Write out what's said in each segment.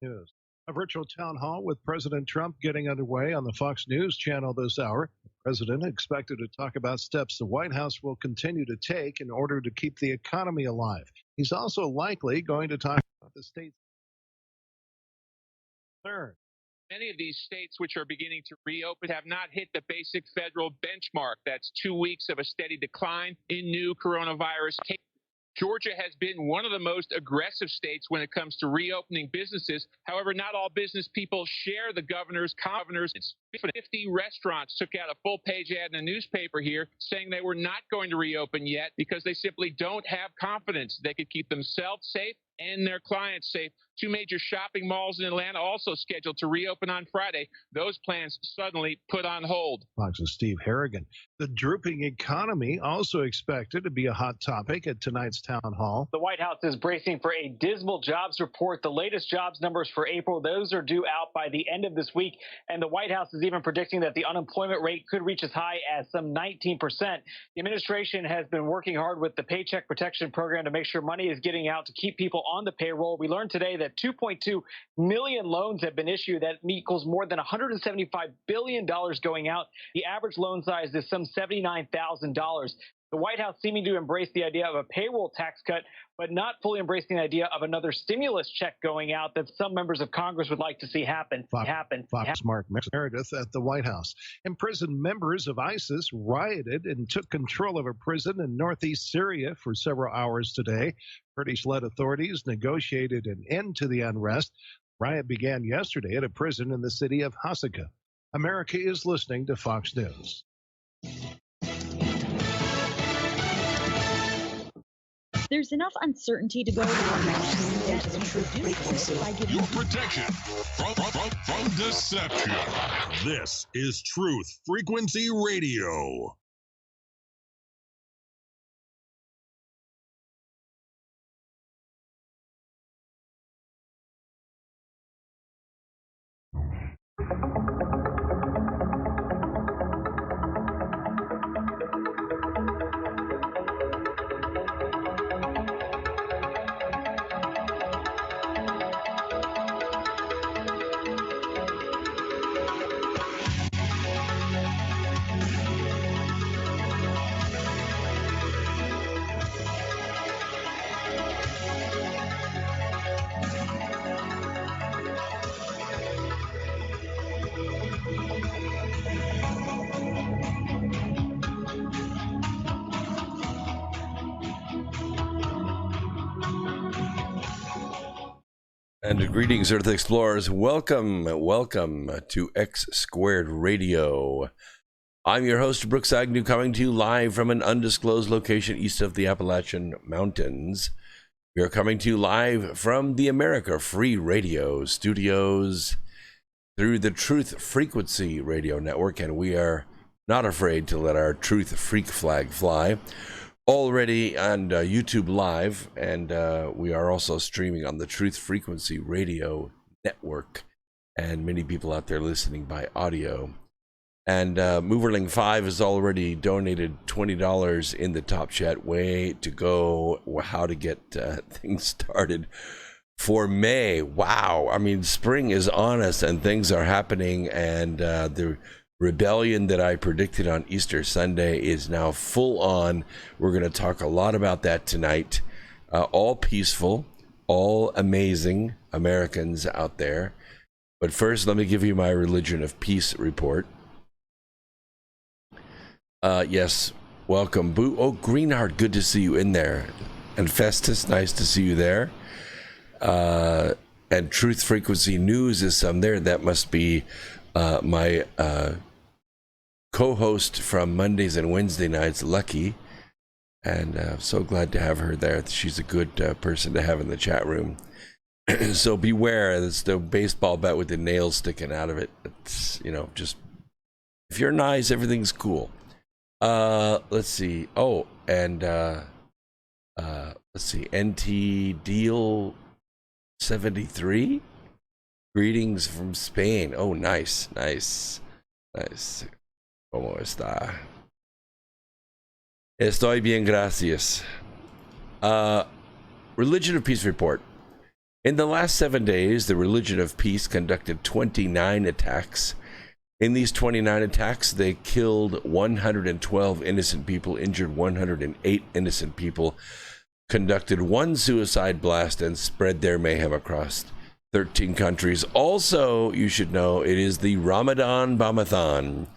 News. A virtual town hall with President Trump getting underway on the Fox News channel this hour. The president expected to talk about steps the White House will continue to take in order to keep the economy alive. He's also likely going to talk about the state's concern. Many of these states which are beginning to reopen have not hit the basic federal benchmark. That's 2 weeks of a steady decline in new coronavirus cases. Georgia has been one of the most aggressive states when it comes to reopening businesses. However, not all business people share the governor's confidence. 50 restaurants took out a full-page ad in a newspaper here saying they were not going to reopen yet because they simply don't have confidence they could keep themselves safe and their clients safe. 2 major shopping malls in Atlanta also scheduled to reopen on Friday. Those plans suddenly put on hold. Fox's Steve Harrigan. The drooping economy also expected to be a hot topic at tonight's town hall. The White House is bracing for a dismal jobs report. The latest jobs numbers for April, those are due out by the end of this week. And the White House is even predicting that the unemployment rate could reach as high as some 19%. The administration has been working hard with the Paycheck Protection Program to make sure money is getting out to keep people on the payroll. We learned today that 2.2 million loans have been issued. That equals more than $175 billion going out. The average loan size is some $79,000. The White House seeming to embrace the idea of a payroll tax cut, but not fully embracing the idea of another stimulus check going out that some members of Congress would like to see happen. Fox Mark Meredith at the White House. Imprisoned members of ISIS rioted and took control of a prison in northeast Syria for several hours today. British-led authorities negotiated an end to the unrest. Riot began yesterday at a prison in the city of Hasaka. America is listening to Fox News. There's enough uncertainty to go to your protection from deception. This is Truth Frequency Radio. And greetings, Earth Explorers. Welcome to X Squared Radio. I'm your host, Brooks Agnew, coming to you live from an undisclosed location east of the Appalachian Mountains. We are coming to you live from the America Free Radio studios through the Truth Frequency Radio Network, and we are not afraid to let our Truth Freak flag fly. Already on YouTube Live, and we are also streaming on the Truth Frequency Radio Network, and many people out there listening by audio. And Moverling 5 has already donated $20 in the top chat. Way to go. How to get things started for May. Wow. I mean, spring is on us and things are happening, and the rebellion that I predicted on Easter Sunday is now full on. We're going to talk a lot about that tonight. All peaceful, all amazing Americans out there. But first, let me give you my Religion of Peace report. Yes, welcome, Boo. Oh, Greenheart, good to see you in there. And Festus, nice to see you there. And Truth Frequency News is some there. That must be my co-host from Mondays and Wednesday nights, Lucky, and so glad to have her there. She's a good person to have in the chat room. So beware, it's the baseball bat with the nails sticking out of it. It's, you know, just if you're nice, everything's cool. Let's see. Oh, and let's see. NT Deal 73. Greetings from Spain. Oh, nice. ¿Cómo está? Estoy bien, gracias. Religion of Peace report. In the last 7 days, the Religion of Peace conducted 29 attacks. In these 29 attacks, they killed 112 innocent people, injured 108 innocent people, conducted 1 suicide blast, and spread their mayhem across 13 countries. Also, you should know, it is the Ramadan Bamathon.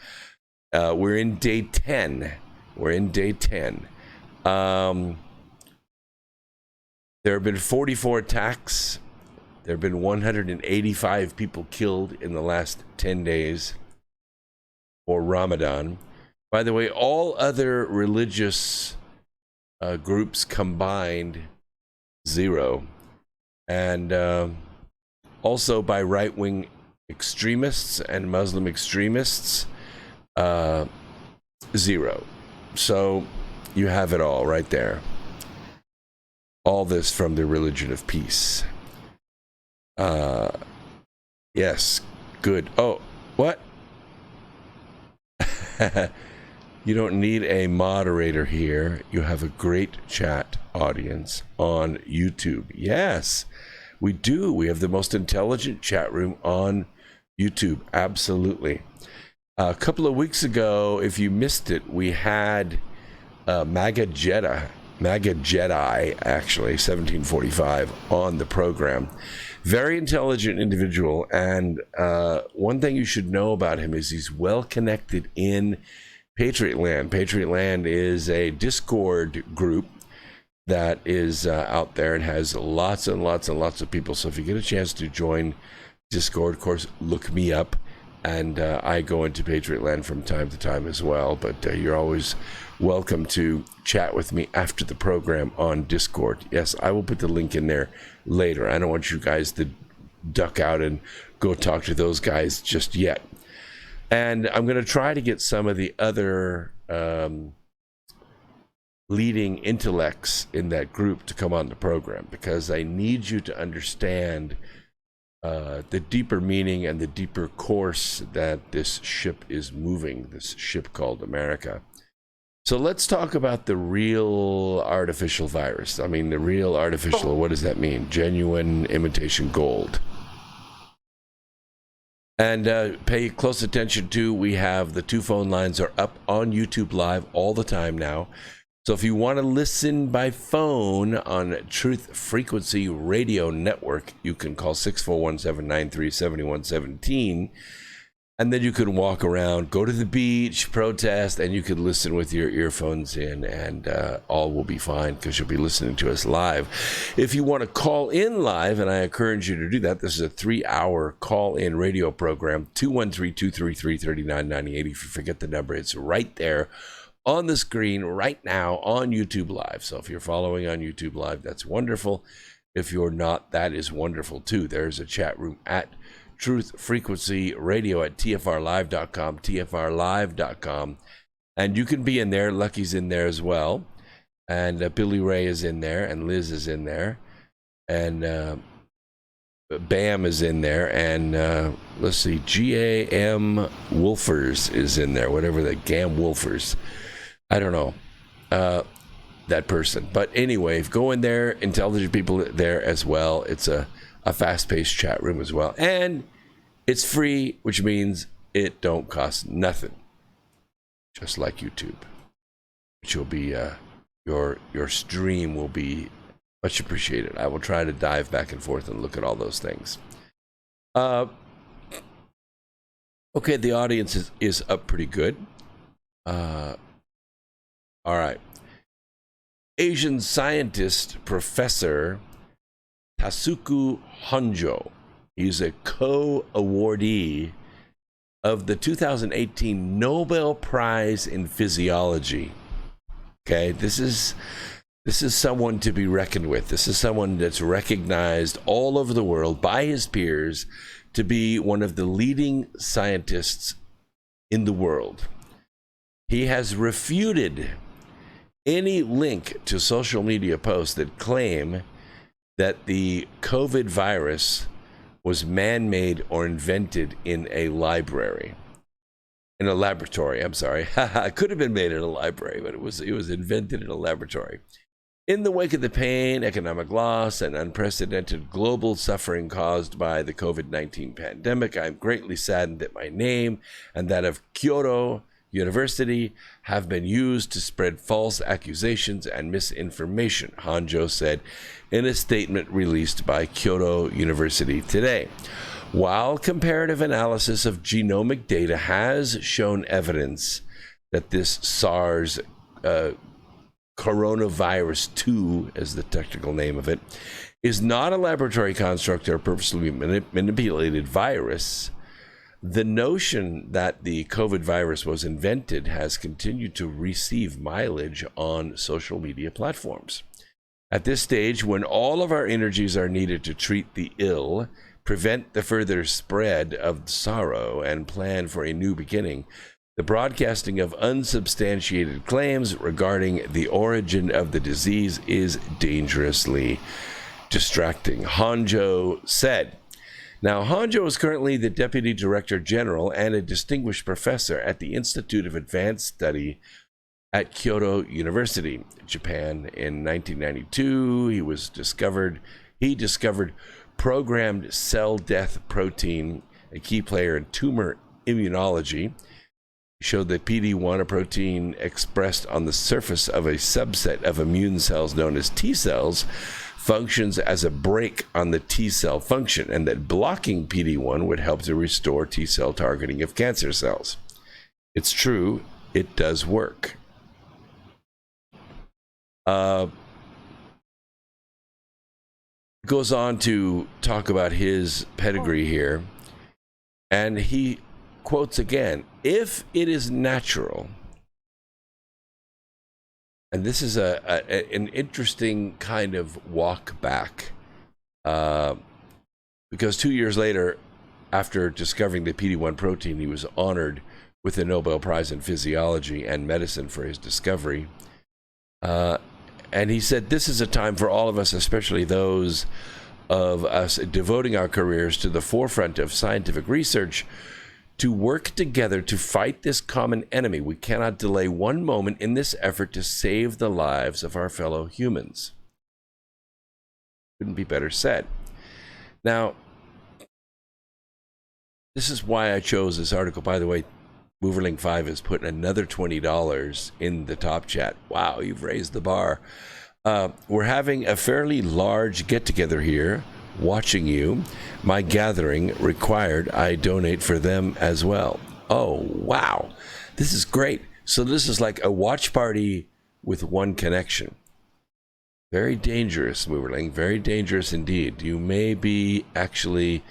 We're in day 10. There have been 44 attacks. There have been 185 people killed in the last 10 days for Ramadan. By the way, all other religious groups combined, 0. And also by right-wing extremists and Muslim extremists, 0. So you have it all right there. All this from the Religion of Peace. Yes, good. Oh, what? You don't need a moderator here. You have a great chat audience on YouTube. Yes, we do. We have the most intelligent chat room on YouTube. Absolutely. A couple of weeks ago, if you missed it, we had MAGA Jedi, actually, 1745 on the program. Very intelligent individual, and one thing you should know about him is he's well connected in Patriot Land. Patriot Land is a Discord group that is out there and has lots and lots and lots of people. So if you get a chance to join Discord, of course, look me up. And I go into Patriot Land from time to time as well. But you're always welcome to chat with me after the program on Discord. Yes, I will put the link in there later. I don't want you guys to duck out and go talk to those guys just yet. And I'm going to try to get some of the other leading intellects in that group to come on the program, because I need you to understand the deeper meaning and the deeper course that this ship is moving, this ship called America. So let's talk about the real artificial virus. I mean, the real artificial, what does that mean? Genuine imitation gold. And pay close attention to, we have the 2 phone lines are up on YouTube Live all the time now. So if you want to listen by phone on Truth Frequency Radio Network, you can call 641-793-7117. And then you can walk around, go to the beach, protest, and you can listen with your earphones in, and all will be fine because you'll be listening to us live. If you want to call in live, and I encourage you to do that, this is a 3-hour call-in radio program, 213-233-3998. If you forget the number, it's right there on the screen right now on YouTube Live. So if you're following on YouTube Live, that's wonderful. If you're not, that is wonderful too. There's a chat room at Truth Frequency Radio at tfrlive.com, tfrlive.com. And you can be in there. Lucky's in there as well. And Billy Ray is in there, and Liz is in there. And Bam is in there. And let's see, G.A.M. Wolfers is in there, whatever the Gam Wolfers. I don't know that person. But anyway, go in there, intelligent people there as well. It's a fast-paced chat room as well. And it's free, which means it don't cost nothing. Just like YouTube. Which will be, your stream will be much appreciated. I will try to dive back and forth and look at all those things. Okay, the audience is up pretty good. All right. Asian scientist Professor Tasuku Honjo. He's a co-awardee of the 2018 Nobel Prize in Physiology. Okay, this is someone to be reckoned with. This is someone that's recognized all over the world by his peers to be one of the leading scientists in the world. He has refuted any link to social media posts that claim that the COVID virus was man-made or invented in a laboratory. I'm sorry. It could have been made in a library, but it was invented in a laboratory. In the wake of the pain, economic loss, and unprecedented global suffering caused by the COVID-19 pandemic, I'm greatly saddened that my name and that of Kyoto University have been used to spread false accusations and misinformation, Honjo said in a statement released by Kyoto University today. While comparative analysis of genomic data has shown evidence that this SARS coronavirus 2, as the technical name of it, is not a laboratory construct or purposely manipulated virus, the notion that the COVID virus was invented has continued to receive mileage on social media platforms. At this stage, when all of our energies are needed to treat the ill, prevent the further spread of sorrow, and plan for a new beginning, the broadcasting of unsubstantiated claims regarding the origin of the disease is dangerously distracting, Honjo said. Now, Honjo is currently the Deputy Director General and a distinguished professor at the Institute of Advanced Study at Kyoto University, Japan. In 1992, he discovered programmed cell death protein, a key player in tumor immunology. Showed that PD-1, a protein expressed on the surface of a subset of immune cells known as T cells, functions as a brake on the T cell function, and that blocking PD-1 would help to restore T cell targeting of cancer cells. It's true, it does work. Goes on to talk about his pedigree here, and he quotes again, if it is natural, and this is an interesting kind of walk back, because 2 years later, after discovering the PD-1 protein, he was honored with the Nobel Prize in Physiology and Medicine for his discovery. And he said, this is a time for all of us, especially those of us devoting our careers to the forefront of scientific research, to work together to fight this common enemy. We cannot delay one moment in this effort to save the lives of our fellow humans. Couldn't be better said. Now, this is why I chose this article. By the way, Moverling 5 has put another $20 in the top chat. Wow, you've raised the bar. We're having a fairly large get-together here, watching you. My gathering required I donate for them as well. Oh, wow. This is great. So this is like a watch party with one connection. Very dangerous, Moverling. Very dangerous indeed. You may be actually...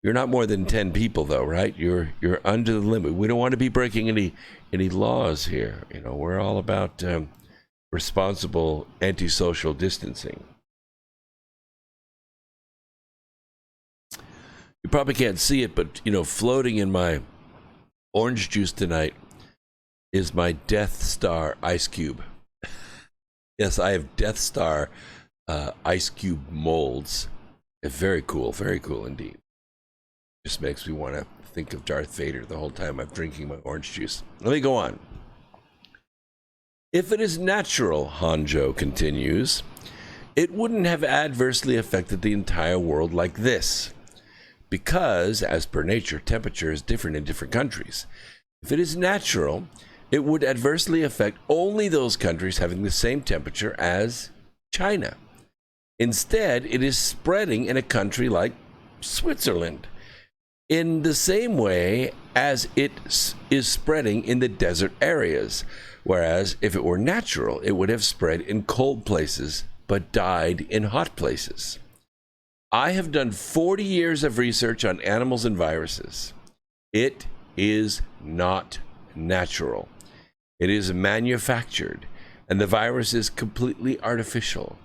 You're not more than 10 people, though, right? You're under the limit. We don't want to be breaking any laws here. You know, we're all about responsible antisocial distancing. You probably can't see it, but, you know, floating in my orange juice tonight is my Death Star ice cube. Yes, I have Death Star ice cube molds. Very cool indeed. Just makes me want to think of Darth Vader the whole time I'm drinking my orange juice. Let me go on. If it is natural, Honjo continues, it wouldn't have adversely affected the entire world like this. Because, as per nature, temperature is different in different countries. If it is natural, it would adversely affect only those countries having the same temperature as China. Instead, it is spreading in a country like Switzerland, in the same way as it is spreading in the desert areas. Whereas, if it were natural, it would have spread in cold places, but died in hot places. I have done 40 years of research on animals and viruses. It is not natural. It is manufactured, and the virus is completely artificial.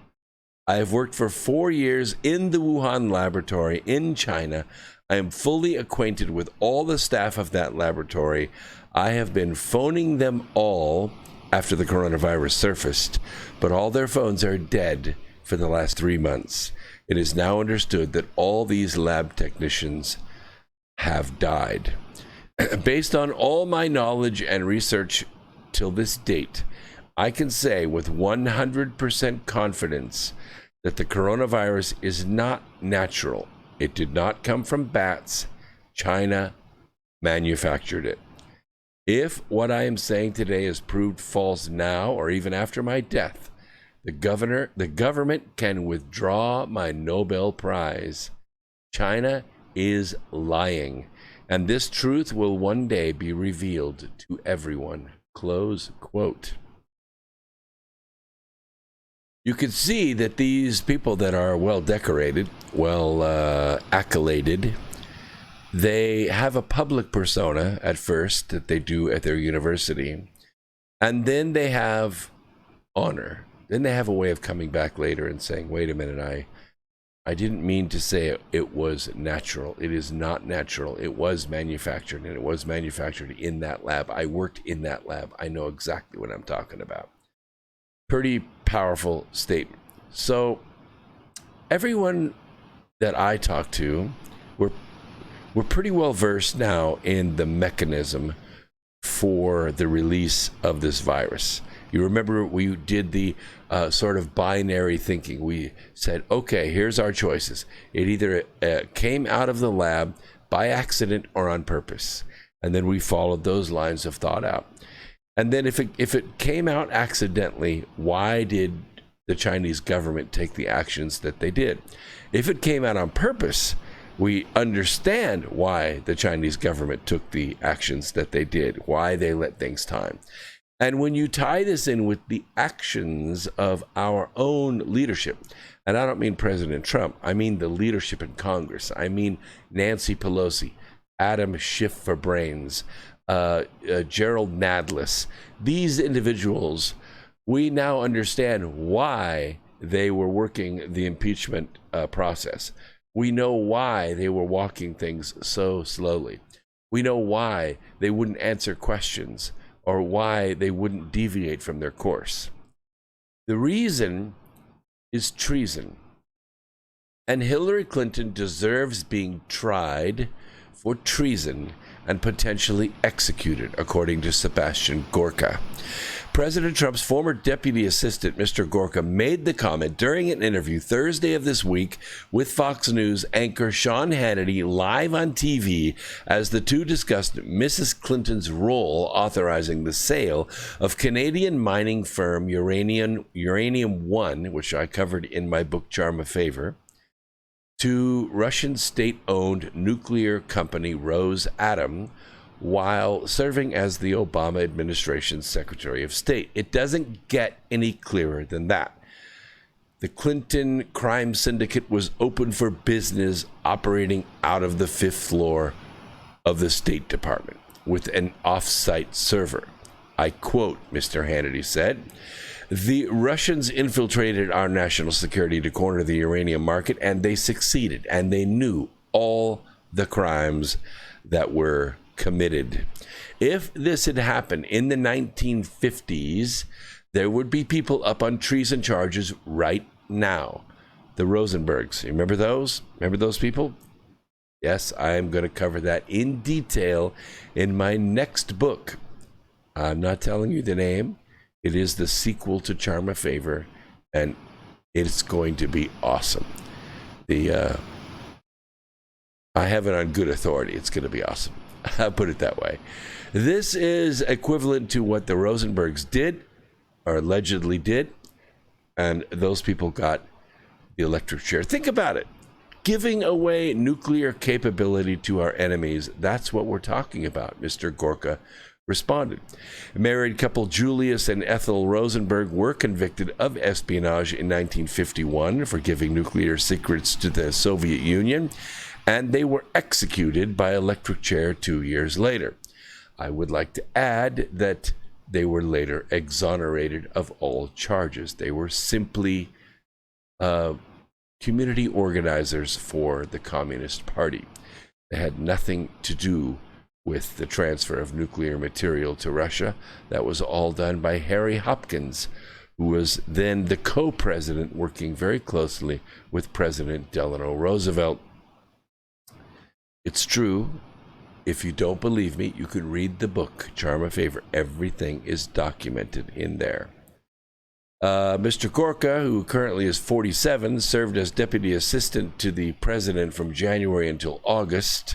I have worked for 4 years in the Wuhan laboratory in China. I am fully acquainted with all the staff of that laboratory. I have been phoning them all after the coronavirus surfaced, but all their phones are dead for the last 3 months. It is now understood that all these lab technicians have died. Based on all my knowledge and research till this date, I can say with 100% confidence that the coronavirus is not natural. It did not come from bats. China manufactured it. If what I am saying today is proved false now or even after my death, the government can withdraw my Nobel Prize. China is lying, and this truth will one day be revealed to everyone. Close quote. You can see that these people that are well decorated, well accoladed, they have a public persona at first that they do at their university, and then they have honor. Then they have a way of coming back later and saying, wait a minute, I didn't mean to say it was natural. It is not natural. It was manufactured, and it was manufactured in that lab. I worked in that lab. I know exactly what I'm talking about. Pretty powerful statement. So everyone that I talk to, we're pretty well versed now in the mechanism for the release of this virus. You remember we did the sort of binary thinking. We said, okay, here's our choices. It either came out of the lab by accident or on purpose. And then we followed those lines of thought out. And then if it came out accidentally, why did the Chinese government take the actions that they did? If it came out on purpose, we understand why the Chinese government took the actions that they did, why they let things time. And when you tie this in with the actions of our own leadership, and I don't mean President Trump, I mean the leadership in Congress, I mean Nancy Pelosi, Adam Schiff for brains, Gerald Nadler, these individuals, we now understand why they were working the impeachment process. We know why they were walking things so slowly. We know why they wouldn't answer questions or why they wouldn't deviate from their course. The reason is treason. And Hillary Clinton deserves being tried for treason and potentially executed, according to Sebastian Gorka. President Trump's former deputy assistant, Mr. Gorka, made the comment during an interview Thursday of this week with Fox News anchor Sean Hannity live on TV as the two discussed Mrs. Clinton's role authorizing the sale of Canadian mining firm Uranium One, which I covered in my book Charm of Favor, to Russian state-owned nuclear company Rosatom, while serving as the Obama administration's Secretary of State. It doesn't get any clearer than that. The Clinton crime syndicate was open for business, operating out of the 5th floor of the State Department with an off-site server. I quote, Mr. Hannity said, "The Russians infiltrated our national security to corner the uranium market, and they succeeded, and they knew all the crimes that were committed. If this had happened in the 1950s, there would be people up on treason charges right now. The Rosenbergs, you remember those? Remember those people? Yes, I am going to cover that in detail in my next book. I'm not telling you the name. It is the sequel to Charm of Favor, and it's going to be awesome. I have it on good authority. It's going to be awesome. I'll put it that way. This is equivalent to what the Rosenbergs did, or allegedly did, and those people got the electric chair. Think about it. Giving away nuclear capability to our enemies, that's what we're talking about, Mr. Gorka responded. Married couple Julius and Ethel Rosenberg were convicted of espionage in 1951 for giving nuclear secrets to the Soviet Union, and they were executed by electric chair 2 years later. I would like to add that they were later exonerated of all charges. They were simply community organizers for the Communist Party. They had nothing to do with the transfer of nuclear material to Russia. That was all done by Harry Hopkins, who was then the co-president working very closely with President Delano Roosevelt. It's true. If you don't believe me, you can read the book, Charm of Favor. Everything is documented in there. Mr. Gorka, who currently is 47, served as deputy assistant to the president from January until August.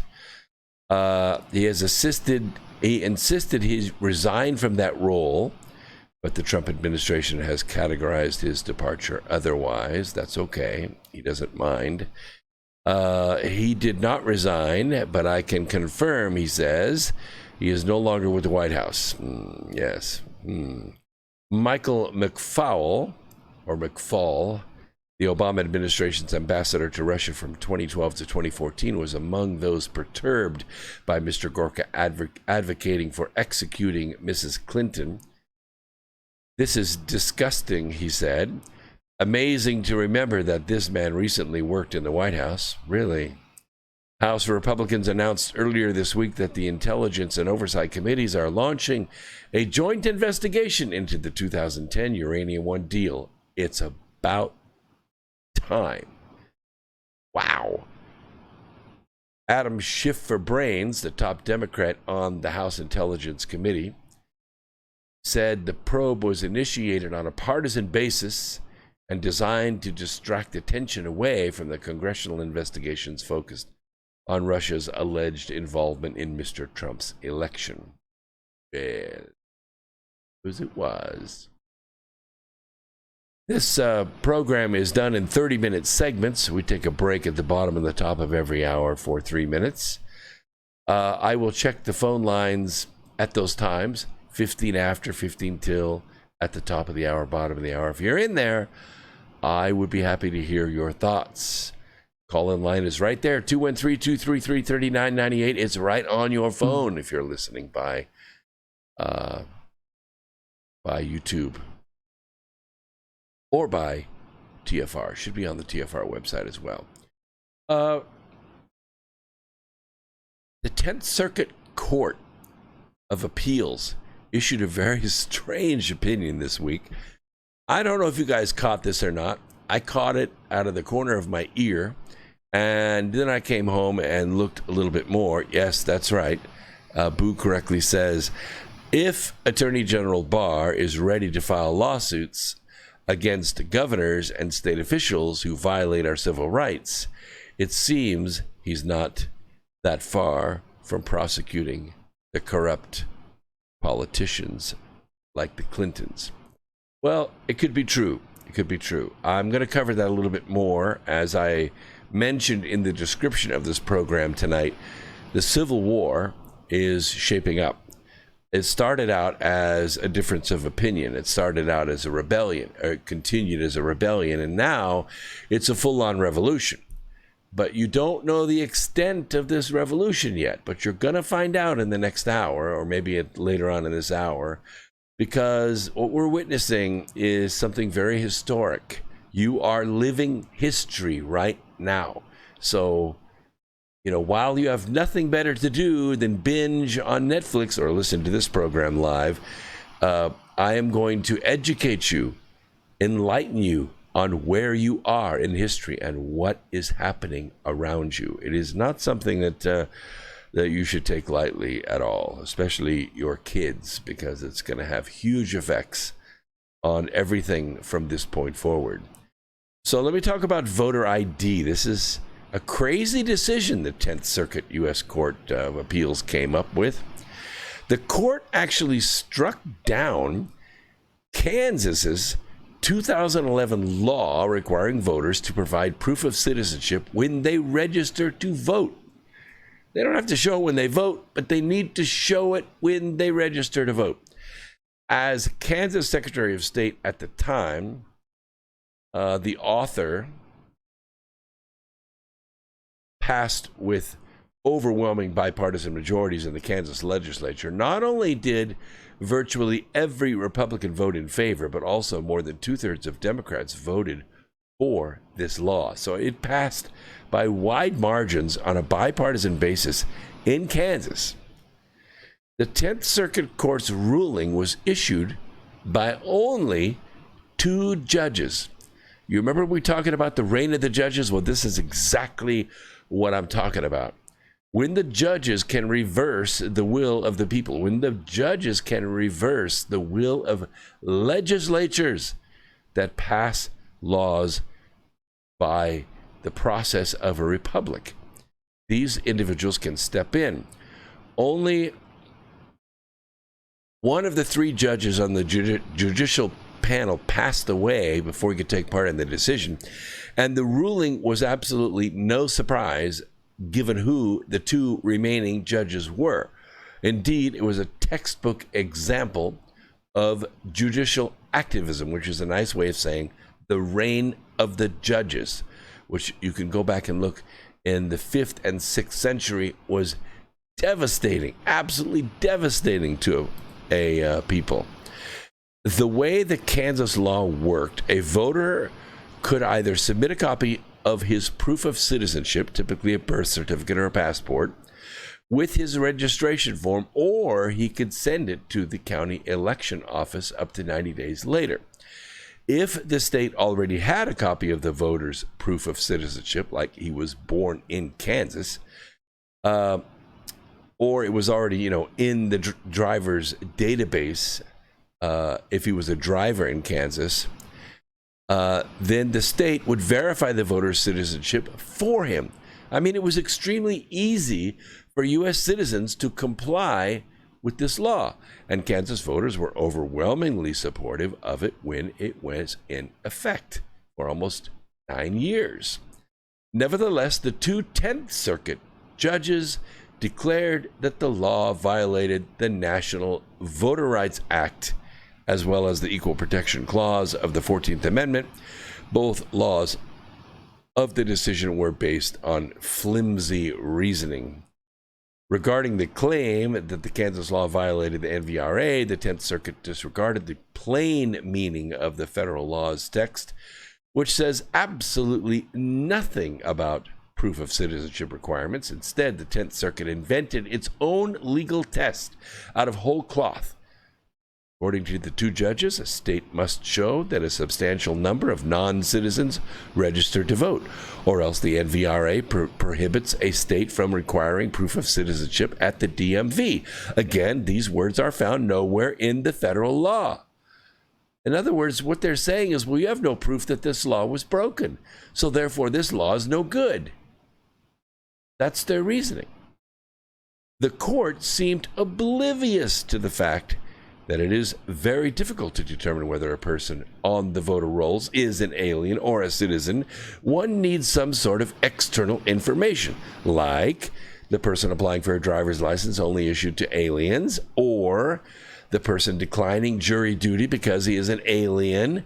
He insisted he resigned from that role, but the Trump administration has categorized his departure otherwise. That's okay. He doesn't mind. He did not resign, but I can confirm, he says, he is no longer with the White House. Yes. Michael McFaul, the Obama administration's ambassador to Russia from 2012 to 2014, was among those perturbed by Mr. Gorka advocating for executing Mrs. Clinton. This is disgusting, he said. Amazing to remember that this man recently worked in the White House. Really? House Republicans announced earlier this week that the Intelligence and Oversight Committees are launching a joint investigation into the 2010 Uranium One deal. It's about time. Wow. Adam Schiff for Brains, the top Democrat on the House Intelligence Committee, said the probe was initiated on a partisan basis and designed to distract attention away from the congressional investigations focused on Russia's alleged involvement in Mr. Trump's election. Yes, it was. This program is done in 30-minute segments. We take a break at the bottom and the top of every hour for 3 minutes. I will check the phone lines at those times, 15 after, 15 till, at the top of the hour, bottom of the hour. If you're in there, I would be happy to hear your thoughts. Call-in line is right there, 213-233-3998. It's right on your phone if you're listening by YouTube or by TFR. Should be on the TFR website as well. The 10th Circuit Court of Appeals issued a very strange opinion this week. I don't know if you guys caught this or not. I caught it out of the corner of my ear, and then I came home and looked a little bit more. Yes, that's right. Boo correctly says, if Attorney General Barr is ready to file lawsuits against governors and state officials who violate our civil rights, it seems he's not that far from prosecuting the corrupt politicians like the Clintons. Well, it could be true. It could be true. I'm going to cover that a little bit more. As I mentioned in the description of this program tonight, the Civil War is shaping up. It started out as a difference of opinion. It started out as a rebellion, or it continued as a rebellion, and now it's a full-on revolution. But you don't know the extent of this revolution yet, but you're going to find out in the next hour, or maybe later on in this hour, because what we're witnessing is something very historic. You are living history right now. So, while you have nothing better to do than binge on Netflix or listen to this program live, I am going to educate you, enlighten you on where you are in history and what is happening around you. It is not something that you should take lightly at all, especially your kids, because it's going to have huge effects on everything from this point forward. So let me talk about voter ID. This is a crazy decision the 10th Circuit U.S. Court of Appeals came up with. The court actually struck down Kansas's 2011 law requiring voters to provide proof of citizenship when they register to vote. They don't have to show it when they vote, but they need to show it when they register to vote. As Kansas Secretary of State at the time, the author passed with overwhelming bipartisan majorities in the Kansas legislature. Not only did virtually every Republican vote in favor, but also more than 2/3 of Democrats voted for this law. So it passed by wide margins on a bipartisan basis in Kansas. The 10th Circuit Court's ruling was issued by only 2 judges. You remember we talking about the reign of the judges? Well, this is exactly what I'm talking about. When the judges can reverse the will of the people, when the judges can reverse the will of legislatures, that pass laws by the process of a republic. These individuals can step in. Only one of the 3 judges on the judicial panel passed away before he could take part in the decision, and the ruling was absolutely no surprise given who the 2 remaining judges were. Indeed, it was a textbook example of judicial activism, which is a nice way of saying the reign of the judges, which you can go back and look in the 5th and 6th century, was devastating, absolutely devastating to a people. The way the Kansas law worked, a voter could either submit a copy of his proof of citizenship, typically a birth certificate or a passport, with his registration form, or he could send it to the county election office up to 90 days later. If the state already had a copy of the voter's proof of citizenship, like he was born in Kansas, or it was already, in the driver's database, if he was a driver in Kansas, then the state would verify the voter's citizenship for him. I mean, it was extremely easy for U.S. citizens to comply with this law, and Kansas voters were overwhelmingly supportive of it when it was in effect for almost 9 years. Nevertheless, the 2 10th Circuit judges declared that the law violated the National Voter Rights Act as well as the Equal Protection Clause of the 14th Amendment. Both laws of the decision were based on flimsy reasoning. Regarding the claim that the Kansas law violated the NVRA, the 10th Circuit disregarded the plain meaning of the federal law's text, which says absolutely nothing about proof of citizenship requirements. Instead, the 10th Circuit invented its own legal test out of whole cloth. According to the 2 judges, a state must show that a substantial number of non-citizens registered to vote, or else the NVRA prohibits a state from requiring proof of citizenship at the DMV. Again, these words are found nowhere in the federal law. In other words, what they're saying is, well, you have no proof that this law was broken, so therefore this law is no good. That's their reasoning. The court seemed oblivious to the fact that it is very difficult to determine whether a person on the voter rolls is an alien or a citizen. One needs some sort of external information, like the person applying for a driver's license only issued to aliens, or the person declining jury duty because he is an alien,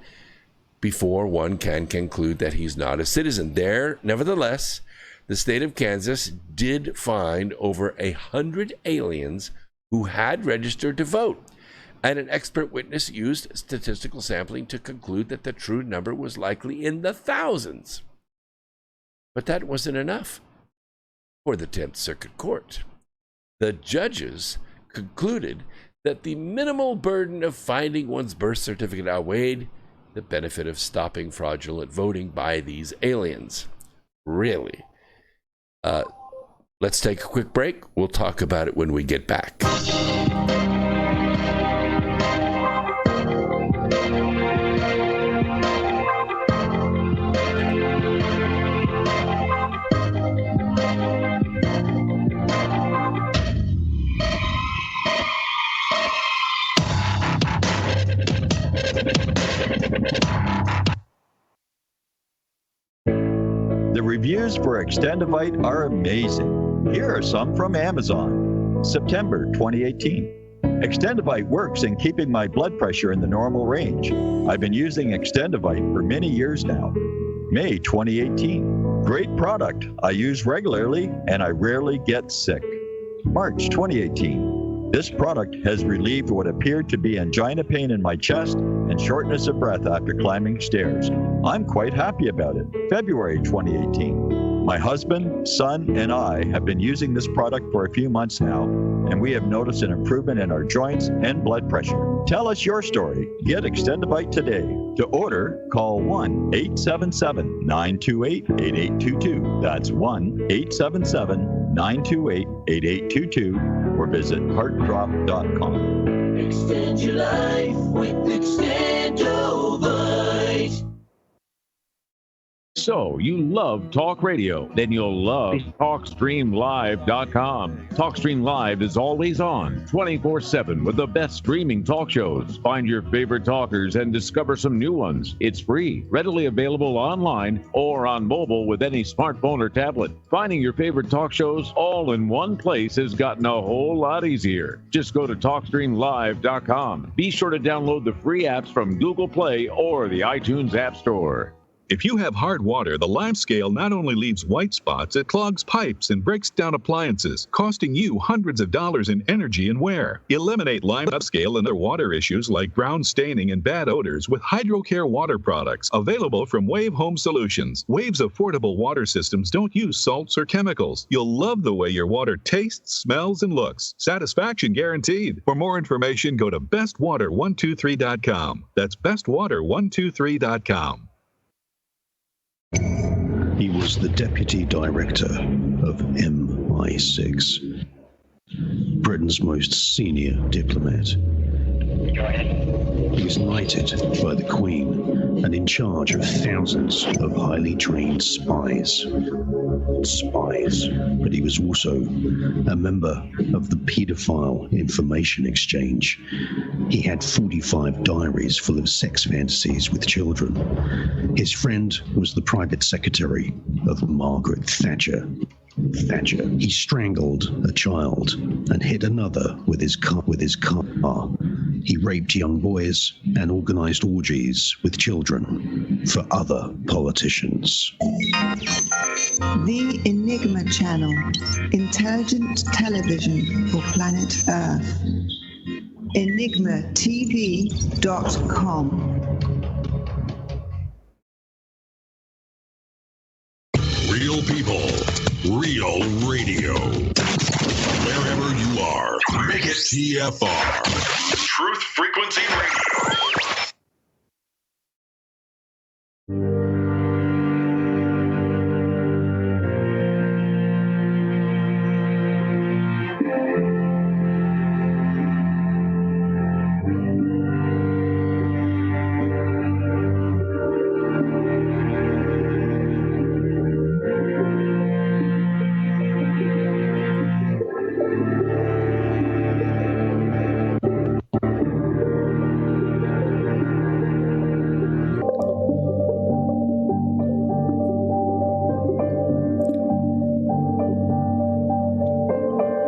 before one can conclude that he's not a citizen. Nevertheless, the state of Kansas did find over 100 aliens who had registered to vote, and an expert witness used statistical sampling to conclude that the true number was likely in the thousands. But that wasn't enough for the 10th Circuit Court. The judges concluded that the minimal burden of finding one's birth certificate outweighed the benefit of stopping fraudulent voting by these aliens. Really? Let's take a quick break. We'll talk about it when we get back. The reviews for Extendivite are amazing. Here are some from Amazon. September 2018. Extendivite works in keeping my blood pressure in the normal range. I've been using Extendivite for many years now. May 2018. Great product. I use regularly and I rarely get sick. March 2018. This product has relieved what appeared to be angina pain in my chest and shortness of breath after climbing stairs. I'm quite happy about it. February 2018. My husband, son, and I have been using this product for a few months now, and we have noticed an improvement in our joints and blood pressure. Tell us your story. Get Extendivite today. To order, call 1-877-928-8822. That's 1-877-928-8822. Or visit heartdrop.com. Extend your life with Extendivite. So, you love talk radio? Then you'll love TalkStreamLive.com. TalkStream Live is always on, 24/7, with the best streaming talk shows. Find your favorite talkers and discover some new ones. It's free, readily available online or on mobile with any smartphone or tablet. Finding your favorite talk shows all in one place has gotten a whole lot easier. Just go to TalkStreamLive.com. Be sure to download the free apps from Google Play or the iTunes App Store. If you have hard water, the Live Scale not only leaves white spots, it clogs pipes and breaks down appliances, costing you hundreds of dollars in energy and wear. Eliminate Live Scale and other water issues like brown staining and bad odors with HydroCare water products, available from Wave Home Solutions. Wave's affordable water systems don't use salts or chemicals. You'll love the way your water tastes, smells, and looks. Satisfaction guaranteed. For more information, go to bestwater123.com. That's bestwater123.com. He was the deputy director of MI6, Britain's most senior diplomat. He was knighted by the Queen and in charge of thousands of highly trained spies. But he was also a member of the Paedophile Information Exchange. He had 45 diaries full of sex fantasies with children. His friend was the private secretary of Margaret Thatcher. He strangled a child and hit another with his car. He raped young boys and organized orgies with children for other politicians. The Enigma Channel, intelligent television for planet Earth. EnigmaTV.com. Real people, real radio. Wherever you are, make it TFR. Truth Frequency Radio.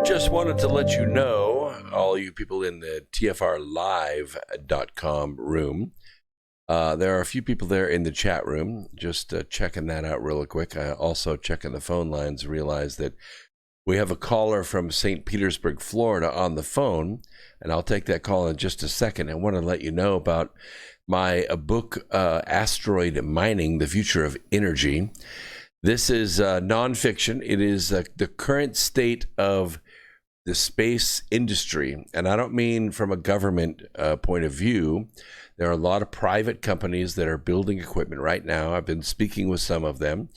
Just wanted to let you know, all you people in the TFRlive.com room, there are a few people there in the chat room. Just checking that out real quick. I also checking the phone lines, realized that we have a caller from St. Petersburg, Florida on the phone, and I'll take that call in just a second. I want to let you know about my book, Asteroid Mining, The Future of Energy. This is nonfiction. It is the current state of the space industry, and I don't mean from a government point of view. There are a lot of private companies that are building equipment right now. I've been speaking with some of them.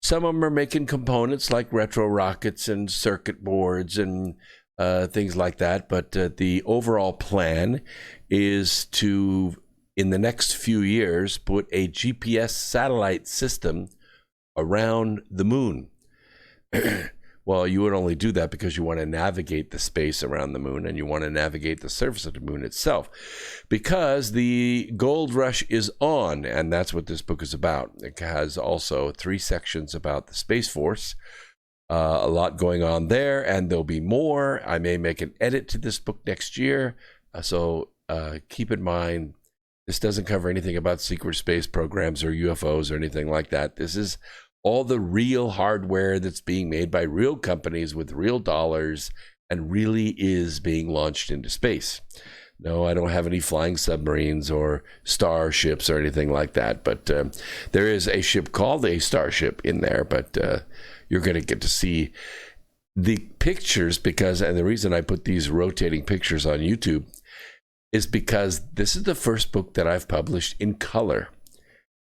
Some of them are making components like retro rockets and circuit boards and things like that. But the overall plan is to, in the next few years, put a GPS satellite system around the moon. Well, you would only do that because you want to navigate the space around the moon and you want to navigate the surface of the moon itself, because the gold rush is on, and that's what this book is about. It has also 3 sections about the Space Force, a lot going on there, and there'll be more. I may make an edit to this book next year, so keep in mind, this doesn't cover anything about secret space programs or UFOs or anything like that. This is all the real hardware that's being made by real companies with real dollars and really is being launched into space. No, I don't have any flying submarines or starships or anything like that, but there is a ship called a Starship in there, but you're going to get to see the pictures and the reason I put these rotating pictures on YouTube is because this is the first book that I've published in color.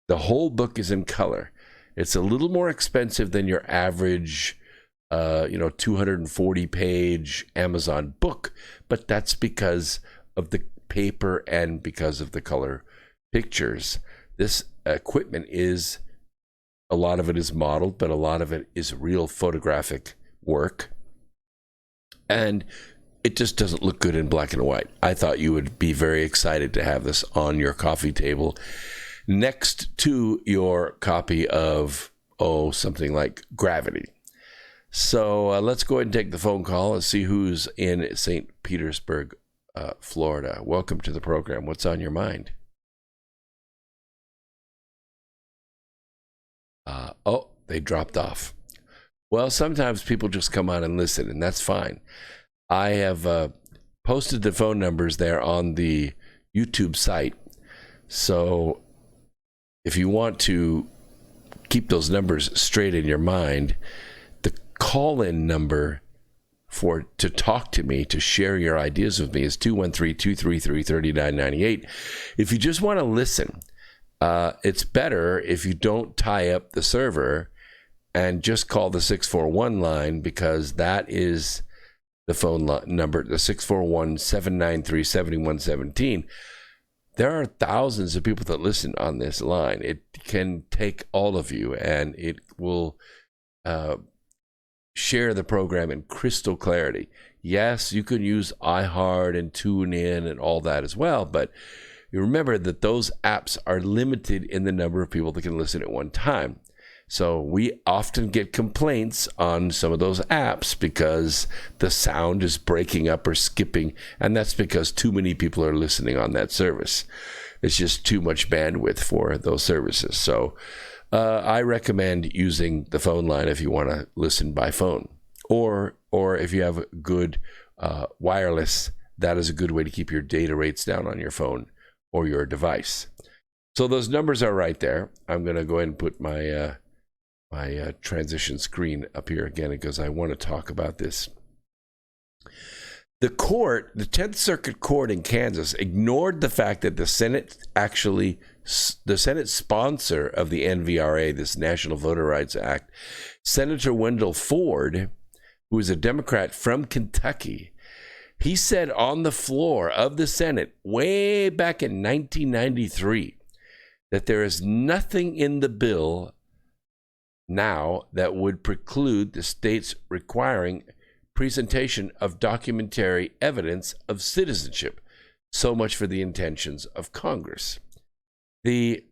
The whole book is in color. It's a little more expensive than your average, 240-page Amazon book, but that's because of the paper and because of the color pictures. This equipment is A lot of it is modeled, but a lot of it is real photographic work. And it just doesn't look good in black and white. I thought you would be very excited to have this on your coffee table next to your copy of, something like Gravity. So let's go ahead and take the phone call and see who's in St. Petersburg, Florida. Welcome to the program. What's on your mind? They dropped off. Well, sometimes people just come on and listen, and that's fine. I have posted the phone numbers there on the YouTube site. So if you want to keep those numbers straight in your mind, the call-in number to talk to me, to share your ideas with me, is 213-233-3998. If you just want to listen, it's better if you don't tie up the server and just call the 641 line, because that is the phone number, the 641-793-7117. There are thousands of people that listen on this line. It can take all of you, and it will share the program in crystal clarity. Yes, you can use iHeart and TuneIn and all that as well, but you remember that those apps are limited in the number of people that can listen at one time. So we often get complaints on some of those apps because the sound is breaking up or skipping, and that's because too many people are listening on that service. It's just too much bandwidth for those services. So I recommend using the phone line if you want to listen by phone, or if you have good wireless, that is a good way to keep your data rates down on your phone or your device. So those numbers are right there. I'm going to go ahead and put my transition screen up here again, because I want to talk about this. The 10th Circuit Court in Kansas ignored the fact that the Senate sponsor of the NVRA, this National Voter Rights Act, Senator Wendell Ford, who is a Democrat from Kentucky, he said on the floor of the Senate way back in 1993 that there is nothing in the bill now that would preclude the states requiring presentation of documentary evidence of citizenship. So much for the intentions of Congress. The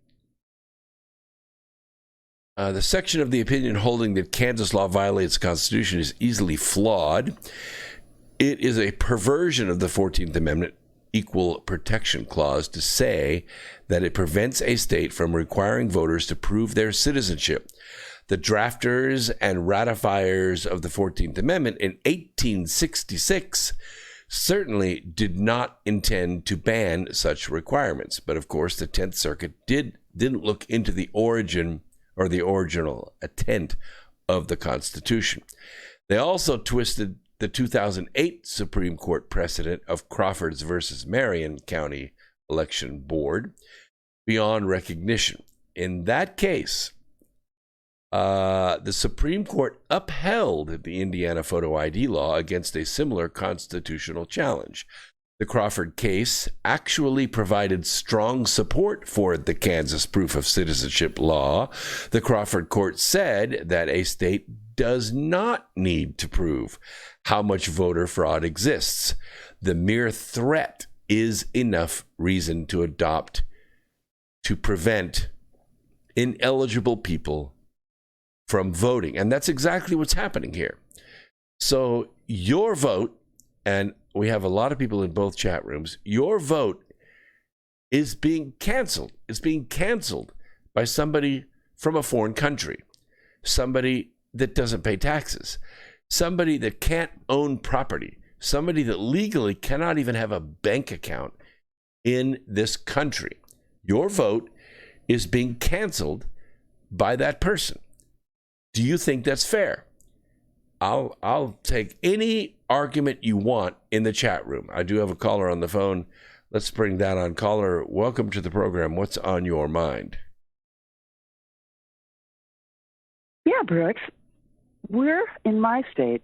section of the opinion holding that Kansas law violates the Constitution is easily flawed. It is a perversion of the 14th Amendment Equal Protection Clause to say that it prevents a state from requiring voters to prove their citizenship. The drafters and ratifiers of the 14th Amendment in 1866 certainly did not intend to ban such requirements. But of course, the 10th Circuit didn't look into the origin or the original intent of the Constitution. They also twisted the 2008 Supreme Court precedent of Crawfords versus Marion County Election Board beyond recognition. In that case, the Supreme Court upheld the Indiana photo ID law against a similar constitutional challenge. The Crawford case actually provided strong support for the Kansas proof of citizenship law. The Crawford court said that a state does not need to prove how much voter fraud exists. The mere threat is enough reason to prevent ineligible people from voting. And that's exactly what's happening here. So your vote, and we have a lot of people in both chat rooms, your vote is being canceled. It's being canceled by somebody from a foreign country, somebody that doesn't pay taxes, somebody that can't own property, somebody that legally cannot even have a bank account in this country. Your vote is being canceled by that person. Do you think that's fair? I'll take any argument you want in the chat room. I do have a caller on the phone. Let's bring that on. Caller, welcome to the program. What's on your mind? Yeah, Brooks. We're in my state.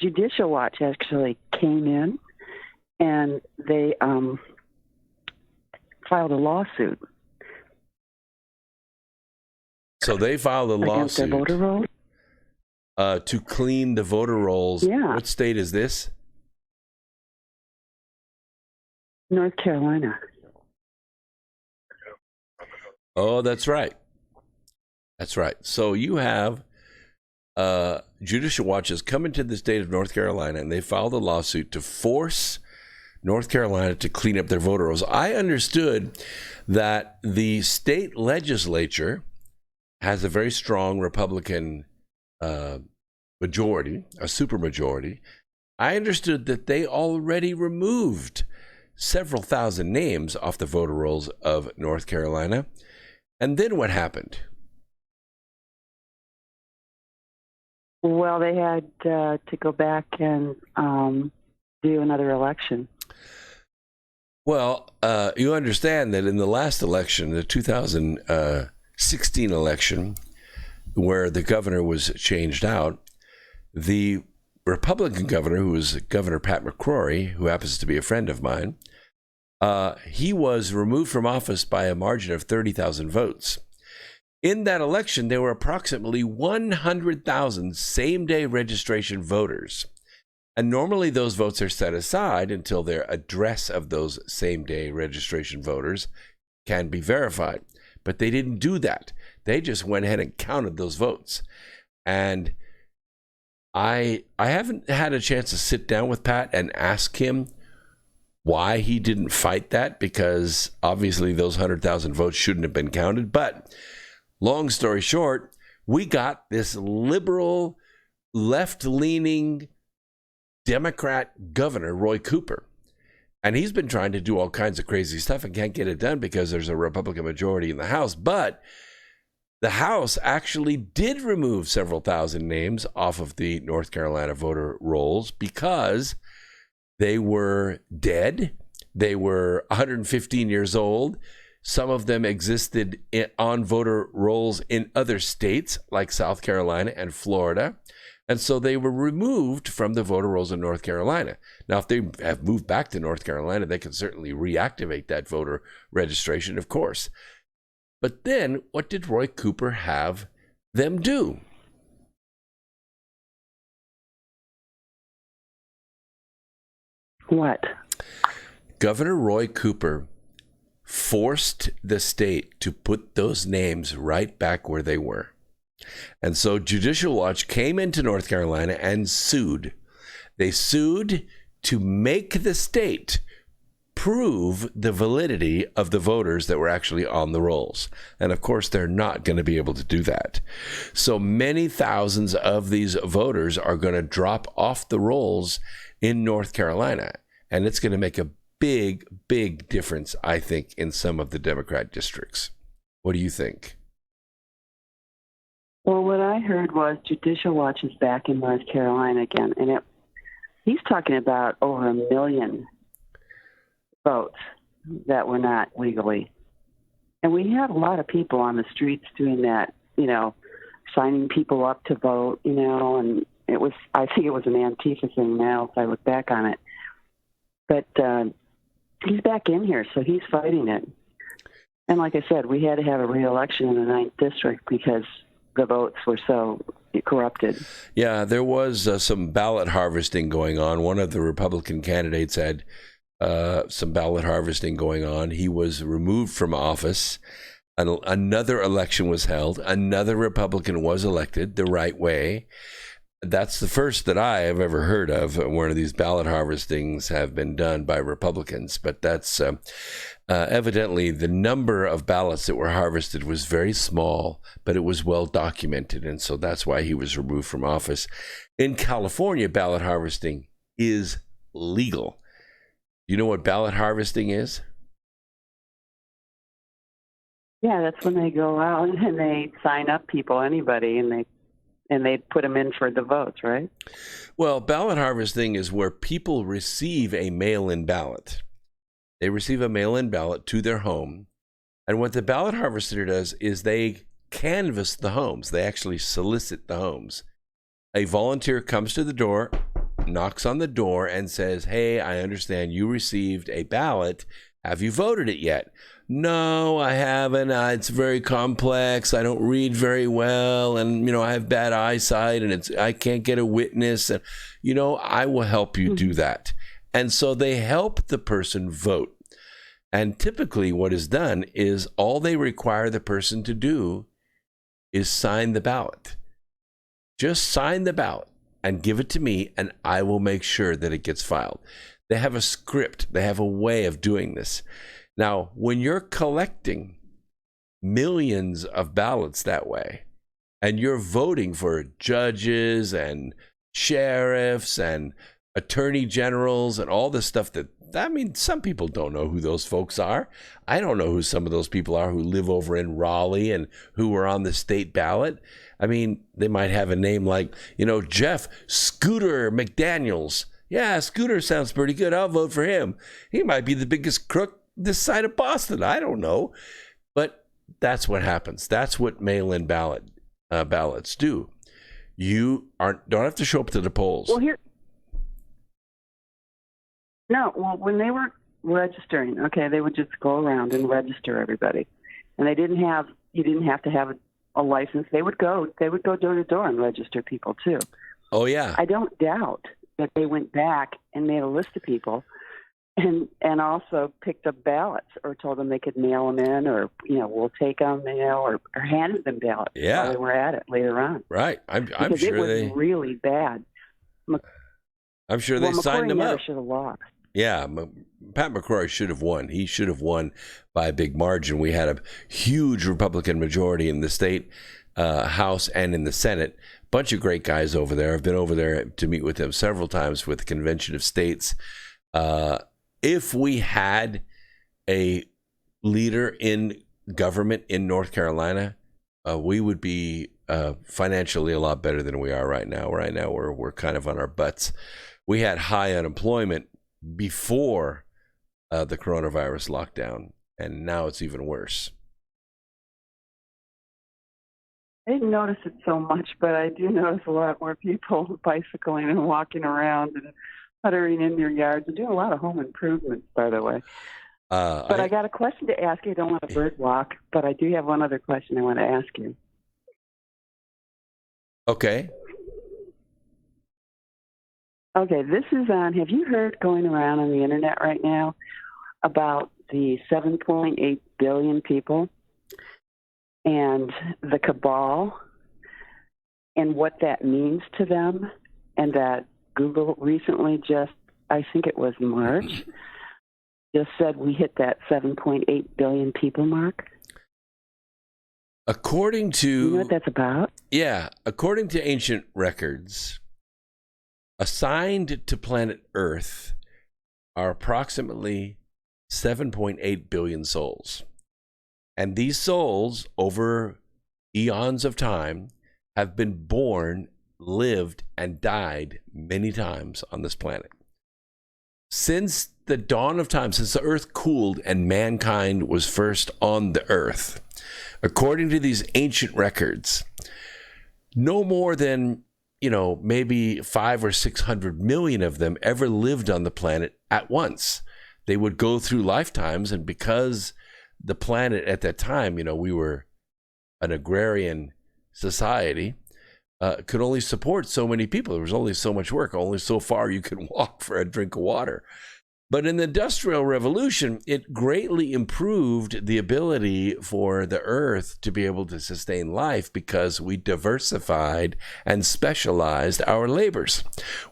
Judicial Watch actually came in and they filed a lawsuit. So they filed a against their lawsuit voter rolls? To clean the voter rolls. Yeah. What state is this? North Carolina. Oh, that's right. That's right. So you have Judicial Watch has come into the state of North Carolina, and they filed a lawsuit to force North Carolina to clean up their voter rolls. I understood that the state legislature has a very strong Republican majority, a supermajority. I understood that they already removed several thousand names off the voter rolls of North Carolina. And then what happened? Well, they had to go back and do another election. Well, you understand that in the last election, the 2016 election, where the governor was changed out, the Republican governor, who was Governor Pat McCrory, who happens to be a friend of mine, he was removed from office by a margin of 30,000 votes. In that election, there were approximately 100,000 same-day registration voters. And normally those votes are set aside until their address of those same-day registration voters can be verified. But they didn't do that. They just went ahead and counted those votes. And I haven't had a chance to sit down with Pat and ask him why he didn't fight that, because obviously those 100,000 votes shouldn't have been counted. But long story short, we got this liberal, left-leaning Democrat governor, Roy Cooper. And he's been trying to do all kinds of crazy stuff and can't get it done because there's a Republican majority in the House. But the House actually did remove several thousand names off of the North Carolina voter rolls because they were dead. They were 115 years old. Some of them existed on voter rolls in other states like South Carolina and Florida. And so they were removed from the voter rolls in North Carolina. Now, if they have moved back to North Carolina, they can certainly reactivate that voter registration, of course. But then what did Roy Cooper have them do? What? Governor Roy Cooper forced the state to put those names right back where they were. And so Judicial Watch came into North Carolina and sued. They sued to make the state prove the validity of the voters that were actually on the rolls. And of course, they're not going to be able to do that. So many thousands of these voters are going to drop off the rolls in North Carolina. And it's going to make a big, big difference, I think, in some of the Democrat districts. What do you think? Well, what I heard was Judicial Watch is back in North Carolina again, and he's talking about over 1 million votes that were not legally. And we have a lot of people on the streets doing that, signing people up to vote, and I think it was an Antifa thing now if I look back on it. But he's back in here, so he's fighting it. And like I said, we had to have a re-election in the 9th District because the votes were so corrupted. Yeah, there was some ballot harvesting going on. One of the Republican candidates had some ballot harvesting going on. He was removed from office. Another election was held. Another Republican was elected the right way. That's the first that I have ever heard of. One of these ballot harvestings have been done by Republicans, but that's evidently the number of ballots that were harvested was very small, but it was well documented, and so that's why he was removed from office. In California, ballot harvesting is legal. You know what ballot harvesting is? Yeah, that's when they go out and they sign up people, anybody, and they put them in for the votes, right? Well, ballot harvesting is where people receive a mail-in ballot. They receive a mail-in ballot to their home. And what the ballot harvester does is they canvass the homes. They actually solicit the homes. A volunteer comes to the door, knocks on the door, and says, "Hey, I understand you received a ballot Have you voted it yet? No, I haven't. It's very complex. I don't read very well, and I have bad eyesight, and I can't get a witness. And I will help you do that. And so they help the person vote. And typically, what is done is all they require the person to do is sign the ballot. Just sign the ballot and give it to me, and I will make sure that it gets filed. They have a script. They have a way of doing this. Now, when you're collecting millions of ballots that way, and you're voting for judges and sheriffs and attorney generals and all this stuff some people don't know who those folks are. I don't know who some of those people are who live over in Raleigh and who were on the state ballot. They might have a name like, Jeff Scooter McDaniels. Yeah, Scooter sounds pretty good. I'll vote for him. He might be the biggest crook this side of Boston. I don't know. But that's what happens. That's what mail-in ballots do. You don't have to show up to the polls. When they were registering, they would just go around and register everybody. And you didn't have to have a license. They would go door to door and register people too. Oh, yeah. I don't doubt that they went back and made a list of people and also picked up ballots or told them they could mail them in or, we'll take them, or handed them ballots while they were at it later on. Right. I'm sure it was really bad. I'm sure they signed them up. Should have lost. Yeah, Pat McCrory should have won. He should have won by a big margin. We had a huge Republican majority in the state House and in the Senate. Bunch of great guys over there. I've been over there to meet with them several times with the Convention of States. If we had a leader in government in North Carolina, we would be financially a lot better than we are right now. Right now, we're kind of on our butts. We had high unemployment before the coronavirus lockdown, and now it's even worse. I didn't notice it so much, but I do notice a lot more people bicycling and walking around and puttering in their yards and doing a lot of home improvements, by the way. But I got a question to ask you. I don't want to bird walk, but I do have one other question I want to ask you. Okay. Okay, this is on, have you heard going around on the internet right now about the 7.8 billion people and the cabal and what that means to them, and that Google recently just, I think it was March, just said we hit that 7.8 billion people mark? According to... You know what that's about? Yeah, according to ancient records, assigned to planet Earth are approximately 7.8 billion souls. And these souls, over eons of time, have been born, lived, and died many times on this planet. Since the dawn of time, since the Earth cooled and mankind was first on the Earth, according to these ancient records, no more than maybe 500 or 600 million of them ever lived on the planet at once. They would go through lifetimes, and because the planet at that time, we were an agrarian society, could only support so many people. There was only so much work, only so far you could walk for a drink of water. But in the Industrial Revolution, it greatly improved the ability for the Earth to be able to sustain life because we diversified and specialized our labors.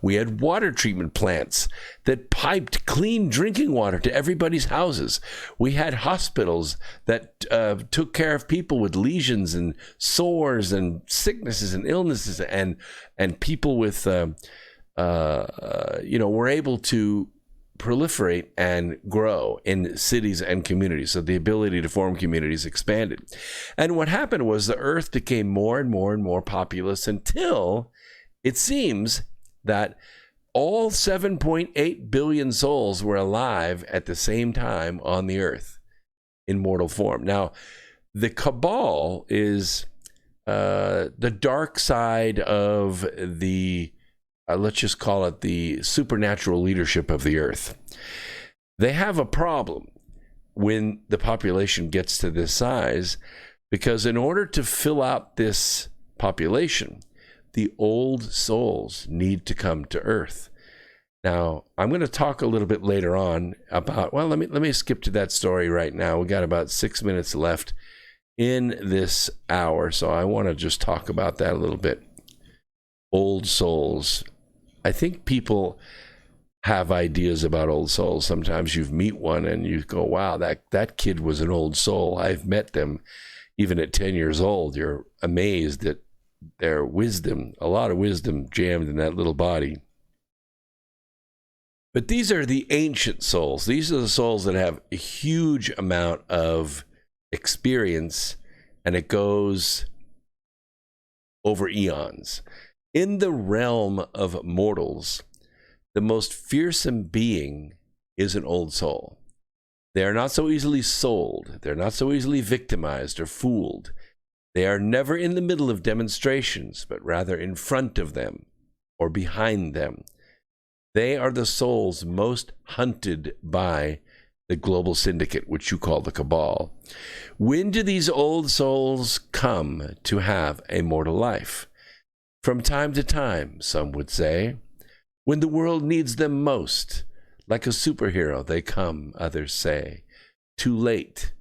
We had water treatment plants that piped clean drinking water to everybody's houses. We had hospitals that took care of people with lesions and sores and sicknesses and illnesses, and people with, were able to proliferate and grow in cities and communities. So the ability to form communities expanded. And what happened was the Earth became more and more and more populous until it seems that all 7.8 billion souls were alive at the same time on the Earth in mortal form. Now, the cabal is the dark side of the let's just call it the supernatural leadership of the Earth. They have a problem. when the population gets to this size, because in order to fill out this population, the old souls need to come to Earth. Now, I'm going to talk a little bit later on about, well, let me skip to that story right now. We got about 6 minutes left in this hour, so I want to just talk about that a little bit. Old souls. I think people have ideas about old souls. Sometimes you meet one and you go, wow, that kid was an old soul. I've met them even at 10 years old. You're amazed at their wisdom, a lot of wisdom jammed in that little body. But these are the ancient souls. These are the souls that have a huge amount of experience, and it goes over eons. In the realm of mortals, the most fearsome being is an old soul. They are not so easily sold. They're not so easily victimized or fooled. They are never in the middle of demonstrations, but rather in front of them or behind them. They are the souls most hunted by the Global Syndicate, which you call the Cabal. When do these old souls come to have a mortal life? From time to time, some would say. When the world needs them most, like a superhero, they come, others say. Too late,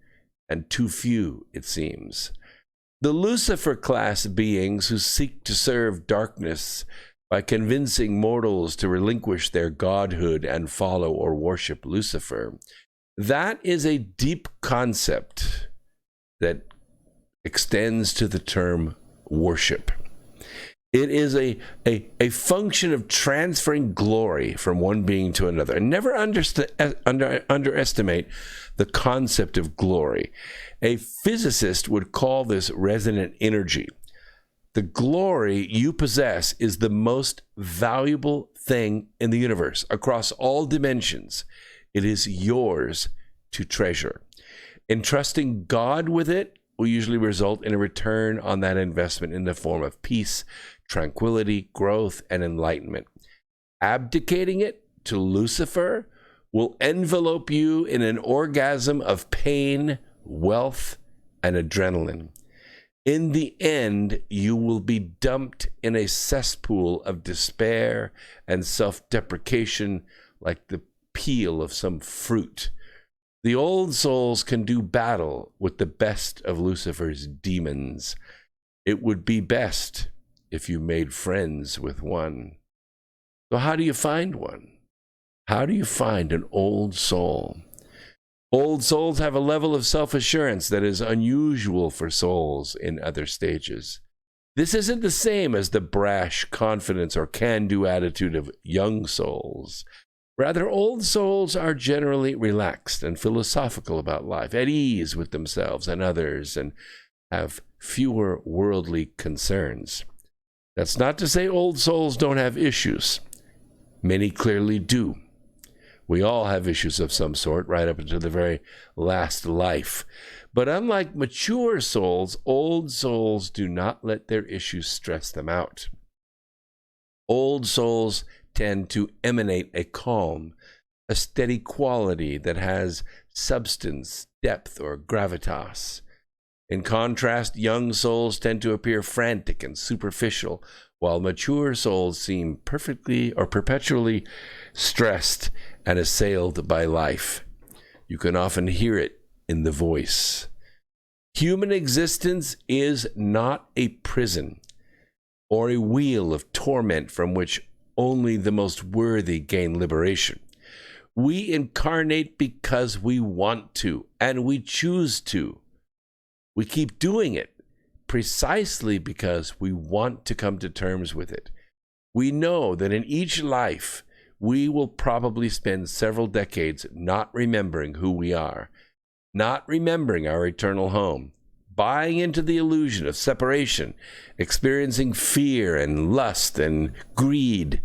and too few, it seems. The Lucifer-class beings who seek to serve darkness by convincing mortals to relinquish their godhood and follow or worship Lucifer, that is a deep concept that extends to the term worship. It is a function of transferring glory from one being to another. And never underestimate the concept of glory. A physicist would call this resonant energy. The glory you possess is the most valuable thing in the universe across all dimensions. It is yours to treasure. Entrusting God with it will usually result in a return on that investment in the form of peace, tranquility, growth, and enlightenment. Abdicating it to Lucifer will envelope you in an orgasm of pain, wealth, and adrenaline. In the end, you will be dumped in a cesspool of despair and self-deprecation like the peel of some fruit. The old souls can do battle with the best of Lucifer's demons. It would be best if you made friends with one. So how do you find one? How do you find an old soul? Old souls have a level of self-assurance that is unusual for souls in other stages. This isn't the same as the brash confidence or can-do attitude of young souls. Rather, old souls are generally relaxed and philosophical about life, at ease with themselves and others, and have fewer worldly concerns. That's not to say old souls don't have issues. Many clearly do. We all have issues of some sort, right up until the very last life. But unlike mature souls, old souls do not let their issues stress them out. Old souls tend to emanate a calm, a steady quality that has substance, depth, or gravitas. In contrast, young souls tend to appear frantic and superficial, while mature souls seem perfectly or perpetually stressed and assailed by life. You can often hear it in the voice. Human existence is not a prison or a wheel of torment from which only the most worthy gain liberation. We incarnate because we want to, and we choose to. We keep doing it precisely because we want to come to terms with it. We know that in each life, we will probably spend several decades not remembering who we are, not remembering our eternal home, buying into the illusion of separation, experiencing fear and lust and greed.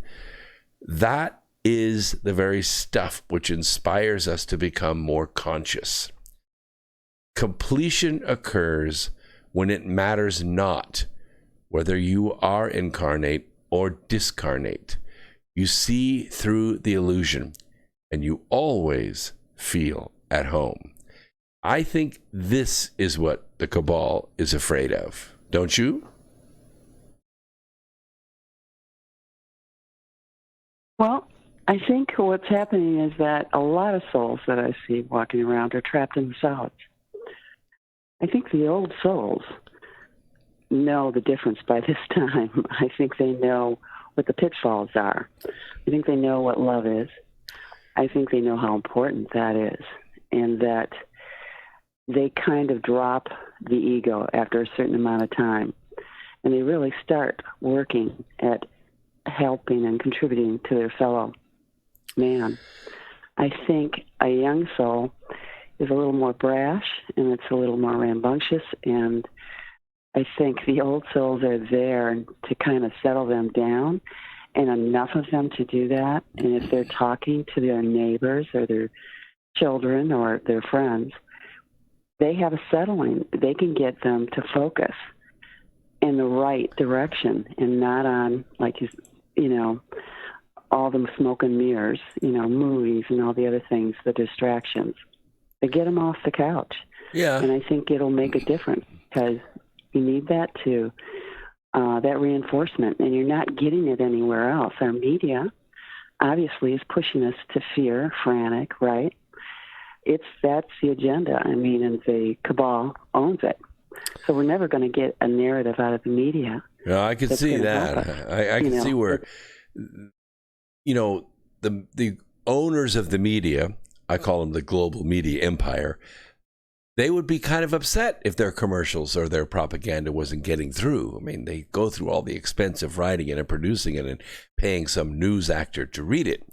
That is the very stuff which inspires us to become more conscious. Completion occurs when it matters not whether you are incarnate or discarnate. You see through the illusion, and you always feel at home. I think this is what the cabal is afraid of. Don't you? Well, I think what's happening is that a lot of souls that I see walking around are trapped in the solids. I think the old souls know the difference by this time. I think they know what the pitfalls are. I think they know what love is. I think they know how important that is, and that they kind of drop the ego after a certain amount of time, and they really start working at helping and contributing to their fellow man. I think a young soul is a little more brash, and it's a little more rambunctious, and I think the old souls are there to kind of settle them down, and enough of them to do that. And if they're talking to their neighbors or their children or their friends, they have a settling. They can get them to focus in the right direction and not on, like, you know, all the smoke and mirrors, you know, movies and all the other things, the distractions. They get them off the couch. Yeah. And I think it'll make a difference because you need that too, that reinforcement, and you're not getting it anywhere else. Our media obviously is pushing us to fear, frantic, right? That's the agenda. I mean, and the cabal owns it. So we're never going to get a narrative out of the media. Yeah, I can see that. I can see where, you know, the owners of the media, I call them the global media empire, they would be kind of upset if their commercials or their propaganda wasn't getting through. I mean, they go through all the expense of writing it and producing it and paying some news actor to read it.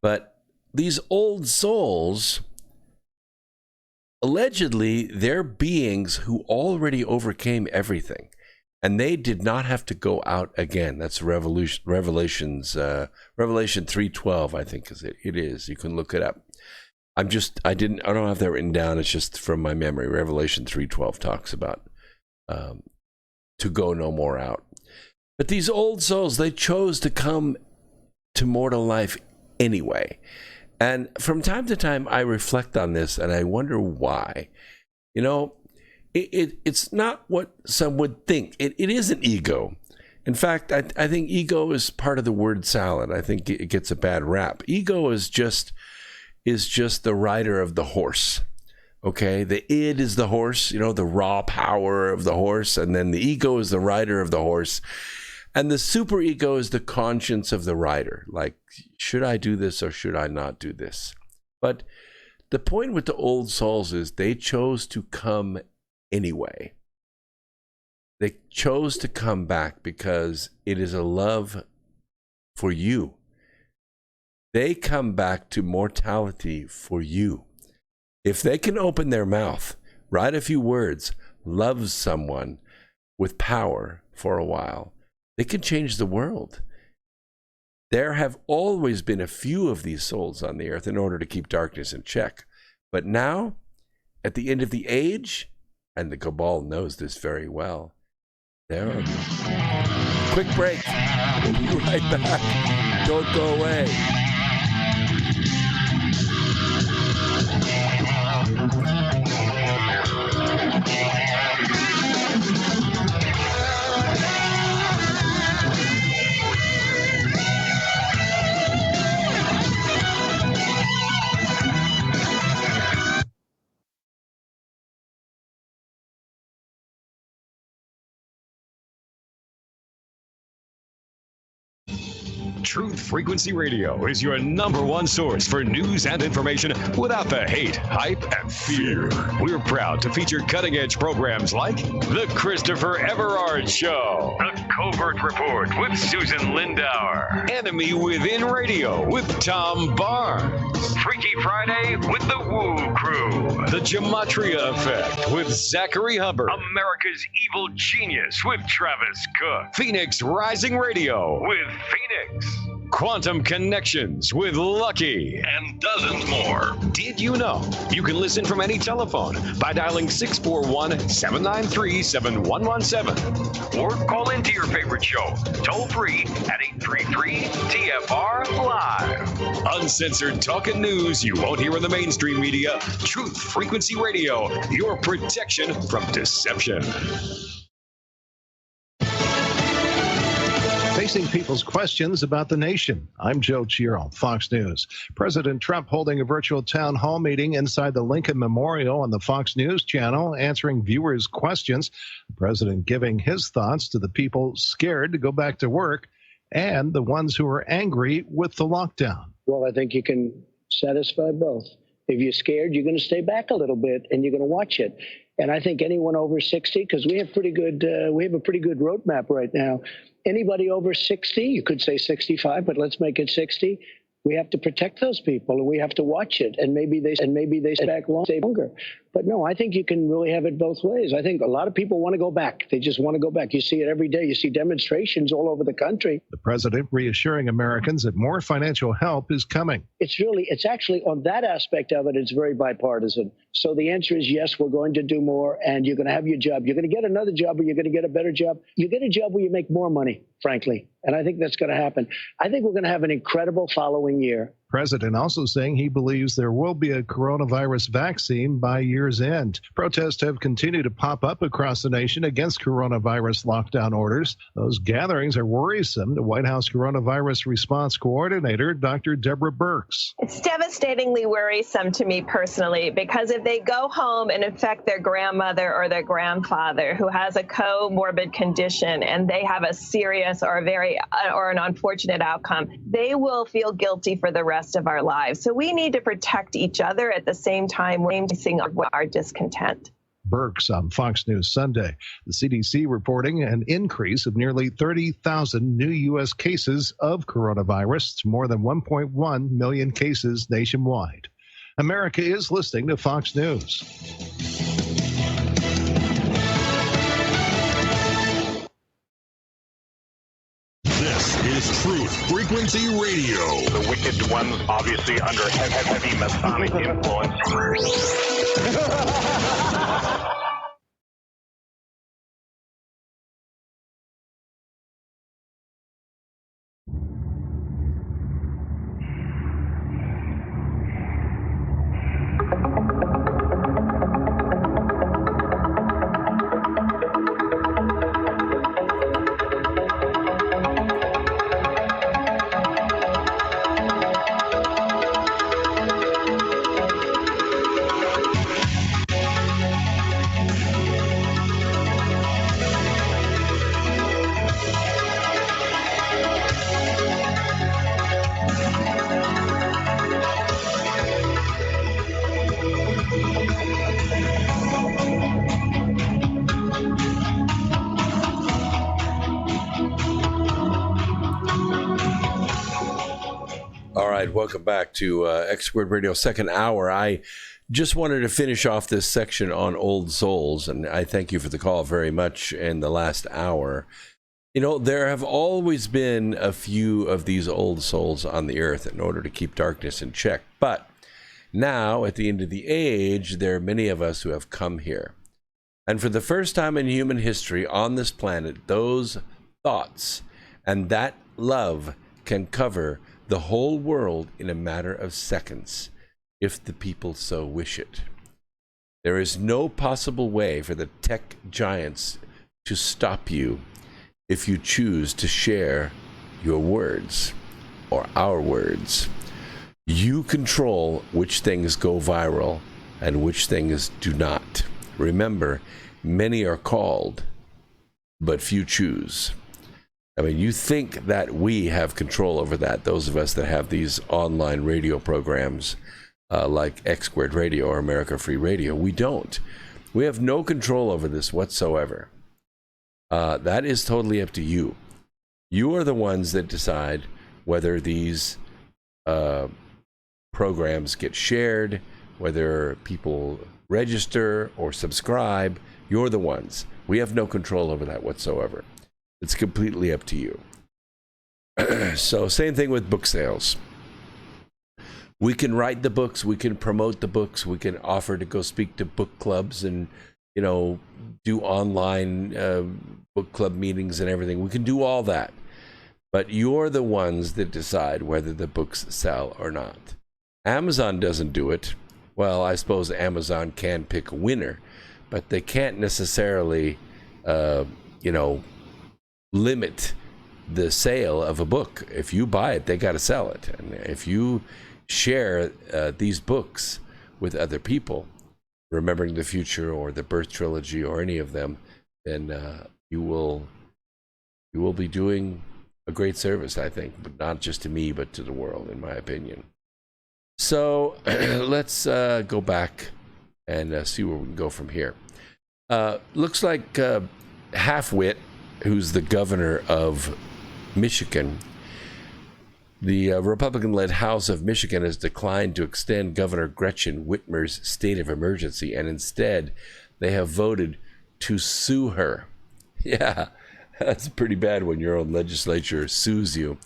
But these old souls, allegedly, they're beings who already overcame everything, and they did not have to go out again. That's Revelation 3:12, I think it is. You can look it up. I don't have that written down. It's just from my memory. Revelation 3:12 talks about to go no more out. But these old souls, they chose to come to mortal life anyway. And from time to time, I reflect on this and I wonder why. You know, it's not what some would think. It isn't ego. In fact, I think ego is part of the word salad. I think it gets a bad rap. Ego is just the rider of the horse. Okay, the id is the horse, you know, the raw power of the horse, and then the ego is the rider of the horse, and the superego is the conscience of the rider. Like, should I do this or should I not do this? But the point with the old souls is they chose to come anyway. They chose to come back because it is a love for you. They come back to mortality for you. If they can open their mouth, write a few words, love someone with power for a while, they can change the world. There have always been a few of these souls on the earth in order to keep darkness in check. But now, at the end of the age, and the cabal knows this very well, there are. Quick break. We'll be right back. Don't go away. Truth Frequency Radio is your #1 source for news and information without the hate, hype, and fear. We're proud to feature cutting-edge programs like The Christopher Everard Show, The Covert Report with Susan Lindauer, Enemy Within Radio with Tom Barnes, Freaky Friday with The Woo Crew, The Gematria Effect with Zachary Hubbard, America's Evil Genius with Travis Cook, Phoenix Rising Radio with Phoenix, Quantum Connections with Lucky, and dozens more. Did you know you can listen from any telephone by dialing 641-793-7117? Or call into your favorite show, toll free at 833-TFR-LIVE. Uncensored talk and news you won't hear in the mainstream media. Truth Frequency Radio, your protection from deception. Facing people's questions about the nation. I'm Joe Chiro, Fox News. President Trump holding a virtual town hall meeting inside the Lincoln Memorial on the Fox News channel, answering viewers' questions. The president giving his thoughts to the people scared to go back to work and the ones who are angry with the lockdown. Well, I think you can satisfy both. If you're scared, you're going to stay back a little bit and you're going to watch it. And I think anyone over 60, because we have a pretty good roadmap right now. Anybody over 60, you could say 65, but let's make it 60. We have to protect those people, and we have to watch it. And maybe they stay back longer. But no, I think you can really have it both ways. I think a lot of people want to go back. They just want to go back. You see it every day. You see demonstrations all over the country. The president reassuring Americans that more financial help is coming. It's actually on that aspect of it, it's very bipartisan. So the answer is yes, we're going to do more, and you're going to have your job. You're going to get another job, or you're going to get a better job. You get a job where you make more money, frankly. And I think that's going to happen. I think we're going to have an incredible following year. President also saying he believes there will be a coronavirus vaccine by year's end. Protests have continued to pop up across the nation against coronavirus lockdown orders. Those gatherings are worrisome. The White House Coronavirus Response Coordinator, Dr. Deborah Birx. It's devastatingly worrisome to me personally, because if they go home and infect their grandmother or their grandfather who has a comorbid condition and they have a serious or an unfortunate outcome, they will feel guilty for the rest of our lives. So we need to protect each other at the same time we're facing our discontent. Birx on Fox News Sunday. The CDC reporting an increase of nearly 30,000 new U.S. cases of coronavirus to more than 1.1 million cases nationwide. America is listening to Fox News. This is Truth Frequency Radio. The wicked one, obviously under heavy Masonic influence. Welcome back to X Squared Radio second hour. I just wanted to finish off this section on old souls, and I thank you for the call very much in the last hour. You know, there have always been a few of these old souls on the earth in order to keep darkness in check. But now, at the end of the age, there are many of us who have come here. And for the first time in human history on this planet, those thoughts and that love can cover the whole world in a matter of seconds, if the people so wish it. There is no possible way for the tech giants to stop you if you choose to share your words or our words. You control which things go viral and which things do not. Remember, many are called, but few choose. I mean, you think that we have control over that, those of us that have these online radio programs like X Squared Radio or America Free Radio. We don't. We have no control over this whatsoever. That is totally up to you. You are the ones that decide whether these programs get shared, whether people register or subscribe. You're the ones. We have no control over that whatsoever. It's completely up to you. So same thing with book sales. We can write the books, we can promote the books, we can offer to go speak to book clubs and, you know, do online book club meetings and everything. We can do all that. But you're the ones that decide whether the books sell or not. Amazon doesn't do it. Well, I suppose Amazon can pick a winner, but they can't necessarily, you know, limit the sale of a book. If you buy it, they got to sell it. And if you share these books with other people, Remembering the Future or the Birth Trilogy or any of them, then you will be doing a great service, I think, but not just to me, but to the world, in my opinion. So let's go back and see where we can go from here. Looks like Halfwit, who's the governor of Michigan, the Republican-led House of Michigan has declined to extend Governor Gretchen Whitmer's state of emergency, and instead they have voted to sue her. Yeah, that's pretty bad when your own legislature sues you.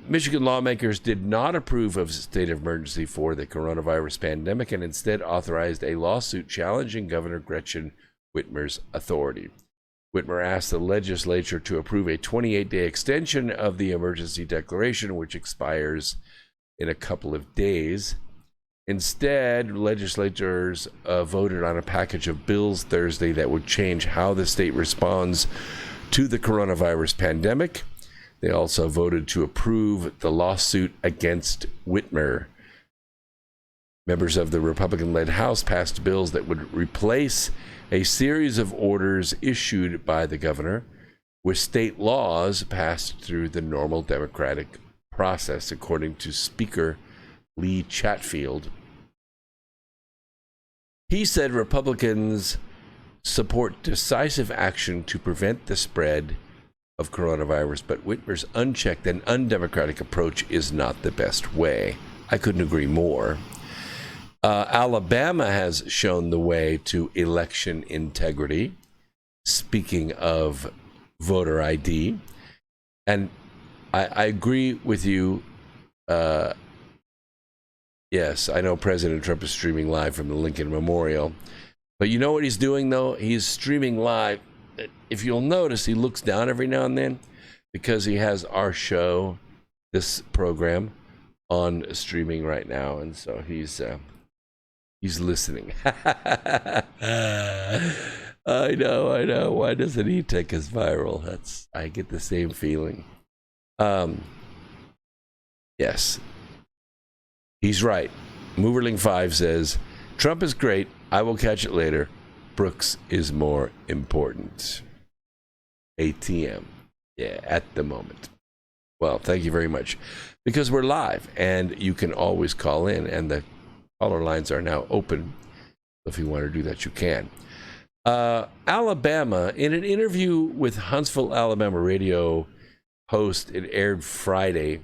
Michigan lawmakers did not approve of state of emergency for the coronavirus pandemic and instead authorized a lawsuit challenging Governor Gretchen Whitmer's authority. Whitmer asked the legislature to approve a 28-day extension of the emergency declaration, which expires in a couple of days. Instead, legislators voted on a package of bills Thursday that would change how the state responds to the coronavirus pandemic. They also voted to approve the lawsuit against Whitmer. Members of the Republican-led House passed bills that would replace a series of orders issued by the governor with state laws passed through the normal democratic process, according to Speaker Lee Chatfield. He said Republicans support decisive action to prevent the spread of coronavirus, but Whitmer's unchecked and undemocratic approach is not the best way. I couldn't agree more. Alabama has shown the way to election integrity. Speaking of voter ID, and I agree with you. Yes, I know President Trump is streaming live from the Lincoln Memorial, but you know what he's doing though? He's streaming live. If you'll notice, he looks down every now and then because he has our show, this program, on streaming right now, and so he's listening. I know. Why doesn't he take us viral? I get the same feeling. Yes, he's right. Moverling5 says, Trump is great. I will catch it later. Brooks is more important. ATM. Yeah, at the moment. Well, thank you very much. Because we're live and you can always call in, and the caller lines are now open. If you want to do that, you can. Alabama, in an interview with Huntsville, Alabama radio host, it aired Friday.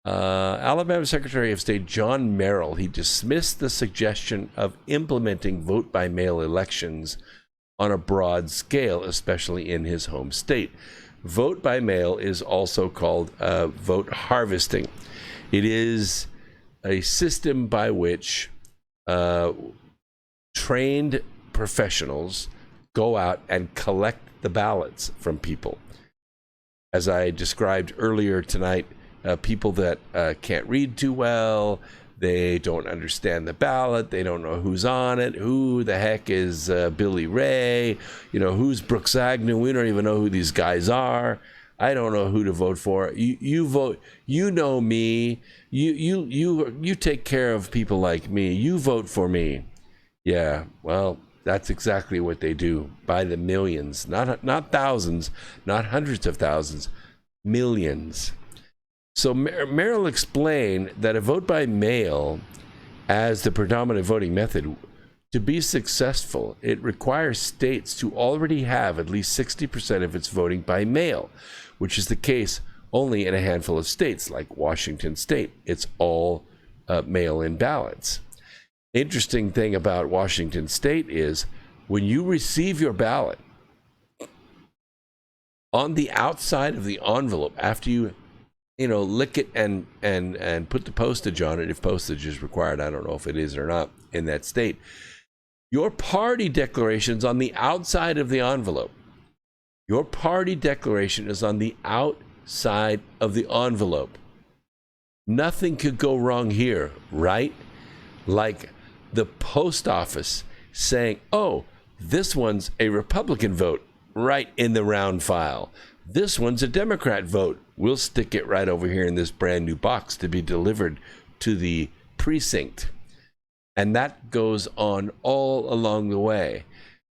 Alabama Secretary of State John Merrill, he dismissed the suggestion of implementing vote-by-mail elections on a broad scale, especially in his home state. Vote-by-mail is also called vote harvesting. It is a system by which trained professionals go out and collect the ballots from people. As I described earlier tonight, people that can't read too well, they don't understand the ballot, they don't know who's on it, who the heck is Billy Ray, who's Brooks Agnew, we don't even know who these guys are. I don't know who to vote for. You vote, you know me, you take care of people like me, you vote for me. Yeah, well, that's exactly what they do by the millions, not thousands, not hundreds of thousands, millions. So Merrill explained that a vote by mail as the predominant voting method, to be successful, it requires states to already have at least 60% of its voting by mail, which is the case only in a handful of states like Washington State. It's all mail-in ballots. Interesting thing about Washington State is when you receive your ballot, on the outside of the envelope, after you lick it and put the postage on it, if postage is required, I don't know if it is or not in that state, your party declaration's on the outside of the envelope. Your party declaration is on the outside of the envelope. Nothing could go wrong here, right? Like the post office saying, oh, this one's a Republican vote, right in the round file. This one's a Democrat vote. We'll stick it right over here in this brand new box to be delivered to the precinct. And that goes on all along the way.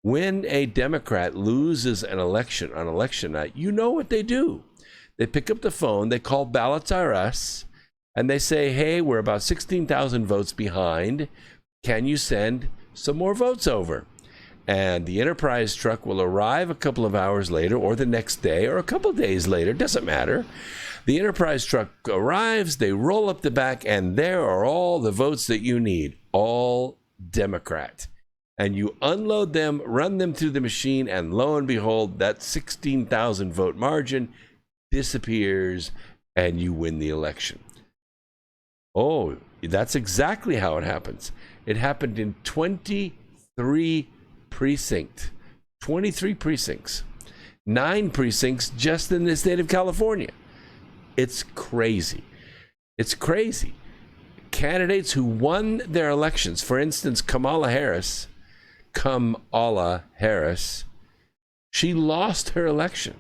When a Democrat loses an election on election night, you know what they do. They pick up the phone, they call Ballots R Us, and they say, hey, we're about 16,000 votes behind. Can you send some more votes over? And the Enterprise truck will arrive a couple of hours later, or the next day, or a couple of days later, doesn't matter. The Enterprise truck arrives, they roll up the back, and there are all the votes that you need, all Democrat. And you unload them, run them through the machine, and lo and behold, that 16,000 vote margin disappears, and you win the election. Oh, that's exactly how it happens. It happened in 23 precincts, 9 precincts just in the state of California. It's crazy. It's crazy. Candidates who won their elections, for instance, Kamala Harris, she lost her election.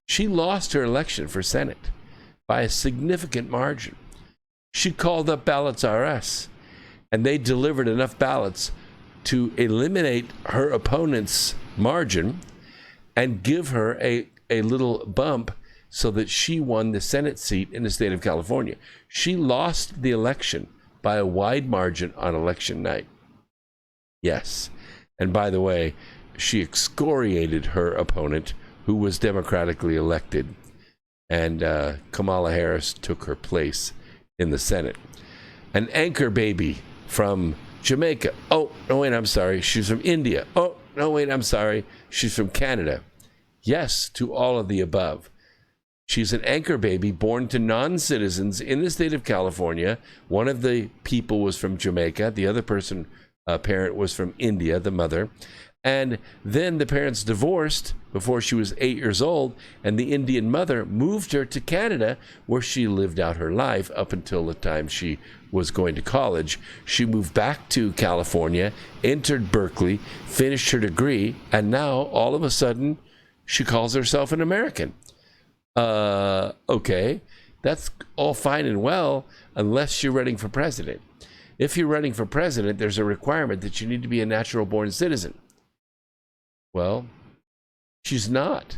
She lost her election for Senate by a significant margin. She called up Ballots R Us, and they delivered enough ballots to eliminate her opponent's margin and give her a little bump so that she won the Senate seat in the state of California. She lost the election by a wide margin on election night. Yes. And by the way, she excoriated her opponent, who was democratically elected, and Kamala Harris took her place in the Senate. An anchor baby from Jamaica. Oh, no, wait, I'm sorry. She's from India. Oh, no, wait, I'm sorry. She's from Canada. Yes, to all of the above. She's an anchor baby born to non-citizens in the state of California. One of the people was from Jamaica. The other parent was from India, the mother. And then the parents divorced before she was 8 years old, and the Indian mother moved her to Canada, where she lived out her life up until the time she was going to college. She moved back to California, entered Berkeley, finished her degree, and now all of a sudden she calls herself an American. Okay, that's all fine and well, unless you're running for president. If you're running for president, there's a requirement that you need to be a natural born citizen. Well, she's not.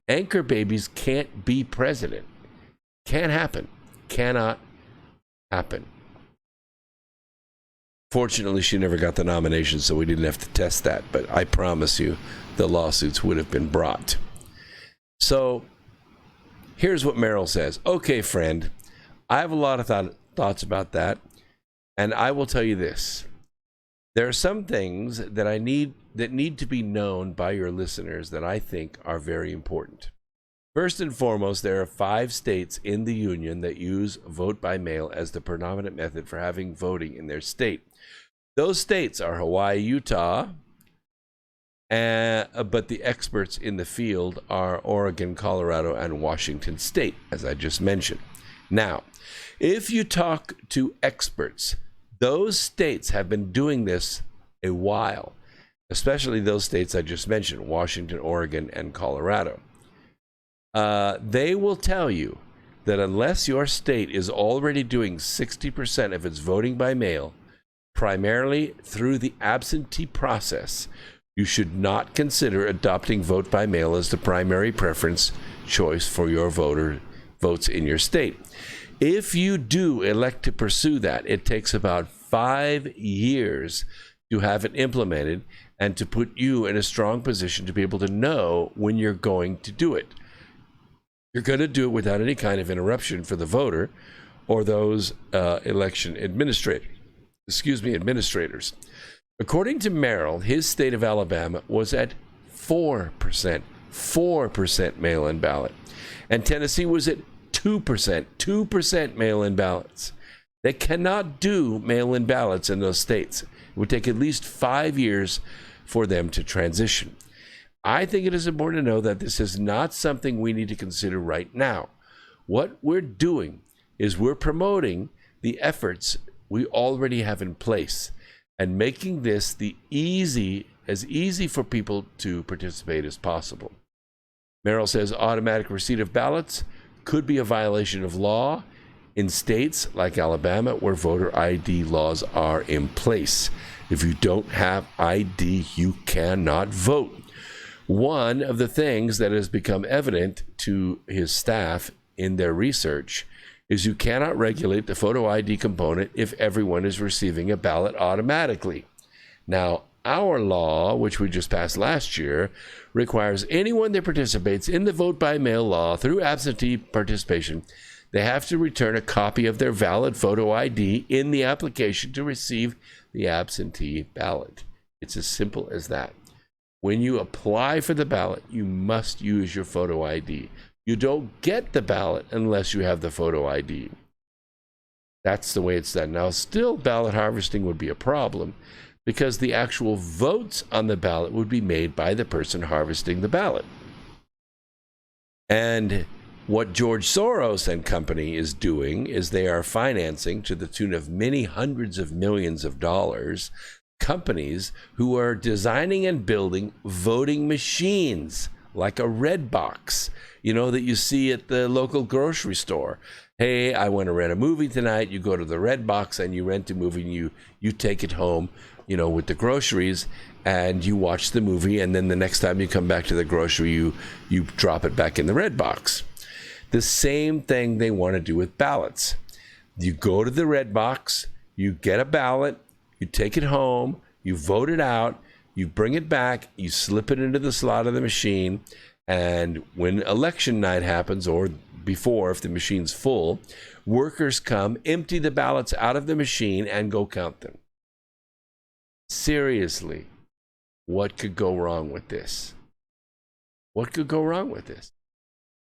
Anchor babies can't be president. Can't happen. Cannot happen. Fortunately, she never got the nomination, so we didn't have to test that. But I promise you, the lawsuits would have been brought. So here's what Merrill says. Okay, friend, I have a lot of thoughts about that. And I will tell you this. There are some things that need to be known by your listeners that I think are very important. First and foremost, there are 5 states in the union that use vote by mail as the predominant method for having voting in their state. Those states are Hawaii, Utah, but the experts in the field are Oregon, Colorado, and Washington State, as I just mentioned. Now, if you talk to experts, those states have been doing this a while, especially those states I just mentioned, Washington, Oregon, and Colorado. They will tell you that unless your state is already doing 60% of its voting by mail, primarily through the absentee process, you should not consider adopting vote by mail as the primary preference choice for your votes in your state. If you do elect to pursue that, it takes about 5 years to have it implemented and to put you in a strong position to be able to know when you're going to do it. You're going to do it without any kind of interruption for the voter or those election administrators. According to Merrill, his state of Alabama was at 4%. 4% mail-in ballot. And Tennessee was at 2% mail-in ballots. They cannot do mail-in ballots in those states. It would take at least 5 years for them to transition. I think it is important to know that this is not something we need to consider right now. What we're doing is we're promoting the efforts we already have in place and making this as easy for people to participate as possible. Merrill says automatic receipt of ballots could be a violation of law in states like Alabama where voter ID laws are in place. If you don't have ID, you cannot vote. One of the things that has become evident to his staff in their research is you cannot regulate the photo ID component if everyone is receiving a ballot automatically. Now, our law, which we just passed last year, requires anyone that participates in the vote by mail law through absentee participation, they have to return a copy of their valid photo ID in the application to receive the absentee ballot. It's as simple as that. When you apply for the ballot, you must use your photo ID. You don't get the ballot unless you have the photo ID. That's the way it's done. Now, still, ballot harvesting would be a problem because the actual votes on the ballot would be made by the person harvesting the ballot. And what George Soros and company is doing is they are financing, to the tune of many hundreds of millions of dollars, companies who are designing and building voting machines like a red box, that you see at the local grocery store. Hey, I want to rent a movie tonight. You go to the red box and you rent a movie and you take it home, with the groceries, and you watch the movie, and then the next time you come back to the grocery, you drop it back in the red box. The same thing they want to do with ballots. You go to the red box, you get a ballot, you take it home, you vote it out, you bring it back, you slip it into the slot of the machine, and when election night happens, or before, if the machine's full, workers come, empty the ballots out of the machine, and go count them. Seriously, what could go wrong with this? What could go wrong with this?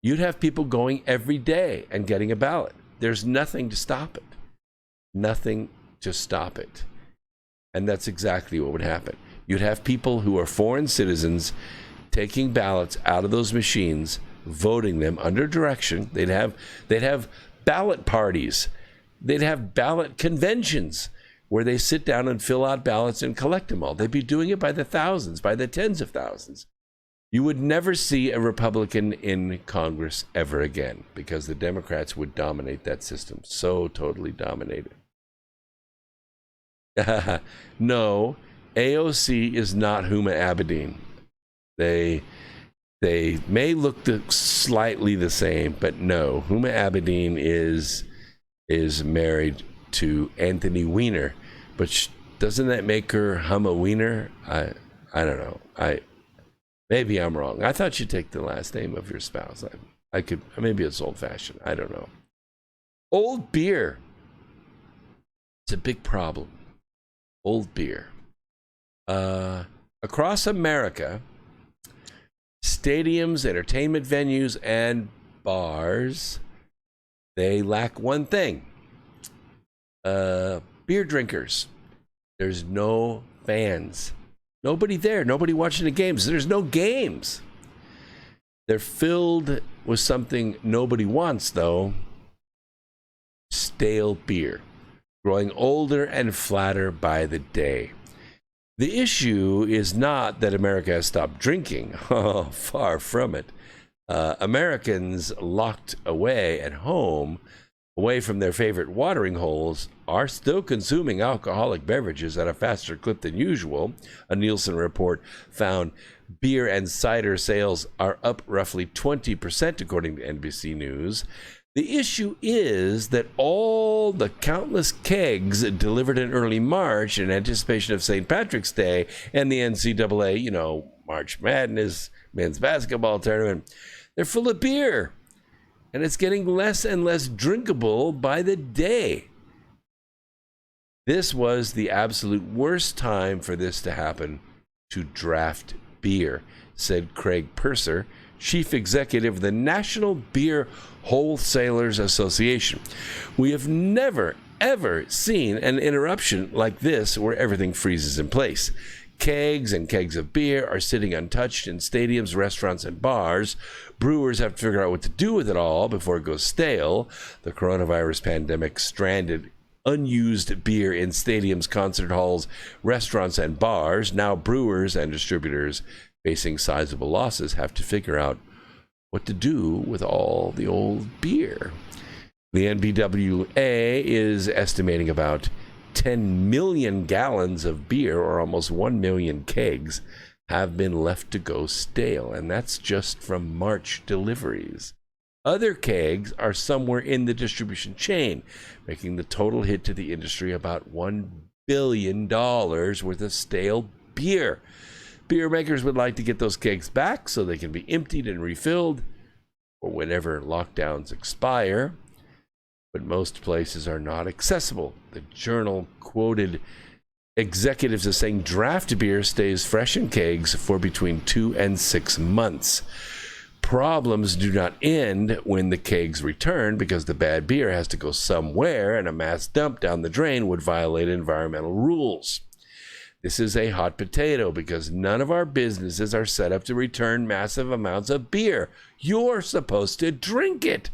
You'd have people going every day and getting a ballot. There's nothing to stop it. Nothing to stop it. And that's exactly what would happen. You'd have people who are foreign citizens taking ballots out of those machines, voting them under direction. They'd have ballot parties. They'd have ballot conventions where they sit down and fill out ballots and collect them all. They'd be doing it by the thousands, by the tens of thousands. You would never see a Republican in Congress ever again because the Democrats would dominate that system. So totally dominate it. No, AOC is not Huma Abedin. They may look slightly the same, but no, Huma Abedin is married to Anthony Weiner, but doesn't that make her Huma Weiner? I don't know. Maybe I'm wrong. I thought you'd take the last name of your spouse. I could, maybe it's old fashioned. I don't know. Old beer. It's a big problem. Old beer. Across America, stadiums, entertainment venues, and bars, they lack one thing. Beer drinkers. There's no fans. Nobody there. Nobody watching the games. There's no games. They're filled with something nobody wants, though. Stale beer. Growing older and flatter by the day. The issue is not that America has stopped drinking. Oh, far from it. Americans locked away at home, away from their favorite watering holes, are still consuming alcoholic beverages at a faster clip than usual. A Nielsen report found beer and cider sales are up roughly 20%, according to NBC News. The issue is that all the countless kegs delivered in early March in anticipation of St. Patrick's Day and the NCAA, March Madness, men's basketball tournament, they're full of beer. And it's getting less and less drinkable by the day. This was the absolute worst time for this to happen, to draft beer, said Craig Purser, chief executive of the National Beer Wholesalers Association. We have never, ever seen an interruption like this where everything freezes in place. Kegs and kegs of beer are sitting untouched in stadiums, restaurants, and bars. Brewers have to figure out what to do with it all before it goes stale. The coronavirus pandemic stranded unused beer in stadiums, concert halls, restaurants, and bars. Now brewers and distributors facing sizable losses have to figure out what to do with all the old beer. The NBWA is estimating about 10 million gallons of beer, or almost 1 million kegs, have been left to go stale, and that's just from March deliveries. Other kegs are somewhere in the distribution chain, making the total hit to the industry about $1 billion worth of stale beer. Beer makers would like to get those kegs back so they can be emptied and refilled or whenever lockdowns expire, but most places are not accessible. The Journal quoted executives as saying draft beer stays fresh in kegs for between 2 and 6 months. Problems do not end when the kegs return because the bad beer has to go somewhere, and a mass dump down the drain would violate environmental rules. This is a hot potato because none of our businesses are set up to return massive amounts of beer. You're supposed to drink it.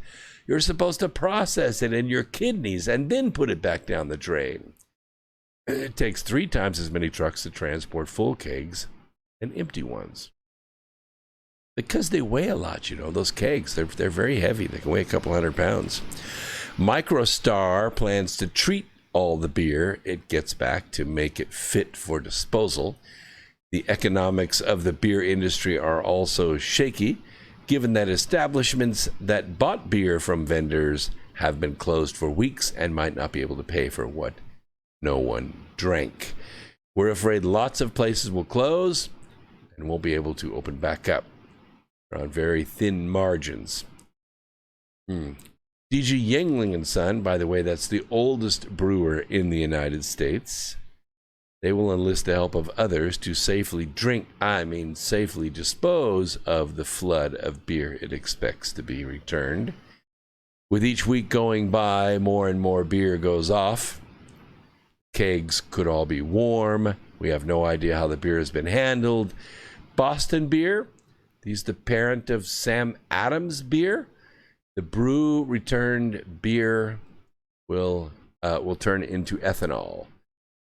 You're supposed to process it in your kidneys and then put it back down the drain. It takes 3 times as many trucks to transport full kegs and empty ones. Because they weigh a lot, you know, those kegs, they're very heavy. They can weigh a couple 100 pounds. MicroStar plans to treat all the beer it gets back to make it fit for disposal. The economics of the beer industry are also shaky, given that establishments that bought beer from vendors have been closed for weeks and might not be able to pay for what no one drank. We're afraid lots of places will close and won't be able to open back up on very thin margins. D.G. Yuengling & Son, by the way, that's the oldest brewer in the United States. They will enlist the help of others to safely dispose of the flood of beer it expects to be returned. With each week going by, more and more beer goes off. Kegs could all be warm. We have no idea how the beer has been handled. Boston Beer, he's the parent of Sam Adams Beer. The brew returned beer will turn into ethanol,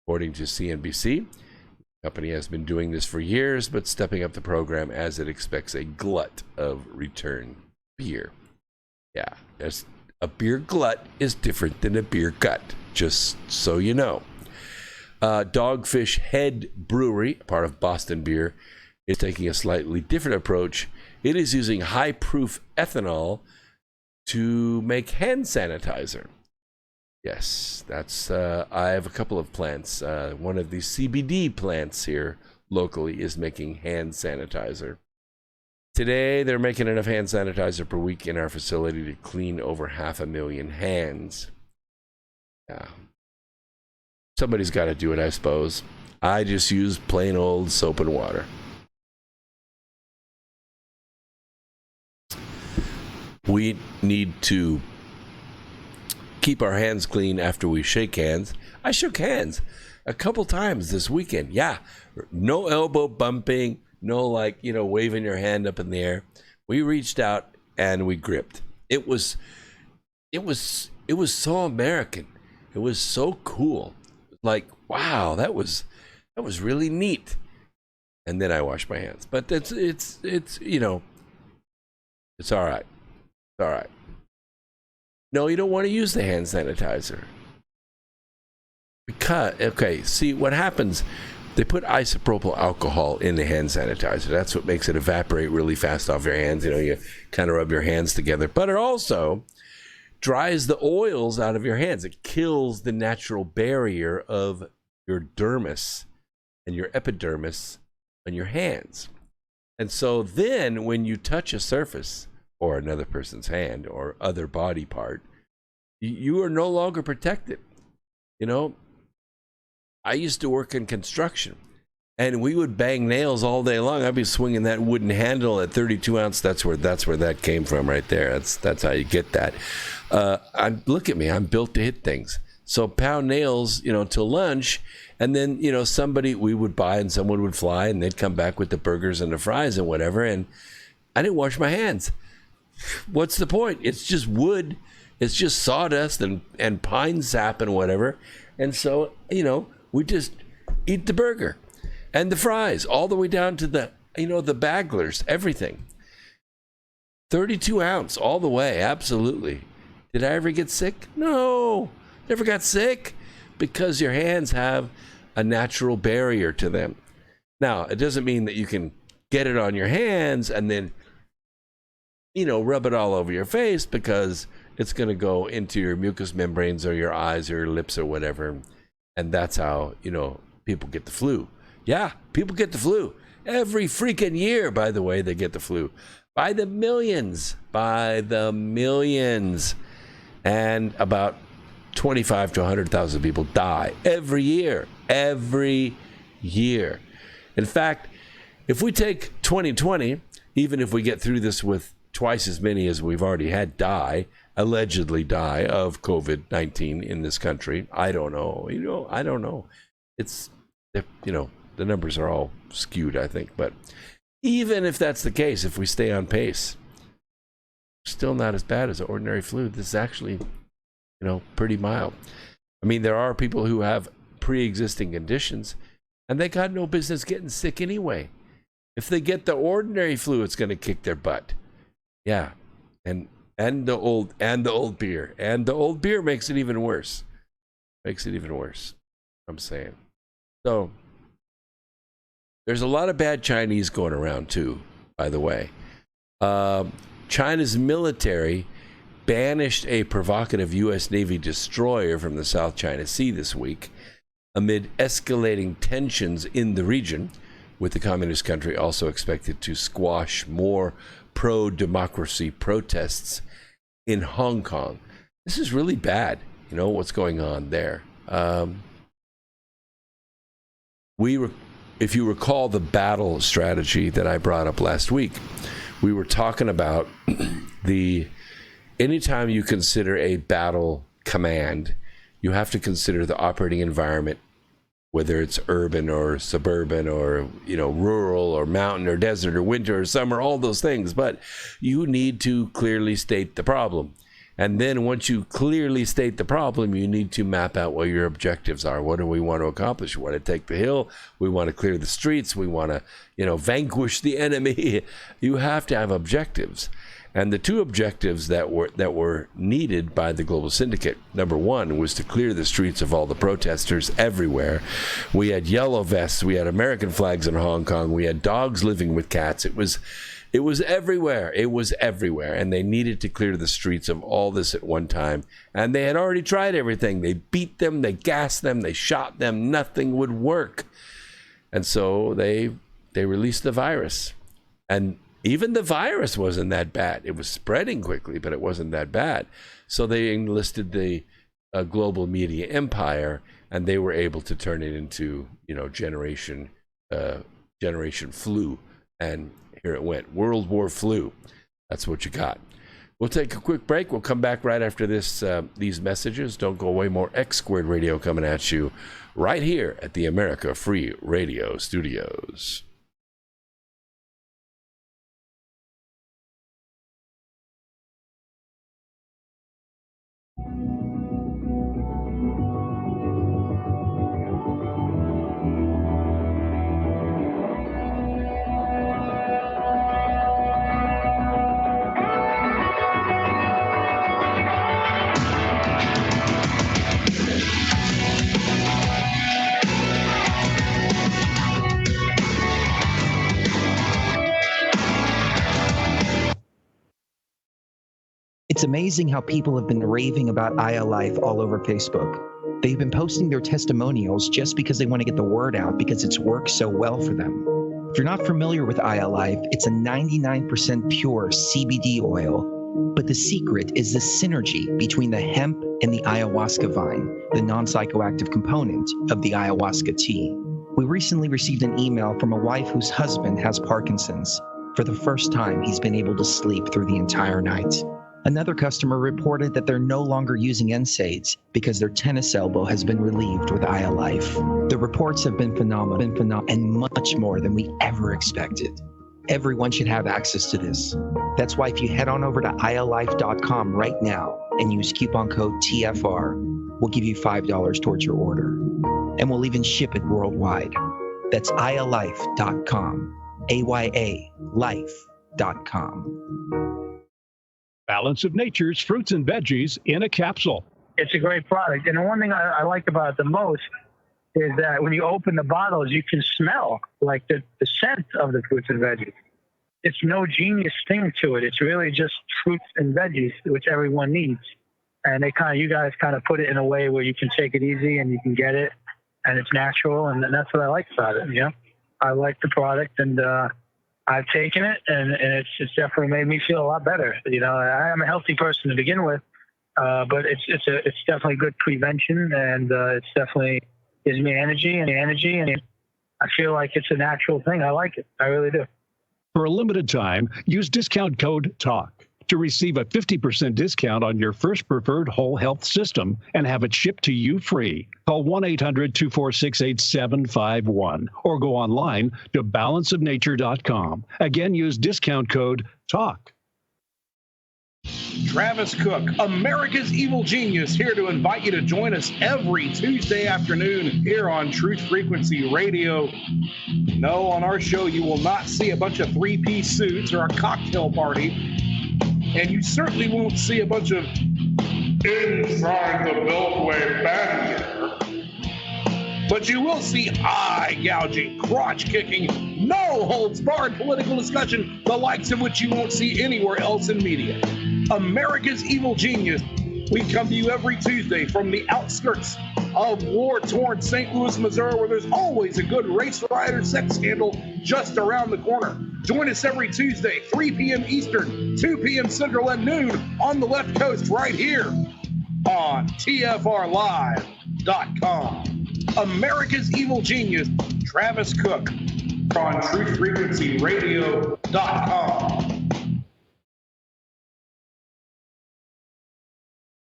according to CNBC. The company has been doing this for years, but stepping up the program as it expects a glut of return beer. Yeah, a beer glut is different than a beer gut, just so you know. Dogfish Head Brewery, part of Boston Beer, is taking a slightly different approach. It is using high-proof ethanol to make hand sanitizer. Yes, that's. I have a couple of plants. One of the CBD plants here locally is making hand sanitizer. Today, they're making enough hand sanitizer per week in our facility to clean over 500,000 hands. Yeah. Somebody's got to do it, I suppose. I just use plain old soap and water. We need to keep our hands clean after we shake hands. I shook hands a couple times this weekend. Yeah, no elbow bumping, no waving your hand up in the air. We reached out and we gripped. It was so American. It was so cool. Like, wow, that was really neat. And then I washed my hands. But it's all right. All right. No, you don't want to use the hand sanitizer. See what happens, they put isopropyl alcohol in the hand sanitizer. That's what makes it evaporate really fast off your hands. You kind of rub your hands together. But it also dries the oils out of your hands. It kills the natural barrier of your dermis and your epidermis on your hands. And so then when you touch a surface or another person's hand or other body part, you are no longer protected. I used to work in construction, And we would bang nails all day long. I'd be swinging that wooden handle at 32 ounce. That's where that came from right there. That's how you get that. Look at me. I'm built to hit things. So pound nails, till lunch. And then, we would buy and someone would fly and they'd come back with the burgers and the fries and whatever. And I didn't wash my hands. What's the point? It's just wood. It's just sawdust and pine sap and whatever. And so, we just eat the burger and the fries all the way down to the baglers, everything. 32 ounce all the way. Absolutely. Did I ever get sick? No, never got sick, because your hands have a natural barrier to them. Now, it doesn't mean that you can get it on your hands and then, rub it all over your face, because it's going to go into your mucous membranes or your eyes or your lips or whatever. And that's how, people get the flu. Yeah, people get the flu. Every freaking year, by the way, they get the flu. By the millions. And about 25 to 100,000 people die every year. In fact, if we take 2020, even if we get through this with twice as many as we've already had allegedly die of COVID-19 in this country, I don't know. I don't know. It's, the numbers are all skewed, I think. But even if that's the case, if we stay on pace, still not as bad as an ordinary flu. This is actually, pretty mild. I mean, there are people who have pre-existing conditions, and they got no business getting sick anyway. If they get the ordinary flu, it's going to kick their butt. Yeah, and the old beer, and the old beer makes it even worse. I'm saying. So there's a lot of bad Chinese going around too, by the way. China's military banished a provocative U.S. Navy destroyer from the South China Sea this week amid escalating tensions in the region, with the communist country also expected to squash more pro-democracy protests in Hong Kong. This is really bad, what's going on there. If you recall the battle strategy that I brought up last week, we were talking about anytime you consider a battle command, you have to consider the operating environment, whether it's urban or suburban or, rural or mountain or desert or winter or summer, all those things. But you need to clearly state the problem. And then once you clearly state the problem, you need to map out what your objectives are. What do we want to accomplish? We want to take the hill. We want to clear the streets. We want to, vanquish the enemy. You have to have objectives. And the two objectives that were needed by the Global Syndicate, number one, was to clear the streets of all the protesters everywhere. We had yellow vests. We had American flags in Hong Kong. We had dogs living with cats. It was everywhere. It was everywhere. And they needed to clear the streets of all this at one time. And they had already tried everything. They beat them. They gassed them. They shot them. Nothing would work. And so they released the virus. And even the virus wasn't that bad. It was spreading quickly, but it wasn't that bad. So they enlisted the global media empire, and they were able to turn it into, generation flu. And here it went. World War Flu. That's what you got. We'll take a quick break. We'll come back right after these messages. Don't go away. More X Squared Radio coming at you right here at the America Free Radio Studios. It's amazing how people have been raving about ILife all over Facebook. They've been posting their testimonials just because they want to get the word out because it's worked so well for them. If you're not familiar with ILife, it's a 99% pure CBD oil, but the secret is the synergy between the hemp and the ayahuasca vine, the non-psychoactive component of the ayahuasca tea. We recently received an email from a wife whose husband has Parkinson's. For the first time, he's been able to sleep through the entire night. Another customer reported that they're no longer using NSAIDs because their tennis elbow has been relieved with iLife. The reports have been phenomenal, and much more than we ever expected. Everyone should have access to this. That's why if you head on over to iLife.com right now and use coupon code TFR, we'll give you $5 towards your order. And we'll even ship it worldwide. That's iLife.com, AYA life.com. Balance of Nature's fruits and veggies in a capsule. It's a great product. And the one thing I like about it the most is that when you open the bottles, you can smell like the scent of the fruits and veggies. It's no genius thing to it. It's really just fruits and veggies, which everyone needs. And you guys kind of put it in a way where you can take it easy and you can get it, and it's natural, and that's what I like about it. You know, I like the product, and I've taken it, and it's definitely made me feel a lot better. You know, I am a healthy person to begin with, but it's definitely good prevention, and it's definitely gives me energy, and I feel like it's a natural thing. I like it. I really do. For a limited time, use discount code TALK to receive a 50% discount on your first preferred whole health system and have it shipped to you free. Call 1-800-246-8751 or go online to balanceofnature.com. Again, use discount code TALK. Travis Cook, America's Evil Genius, here to invite you to join us every Tuesday afternoon here on Truth Frequency Radio. No, on our show, you will not see a bunch of three-piece suits or a cocktail party. And you certainly won't see a bunch of inside the Beltway banter. But you will see eye-gouging, crotch-kicking, no-holds-barred political discussion, the likes of which you won't see anywhere else in media. America's Evil Genius. We come to you every Tuesday from the outskirts of war-torn St. Louis, Missouri, where there's always a good race rider sex scandal just around the corner. Join us every Tuesday, 3 p.m. Eastern, 2 p.m. Central, and noon on the left coast right here on TFRLive.com. America's Evil Genius, Travis Cook, on TruthFrequencyRadio.com.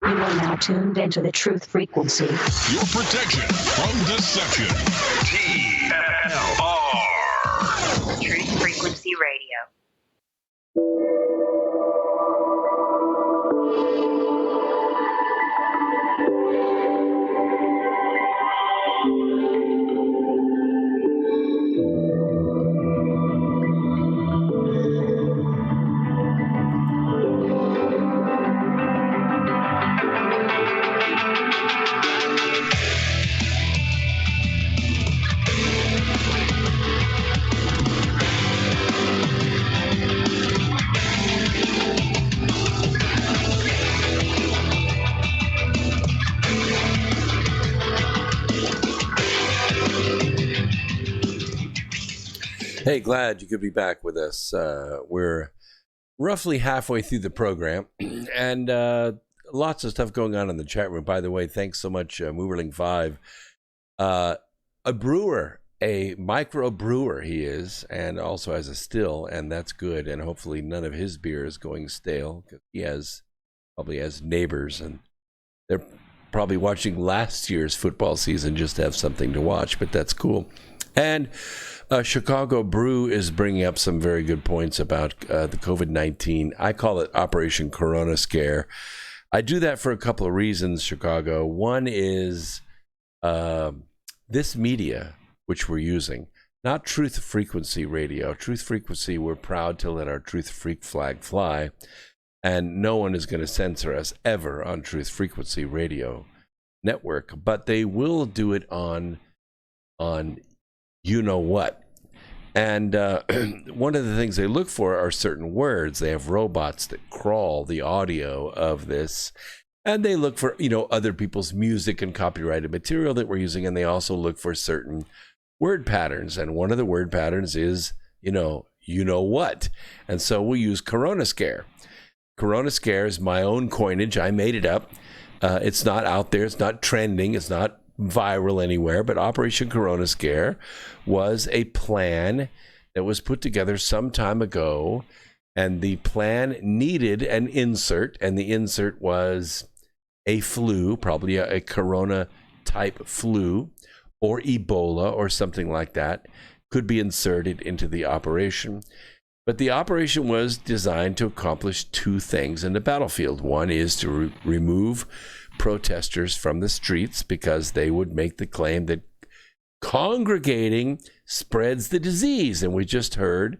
You are now tuned into the Truth Frequency. Your protection from deception. TFR. Truth Frequency Radio. Hey, glad you could be back with us. We're roughly halfway through the program, and lots of stuff going on in the chat room. By the way, thanks so much, Mooverling5. A brewer, a micro brewer he is, and also has a still, and that's good. And hopefully none of his beer is going stale, because he probably has neighbors, and they're probably watching last year's football season just to have something to watch, but that's cool. And Chicago Brew is bringing up some very good points about the COVID-19. I call it Operation Corona Scare. I do that for a couple of reasons, Chicago. One is this media, which we're using, not Truth Frequency Radio. Truth Frequency, we're proud to let our Truth Freak flag fly, and no one is going to censor us ever on Truth Frequency Radio Network, but they will do it on you know what. And one of the things they look for are certain words. They have robots that crawl the audio of this, and they look for, other people's music and copyrighted material that we're using, and they also look for certain word patterns. And one of the word patterns is, you know what. And so we use Corona Scare. Corona Scare is my own coinage. I made it up. It's not out there. It's not trending. It's not viral anywhere, but Operation Corona Scare was a plan that was put together some time ago, and the plan needed an insert, and the insert was a flu, probably a corona type flu or Ebola or something like that, could be inserted into the operation. But the operation was designed to accomplish two things in the battlefield. One is to remove protesters from the streets because they would make the claim that congregating spreads the disease. And we just heard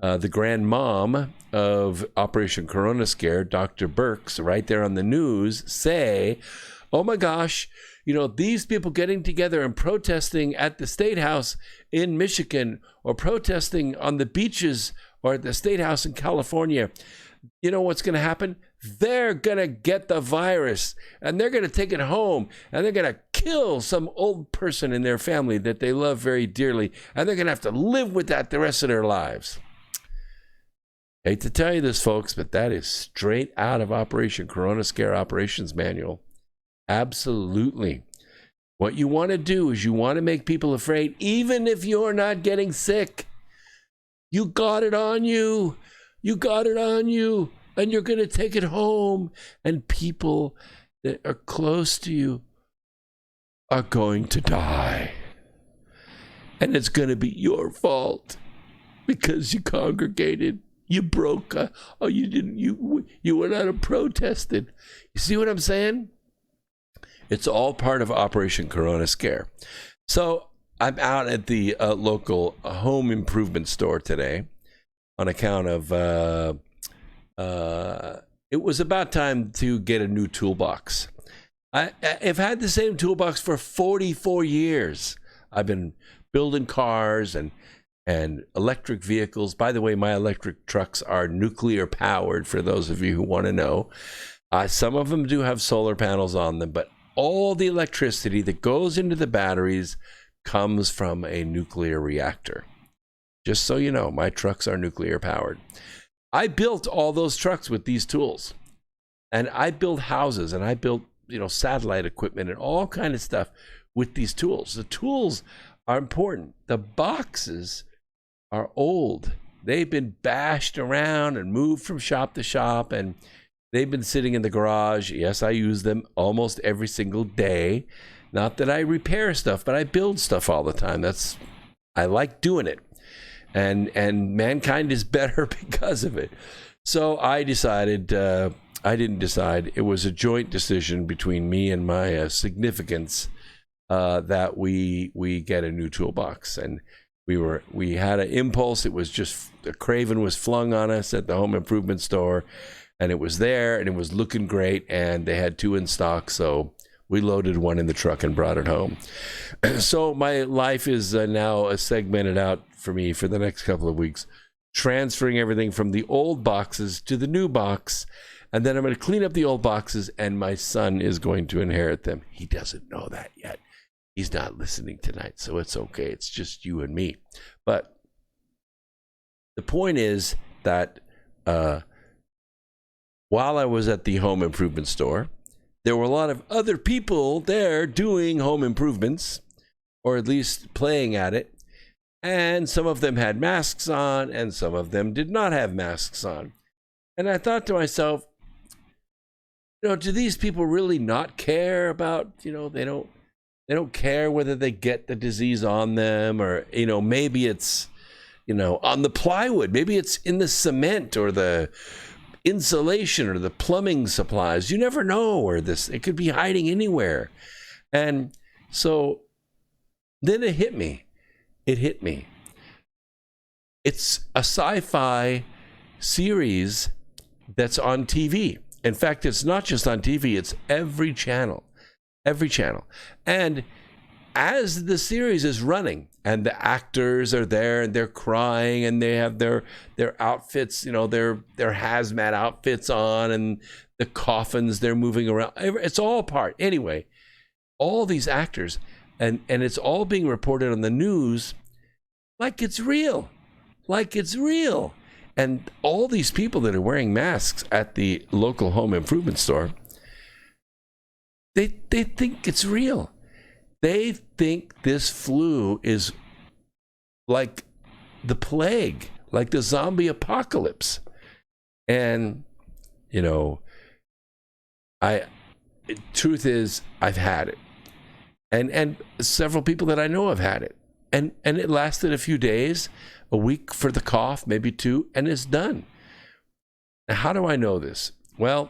the grandmom of Operation Corona Scare, Dr. Birx, right there on the news say, oh my gosh, you know, these people getting together and protesting at the State House in Michigan or protesting on the beaches or at the State House in California, you know what's going to happen? They're going to get the virus and they're going to take it home and they're going to kill some old person in their family that they love very dearly. And they're going to have to live with that the rest of their lives. Hate to tell you this, folks, but that is straight out of Operation Corona Scare Operations Manual. Absolutely. What you want to do is you want to make people afraid, even if you're not getting sick. You got it on you. You got it on you. And you're going to take it home. And people that are close to you are going to die. And it's going to be your fault because you congregated. You broke. You didn't. You went out and protested. You see what I'm saying? It's all part of Operation Corona Scare. So I'm out at the local home improvement store today on account of it was about time to get a new toolbox. I've had the same toolbox for 44 years. I've been building cars and electric vehicles. By the way, my electric trucks are nuclear powered, for those of you who want to know. Some of them do have solar panels on them, but all the electricity that goes into the batteries comes from a nuclear reactor. Just so you know, my trucks are nuclear powered. I built all those trucks with these tools. And I built houses and I built, satellite equipment and all kind of stuff with these tools. The tools are important. The boxes are old. They've been bashed around and moved from shop to shop, and they've been sitting in the garage. Yes, I use them almost every single day. Not that I repair stuff, but I build stuff all the time. I like doing it. And mankind is better because of it. So I decided, I didn't decide. It was a joint decision between me and my significance that we get a new toolbox. And we had an impulse. It was just, a Craven was flung on us at the home improvement store, and it was there and it was looking great, and they had two in stock. So we loaded one in the truck and brought it home. So my life is now segmented out for me for the next couple of weeks, transferring everything from the old boxes to the new box. And then I'm going to clean up the old boxes, and my son is going to inherit them. He doesn't know that yet. He's not listening tonight, so it's okay. It's just you and me. But the point is that while I was at the home improvement store, there were a lot of other people there doing home improvements, or at least playing at it. And some of them had masks on, and some of them did not have masks on. And I thought to myself, do these people really not care about, they don't care whether they get the disease on them, or, maybe it's, on the plywood, maybe it's in the cement or the insulation or the plumbing supplies. You never know where it could be hiding anywhere. And so then it hit me. It's a sci-fi series that's on TV. In fact, it's not just on TV, it's every channel. And as the series is running and the actors are there and they're crying and they have their outfits, their hazmat outfits on, and the coffins they're moving around, it's all part. Anyway, all these actors, and it's all being reported on the news like it's real. And all these people that are wearing masks at the local home improvement store, they think it's real. They think this flu is like the plague, like the zombie apocalypse. And, you know, truth is, I've had it. And several people that I know have had it. And it lasted a few days, a week for the cough, maybe 2, and it's done. Now, how do I know this? Well,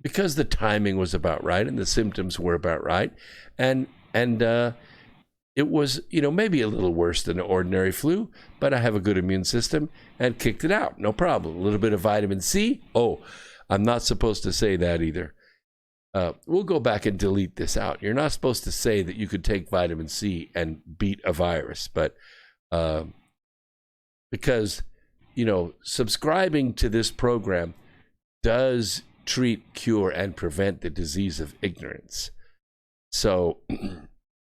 because the timing was about right and the symptoms were about right. And it was, you know, maybe a little worse than an ordinary flu, but I have a good immune system and kicked it out. No problem. A little bit of vitamin C. Oh, I'm not supposed to say that either. We'll go back and delete this out. You're not supposed to say that you could take vitamin C and beat a virus, but because, you know, subscribing to this program does treat, cure, and prevent the disease of ignorance. So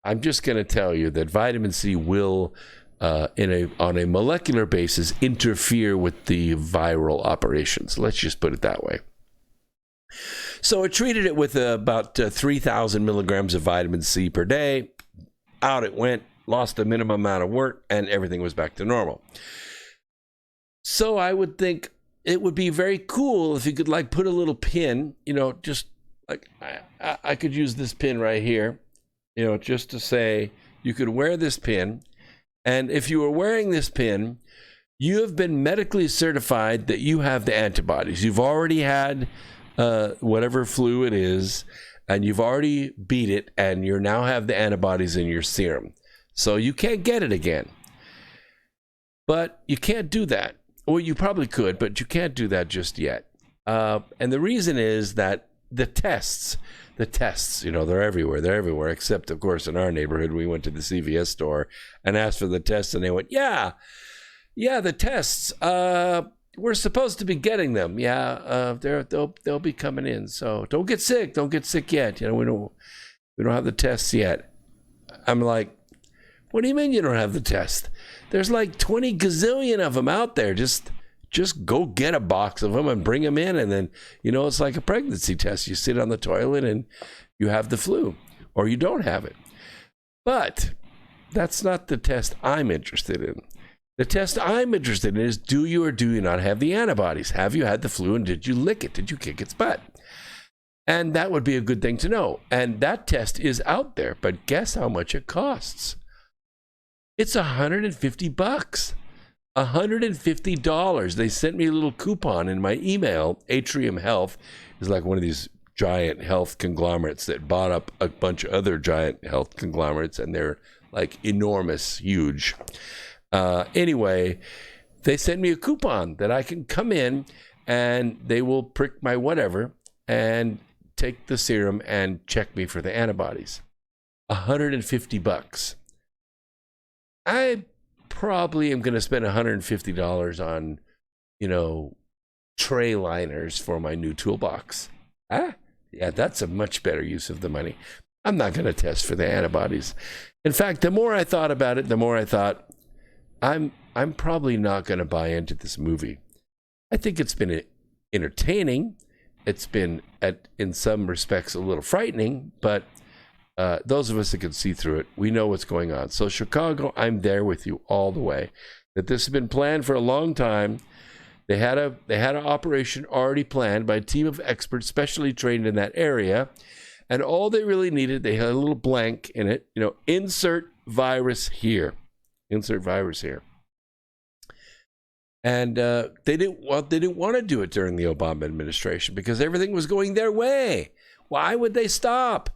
I'm just going to tell you that vitamin C will, on a molecular basis, interfere with the viral operations. Let's just put it that way. So I treated it with about 3,000 milligrams of vitamin C per day. Out it went, lost the minimum amount of work, and everything was back to normal. So I would think it would be very cool if you could like put a little pin, you know, just like I could use this pin right here, you know, just to say you could wear this pin. And if you were wearing this pin, you have been medically certified that you have the antibodies. You've already had whatever flu it is, and you've already beat it, and you now have the antibodies in your serum. So you can't get it again. But you can't do that. Well, you probably could, but you can't do that just yet. And the reason is that the tests, you know, they're everywhere, except, of course, in our neighborhood, we went to the CVS store and asked for the tests, and they went, yeah, the tests, we're supposed to be getting them. Yeah, they'll be coming in. So don't get sick yet. You know, we don't have the tests yet. I'm like, what do you mean you don't have the test? There's like 20 gazillion of them out there. Just go get a box of them and bring them in. And then, you know, it's like a pregnancy test. You sit on the toilet and you have the flu, or you don't have it. But that's not the test I'm interested in. The test I'm interested in is, do you or do you not have the antibodies? Have you had the flu, and did you lick it? Did you kick its butt? And that would be a good thing to know. And that test is out there, but guess how much it costs? It's $150. $150. They sent me a little coupon in my email. Atrium Health is like one of these giant health conglomerates that bought up a bunch of other giant health conglomerates, and they're like enormous, huge. Anyway, they sent me a coupon that I can come in and they will prick my whatever and take the serum and check me for the antibodies. $150. I probably am going to spend $150 on, you know, tray liners for my new toolbox. Yeah, that's a much better use of the money. I'm not going to test for the antibodies. In fact, the more I thought about it, the more I thought, I'm probably not going to buy into this movie. I think it's been entertaining. It's been, in some respects, a little frightening, but those of us that can see through it, we know what's going on. So Chicago, I'm there with you all the way. That this has been planned for a long time. They had an operation already planned by a team of experts specially trained in that area, and all they really needed, they had a little blank in it, you know, insert virus here. Insert virus here. And they didn't want to do it during the Obama administration because everything was going their way. Why would they stop?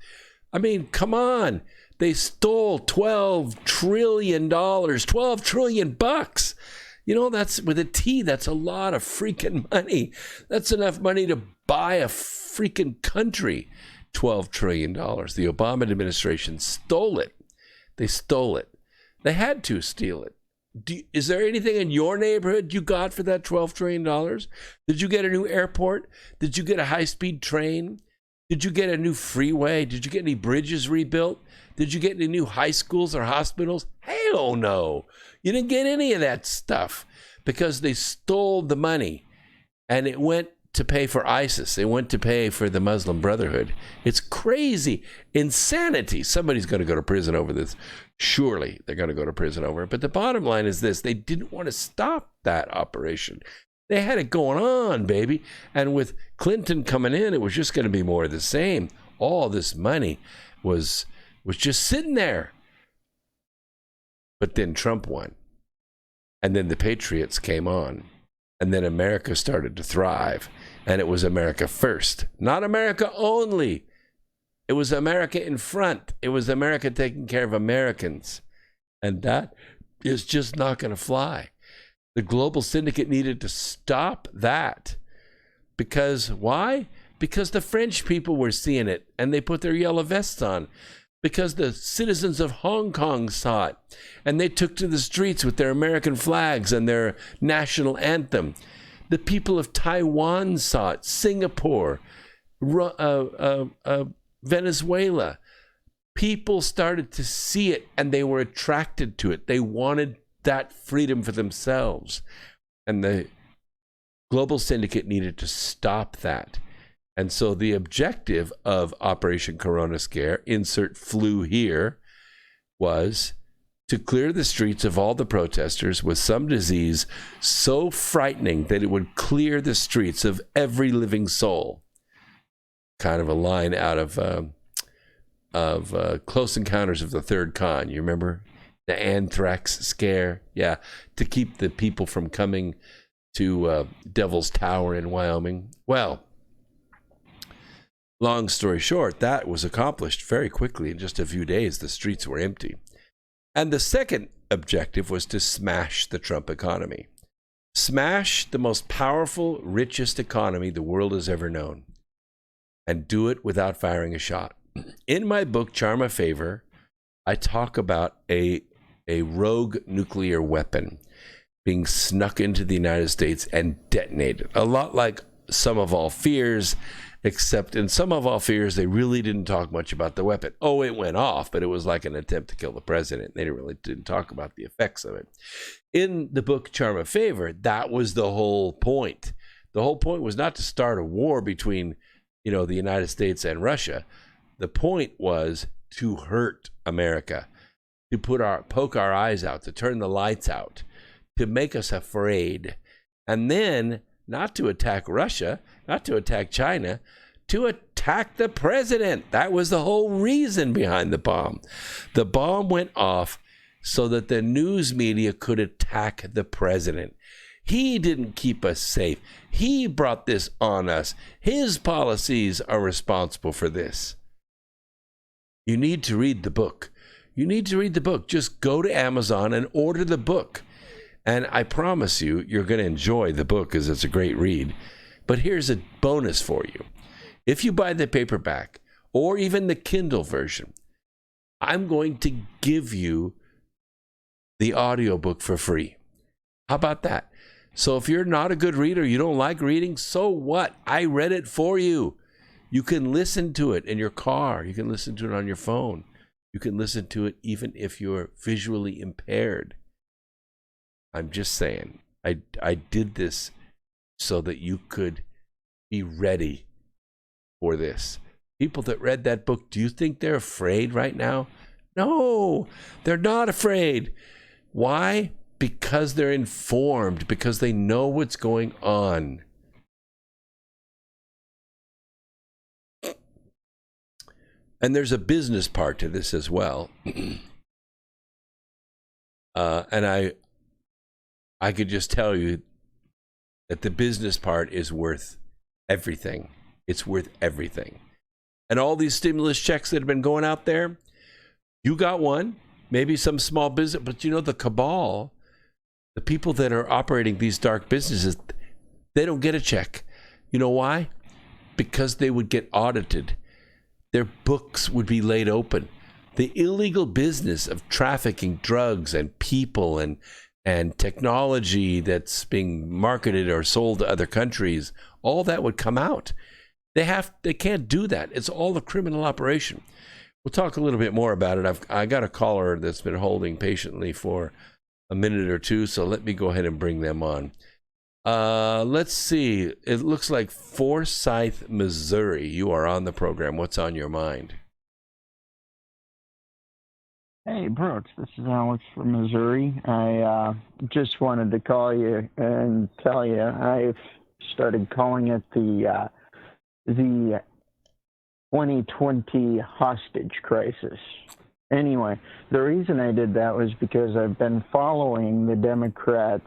I mean, come on. They stole $12 trillion, $12 trillion bucks. You know, that's with a T, that's a lot of freaking money. That's enough money to buy a freaking country. $12 trillion. The Obama administration stole it. They stole it. They had to steal it. Is there anything in your neighborhood you got for that $12 trillion? Did you get a new airport? Did you get a high-speed train? Did you get a new freeway? Did you get any bridges rebuilt? Did you get any new high schools or hospitals? Hell no. You didn't get any of that stuff because they stole the money and it went to pay for ISIS. They went to pay for the Muslim Brotherhood. It's crazy. Insanity. Somebody's going to go to prison over this. Surely they're going to go to prison over it. But the bottom line is this. They didn't want to stop that operation. They had it going on, baby. And with Clinton coming in, it was just going to be more of the same. All this money was just sitting there. But then Trump won. And then the Patriots came on. And then America started to thrive. And it was America first. Not America only. It was America in front. It was America taking care of Americans. And that is just not going to fly. The Global Syndicate needed to stop that. Because why? Because the French people were seeing it. And they put their yellow vests on. Because the citizens of Hong Kong saw it. And they took to the streets with their American flags and their national anthem. The people of Taiwan saw it. Singapore. Venezuela. People started to see it and they were attracted to it. They wanted that freedom for themselves. And the Global Syndicate needed to stop that. And so the objective of Operation Corona Scare, insert flu here, was to clear the streets of all the protesters with some disease so frightening that it would clear the streets of every living soul. Kind of a line out of Close Encounters of the Third Kind. You remember the anthrax scare? Yeah, to keep the people from coming to Devil's Tower in Wyoming. Well, long story short, that was accomplished very quickly. In just a few days, the streets were empty. And the second objective was to smash the Trump economy. Smash the most powerful, richest economy the world has ever known. And do it without firing a shot. In my book, Charm of Favor, I talk about a rogue nuclear weapon being snuck into the United States and detonated. A lot like Sum of All Fears, except in Sum of All Fears, they really didn't talk much about the weapon. Oh, it went off, but it was like an attempt to kill the president. They didn't talk about the effects of it. In the book, Charm of Favor, that was the whole point. The whole point was not to start a war between the United States and Russia. The point was to hurt America, to poke our eyes out, to turn the lights out, to make us afraid, and then not to attack Russia, not to attack China, to attack the president. That was the whole reason behind the bomb. The bomb went off so that the news media could attack the president. He didn't keep us safe. He brought this on us. His policies are responsible for this. You need to read the book. You need to read the book. Just go to Amazon and order the book. And I promise you, you're going to enjoy the book because it's a great read. But here's a bonus for you. If you buy the paperback or even the Kindle version, I'm going to give you the audiobook for free. How about that? So if you're not a good reader, you don't like reading, so what? I read it for you. You can listen to it in your car. You can listen to it on your phone. You can listen to it even if you're visually impaired. I'm just saying, I did this so that you could be ready for this. People that read that book, do you think they're afraid right now? No, they're not afraid. Why? Because they're informed, because they know what's going on. And there's a business part to this as well. And I could just tell you that the business part is worth everything. It's worth everything. And all these stimulus checks that have been going out there, you got one, maybe some small business, but the cabal, the people that are operating these dark businesses, they don't get a check. You know why? Because they would get audited. Their books would be laid open. The illegal business of trafficking drugs and people and technology that's being marketed or sold to other countries, all that would come out. They can't do that. It's all a criminal operation. We'll talk a little bit more about it. I got a caller that's been holding patiently for a minute or two, so let me go ahead and bring them on. Let's see. It looks like Forsyth, Missouri. You are on the program. What's on your mind? Hey, Brooks. This is Alex from Missouri. I just wanted to call you and tell you I've started calling it the 2020 hostage crisis. Anyway, the reason I did that was because I've been following the Democrats'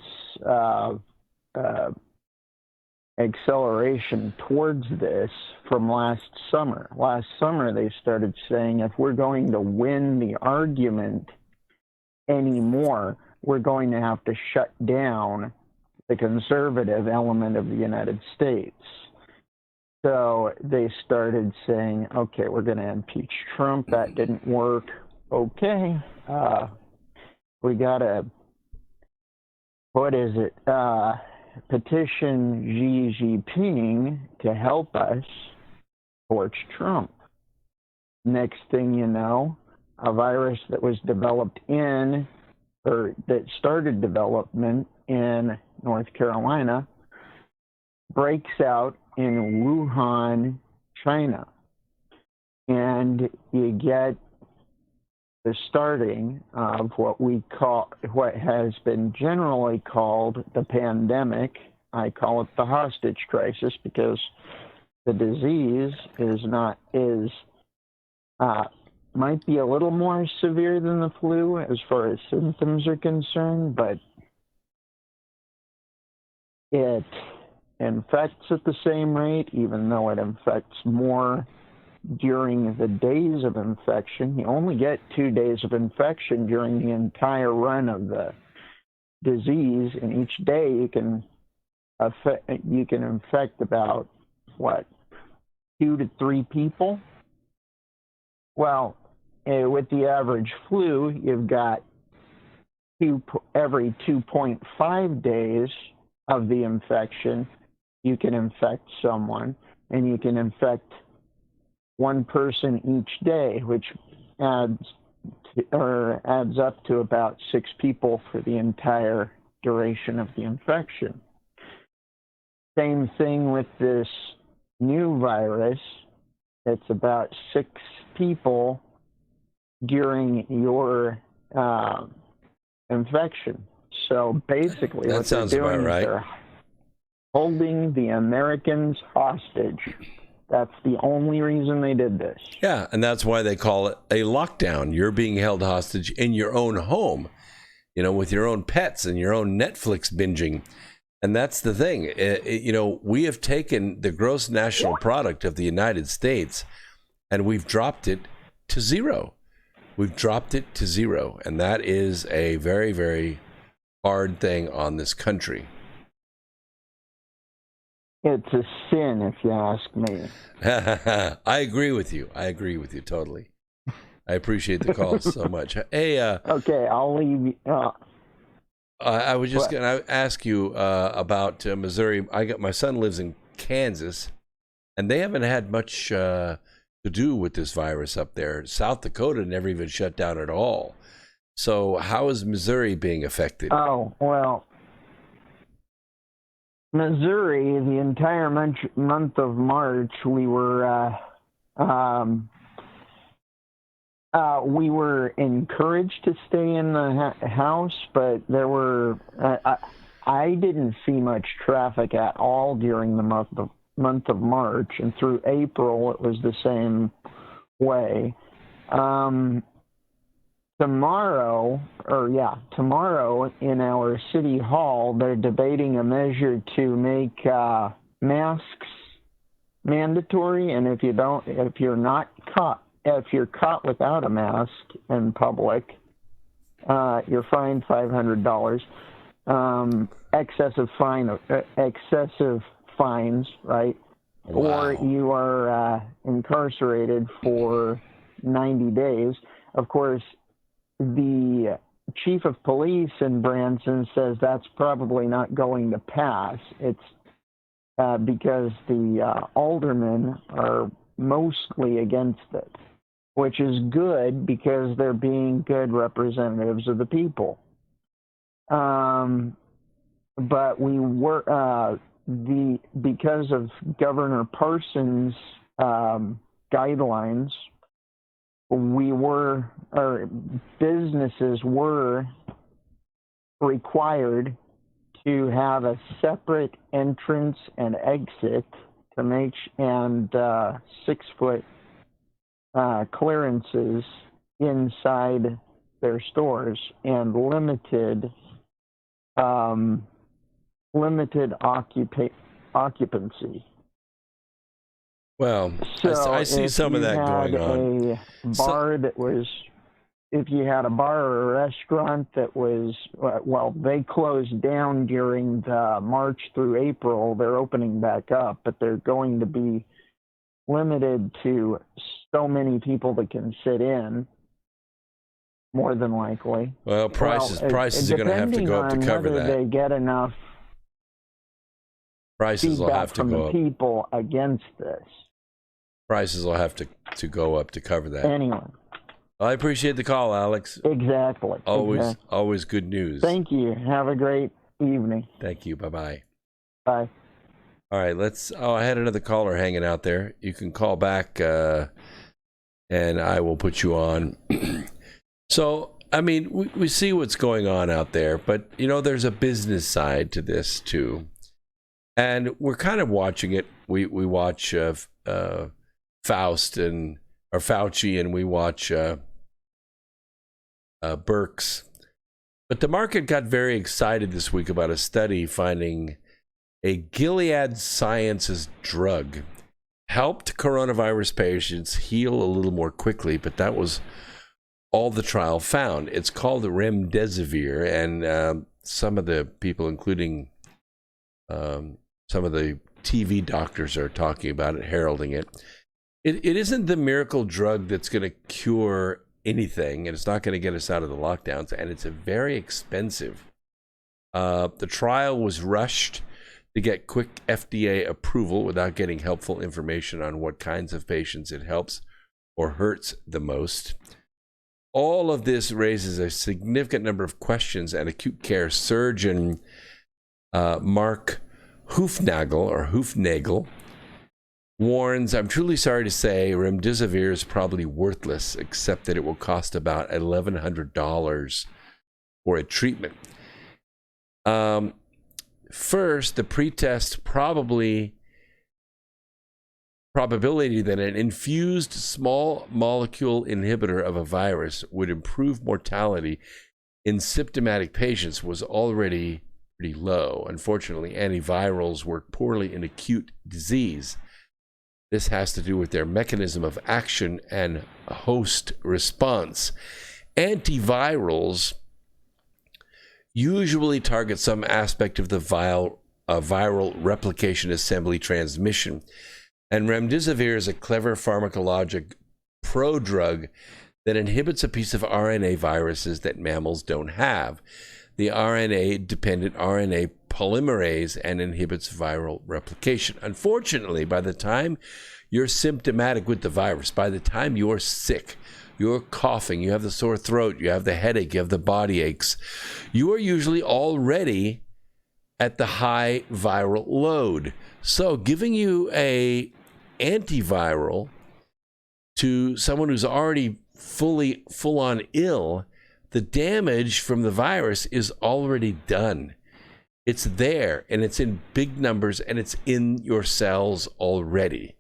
acceleration towards this from last summer. Last summer, they started saying if we're going to win the argument anymore, we're going to have to shut down the conservative element of the United States. So they started saying, okay, we're going to impeach Trump. That didn't work. Okay. We got to, petition Xi Jinping to help us torch Trump. Next thing you know, a virus that was developed that started development in North Carolina breaks out in Wuhan, China. And you get the starting of what has been generally called the pandemic. I call it the hostage crisis because the disease might be a little more severe than the flu as far as symptoms are concerned, but it infects at the same rate, even though it infects more during the days of infection. You only get 2 days of infection during the entire run of the disease, and each day you can infect about 2 to 3 people. Well, with the average flu, you've got every 2.5 days of the infection, you can infect someone, and you can infect one person each day, which adds up to about 6 people for the entire duration of the infection. Same thing with this new virus. It's about 6 people during your infection. So basically what they're doing is they're holding the Americans hostage. That's the only reason they did this. Yeah, and that's why they call it a lockdown. You're being held hostage in your own home, with your own pets and your own Netflix binging. And that's the thing. We have taken the gross national product of the United States and we've dropped it to zero. We've dropped it to zero. And that is a very, very hard thing on this country. It's a sin, if you ask me. I agree with you. Totally. I appreciate the call so much. Hey, okay, I'll leave you. I was just going to ask you about Missouri. My son lives in Kansas, and they haven't had much to do with this virus up there. South Dakota never even shut down at all. So how is Missouri being affected? Oh, well, Missouri, the entire month of March, we were encouraged to stay in the house, but there were I didn't see much traffic at all during the month of March, and through April it was the same way. Tomorrow in our city hall, they're debating a measure to make masks mandatory, and if you're caught without a mask in public, you're fined $500. Excessive fines, right? Wow. Or you are incarcerated for 90 days. Of course, the chief of police in Branson says that's probably not going to pass. It's because the aldermen are mostly against it, which is good because they're being good representatives of the people. but we were because of Governor Parsons' guidelines, businesses were required to have a separate entrance and exit to make and 6-foot clearances inside their stores and limited occupancy. Well, So I see some of that going on. If you had a bar or a restaurant that was, they closed down during the March through April. They're opening back up, but they're going to be limited to so many people that can sit in, more than likely. Well, prices are going to have to go up to cover that. They get enough prices will have to from go the up. people against this. Prices will have to go up to cover that. Anyway. I appreciate the call, Alex. Exactly. Always good news. Thank you. Have a great evening. Thank you. Bye-bye. Bye. All right, I had another caller hanging out there. You can call back and I will put you on. So, I mean, we see what's going on out there, but, there's a business side to this, too. And we're kind of watching it. We watch Fauci, and we watch Birx. But the market got very excited this week about a study finding a Gilead Sciences drug helped coronavirus patients heal a little more quickly, but that was all the trial found. It's called remdesivir, and some of the people, including some of the TV doctors, are talking about it, heralding it. It isn't the miracle drug that's going to cure anything, and it's not going to get us out of the lockdowns, and it's very expensive. The trial was rushed to get quick FDA approval without getting helpful information on what kinds of patients it helps or hurts the most. All of this raises a significant number of questions, and acute care surgeon Mark Hoofnagel warns, I'm truly sorry to say remdesivir is probably worthless, except that it will cost about $1,100 for a treatment. First, the pretest probability that an infused small molecule inhibitor of a virus would improve mortality in symptomatic patients was already pretty low. Unfortunately, antivirals work poorly in acute disease. This has to do with their mechanism of action and host response. Antivirals usually target some aspect of the viral replication assembly transmission. And remdesivir is a clever pharmacologic prodrug that inhibits a piece of RNA viruses that mammals don't have. The RNA-dependent RNA polymerase and inhibits viral replication. Unfortunately, by the time you're symptomatic with the virus, by the time you're sick, you're coughing, you have the sore throat, you have the headache, you have the body aches, you are usually already at the high viral load. So giving you a antiviral to someone who's already full-on ill, the damage from the virus is already done. It's there, and it's in big numbers, and it's in your cells already.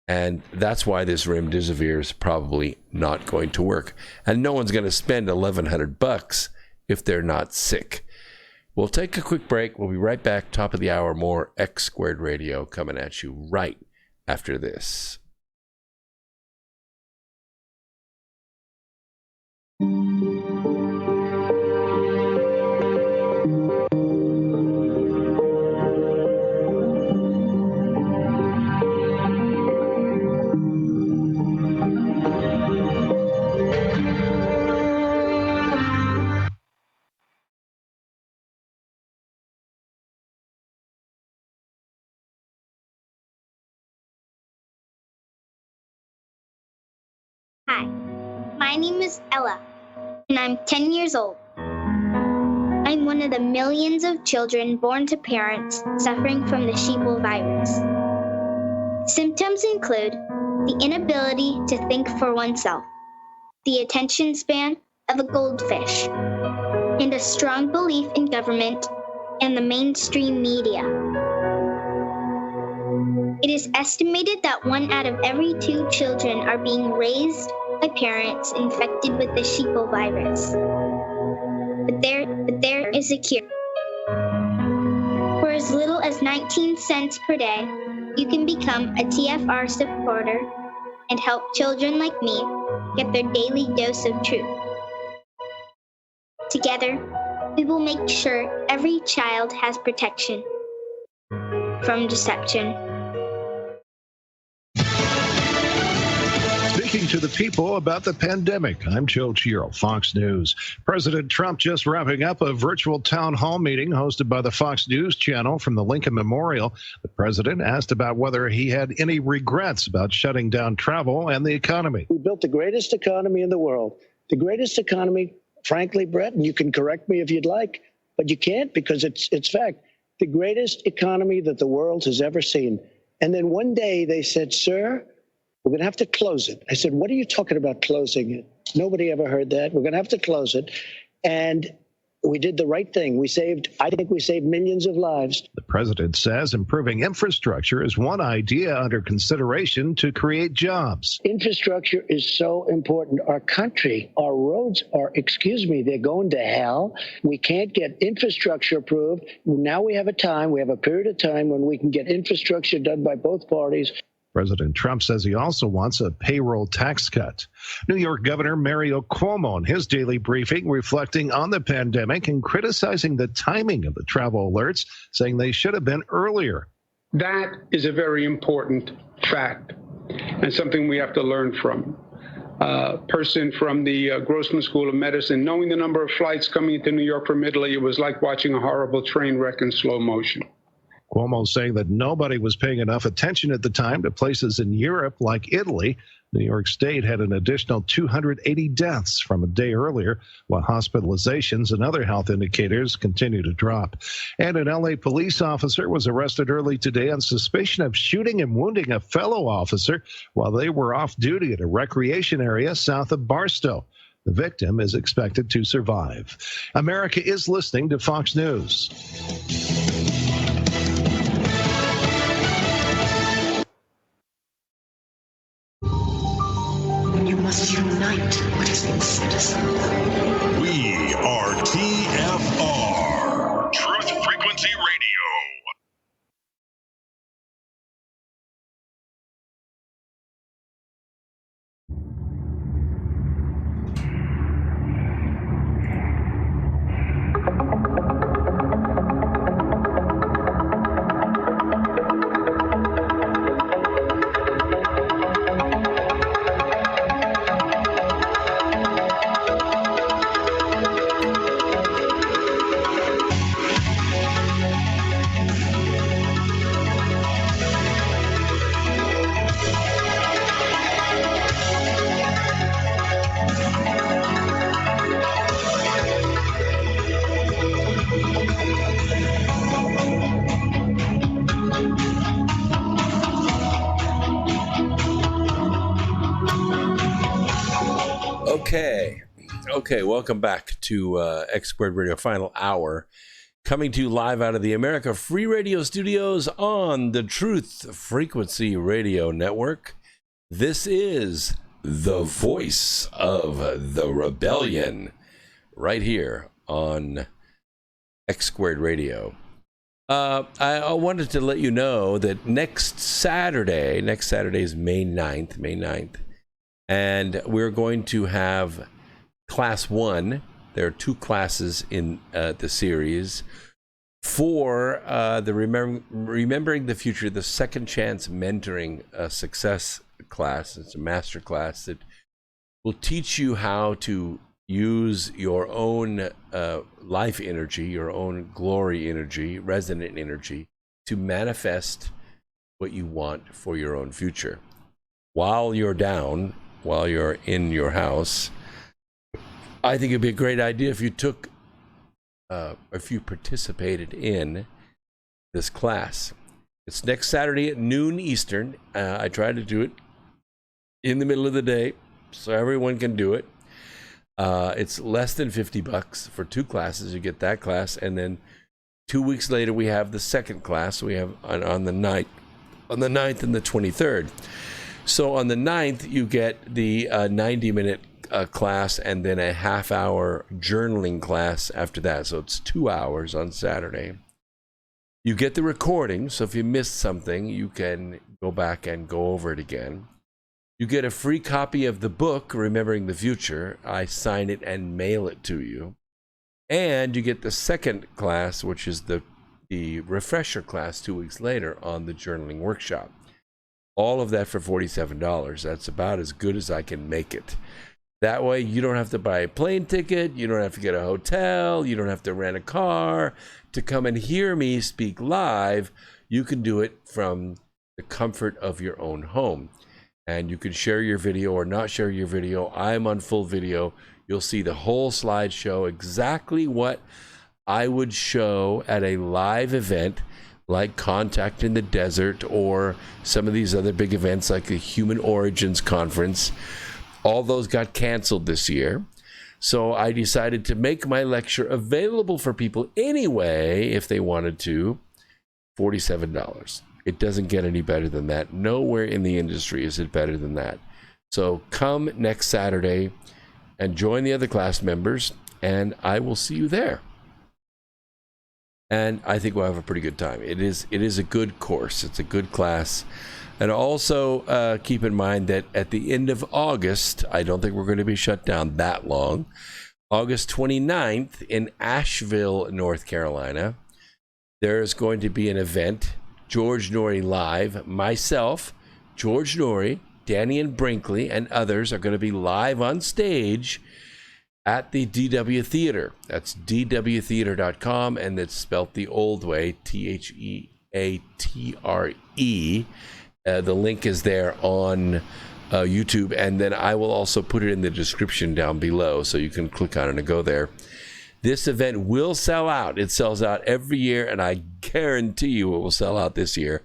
And that's why this remdesivir is probably not going to work. And no one's going to spend $1,100 if they're not sick. We'll take a quick break. We'll be right back. Top of the hour, more X Squared Radio coming at you right after this. Hi, my name is Ella, and I'm 10 years old. I'm I'm one of the millions of children born to parents suffering from the sheeple virus. Symptoms include the inability to think for oneself, the attention span of a goldfish, and a strong belief in government and the mainstream media. It is estimated that 1 out of every 2 children are being raised by parents infected with the sheeple virus. But there is a cure. For as little as 19 cents per day, you can become a TFR supporter and help children like me get their daily dose of truth. Together, we will make sure every child has protection from deception. Speaking to the people about the pandemic, I'm Joe Chiro, Fox News. President Trump just wrapping up a virtual town hall meeting hosted by the Fox News channel from the Lincoln Memorial. The president asked about whether he had any regrets about shutting down travel and the economy. We built the greatest economy in the world. The greatest economy, frankly, Brett, and you can correct me if you'd like, but you can't because it's fact. The greatest economy that the world has ever seen. And then one day they said, sir, we're going to have to close it. I said, what are you talking about closing it? Nobody ever heard that. We're going to have to close it. And we did the right thing. I think we saved millions of lives. The president says improving infrastructure is one idea under consideration to create jobs. Infrastructure is so important. Our country, our roads are, they're going to hell. We can't get infrastructure approved. Now we have a period of time when we can get infrastructure done by both parties. President Trump says he also wants a payroll tax cut. New York Governor Mario Cuomo in his daily briefing reflecting on the pandemic and criticizing the timing of the travel alerts, saying they should have been earlier. That is a very important fact and something we have to learn from. Person from the Grossman School of Medicine, knowing the number of flights coming into New York from Italy, it was like watching a horrible train wreck in slow motion. Cuomo saying that nobody was paying enough attention at the time to places in Europe like Italy. New York State had an additional 280 deaths from a day earlier, while hospitalizations and other health indicators continue to drop. And an LA police officer was arrested early today on suspicion of shooting and wounding a fellow officer while they were off duty at a recreation area south of Barstow. The victim is expected to survive. America is listening to Fox News. You must unite what has been set aside. We are TFR, Truth Frequency Radio. Okay, welcome back to X Squared Radio Final Hour, coming to you live out of the America Free Radio Studios on the Truth Frequency Radio Network. This is the voice of the rebellion, right here on X Squared Radio. I wanted to let you know that next Saturday is May 9th, and we're going to have Class 1. There are 2 classes in the series for the Remembering the Future, the Second Chance Mentoring Success class. It's a master class that will teach you how to use your own life energy, your own glory energy, resonant energy, to manifest what you want for your own future. While you're down, while you're in your house, I think it'd be a great idea if you took if you participated in this class. It's next Saturday at noon Eastern. I try to do it in the middle of the day so everyone can do it. It's less than $50 for 2 classes. You get that class, and then 2 weeks later we have the second class. We have on the 9th and the 23rd. So on the 9th you get the 90-minute class and then a half-hour journaling class after that. So it's 2 hours on Saturday. You get the recording, so if you missed something, you can go back and go over it again. You get a free copy of the book, Remembering the Future. I sign it and mail it to you. And you get the second class, which is the refresher class 2 weeks later on the journaling workshop. All of that for $47. That's about as good as I can make it. That way you don't have to buy a plane ticket, you don't have to get a hotel, you don't have to rent a car to come and hear me speak live. You can do it from the comfort of your own home. And you can share your video or not share your video. I'm on full video. You'll see the whole slideshow, exactly what I would show at a live event like Contact in the Desert or some of these other big events like the Human Origins Conference. All those got canceled this year. So I decided to make my lecture available for people anyway, if they wanted to, $47. It doesn't get any better than that. Nowhere in the industry is it better than that. So come next Saturday and join the other class members, and I will see you there. And I think we'll have a pretty good time. It is a good course. It's a good class. And also keep in mind that at the end of August, I don't think we're going to be shut down that long. August 29th in Asheville, North Carolina, there's going to be an event, George Norrie Live. Myself, George Norrie, Danny and Brinkley, and others are going to be live on stage at the DW Theater. That's dwtheater.com, and it's spelt the old way, Theatre. The link is there on YouTube, and then I will also put it in the description down below so you can click on it and go there. This event will sell out. It sells out every year, and I guarantee you it will sell out this year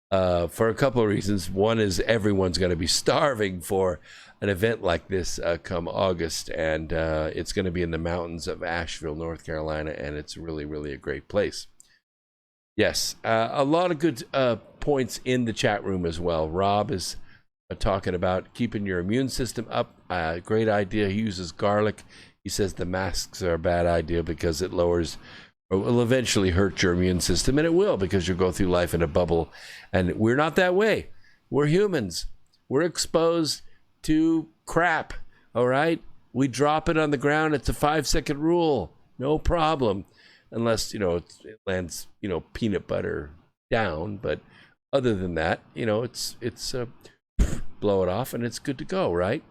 for a couple of reasons. One is everyone's going to be starving for an event like this come August, and it's going to be in the mountains of Asheville, North Carolina, and it's really, really a great place. Yes, a lot of good points in the chat room as well. Rob is talking about keeping your immune system up. Great idea. He uses garlic. He says the masks are a bad idea because it lowers or will eventually hurt your immune system, and it will because you'll go through life in a bubble. And we're not that way. We're humans. We're exposed to crap, all right? We drop it on the ground. It's a 5-second rule. No problem. Unless, it lands, peanut butter down. But other than that, it's blow it off and it's good to go, right?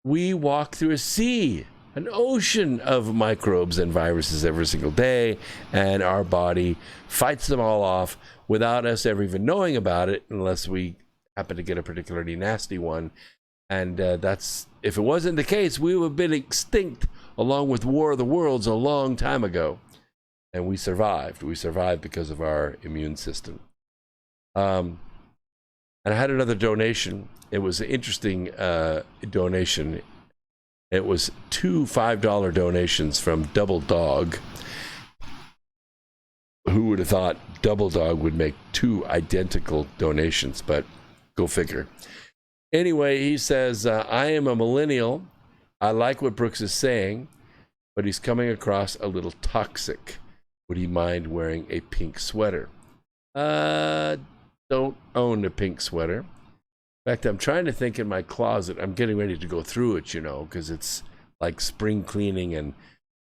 We walk through a sea, an ocean of microbes and viruses every single day, and our body fights them all off without us ever even knowing about it, unless we happen to get a particularly nasty one. And that's, if it wasn't the case, we would have been extinct along with War of the Worlds a long time ago. And we survived. We survived because of our immune system. And I had another donation. It was an interesting donation. It was 2 $5 donations from Double Dog. Who would have thought Double Dog would make 2 identical donations? But go figure. Anyway, he says, I am a millennial. I like what Brooks is saying, but he's coming across a little toxic. Would he mind wearing a pink sweater? Don't own a pink sweater. In fact, I'm trying to think in my closet. I'm getting ready to go through it, because it's like spring cleaning and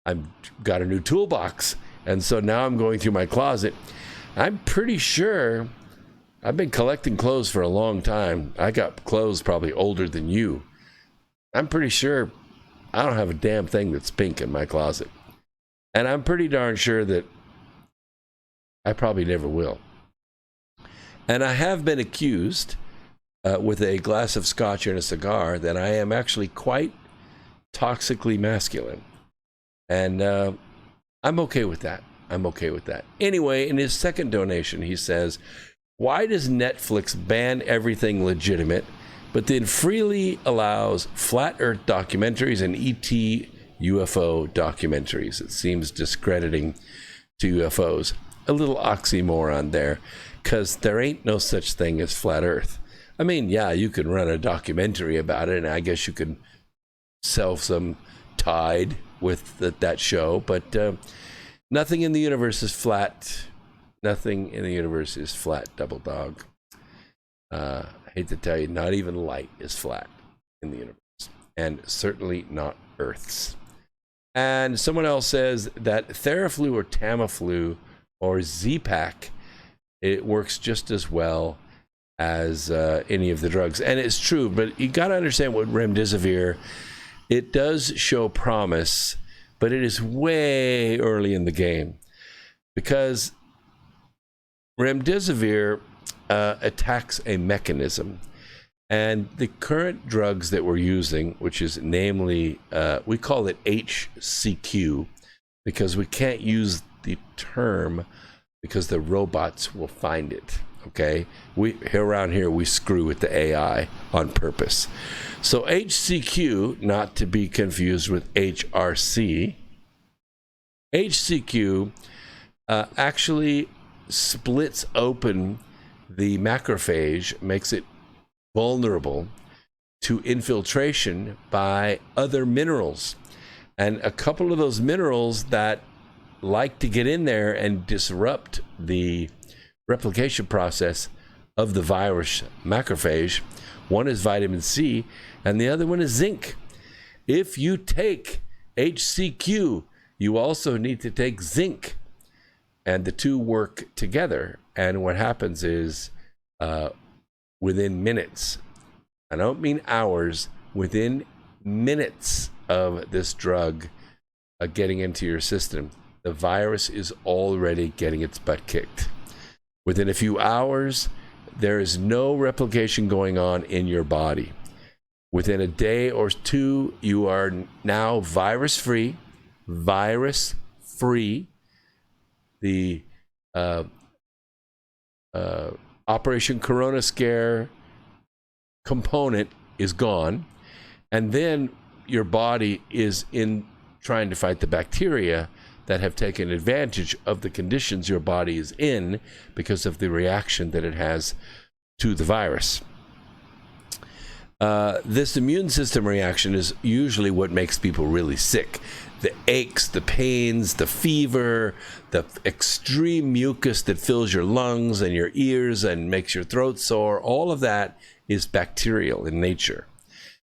I've got a new toolbox. And so now I'm going through my closet. I'm pretty sure I've been collecting clothes for a long time. I got clothes probably older than you. I'm pretty sure I don't have a damn thing that's pink in my closet. And I'm pretty darn sure that I probably never will. And I have been accused with a glass of scotch and a cigar that I am actually quite toxically masculine. And I'm okay with that. I'm okay with that. Anyway, in his second donation, he says, why does Netflix ban everything legitimate, but then freely allows flat Earth documentaries and ET UFO documentaries? It seems discrediting to UFOs. A little oxymoron there, because there ain't no such thing as flat Earth. I mean, yeah, you could run a documentary about it, and I guess you could sell some Tide with that show, but nothing in the universe is flat. Nothing in the universe is flat, double dog. I hate to tell you, not even light is flat in the universe, and certainly not Earth's. And someone else says that Theraflu or Tamiflu or Z-Pak, it works just as well as any of the drugs. And it's true, but you got to understand what remdesivir, it does show promise, but it is way early in the game, because remdesivir attacks a mechanism. And the current drugs that we're using, which is namely, we call it HCQ, because we can't use the term because the robots will find it. Okay, around here we screw with the AI on purpose. So HCQ, not to be confused with HRC, HCQ actually splits open the macrophage, makes it vulnerable to infiltration by other minerals. And a couple of those minerals that like to get in there and disrupt the replication process of the virus macrophage. One is vitamin C and the other one is zinc. If you take HCQ, you also need to take zinc, and the two work together. And what happens is within minutes, I don't mean hours, within minutes of this drug getting into your system, the virus is already getting its butt kicked. Within a few hours, there is no replication going on in your body. Within a day or two, you are now virus-free. The Operation Corona Scare component is gone. And then your body is in trying to fight the bacteria that have taken advantage of the conditions your body is in because of the reaction that it has to the virus. This immune system reaction is usually what makes people really sick. The aches, the pains, the fever, the extreme mucus that fills your lungs and your ears and makes your throat sore, all of that is bacterial in nature.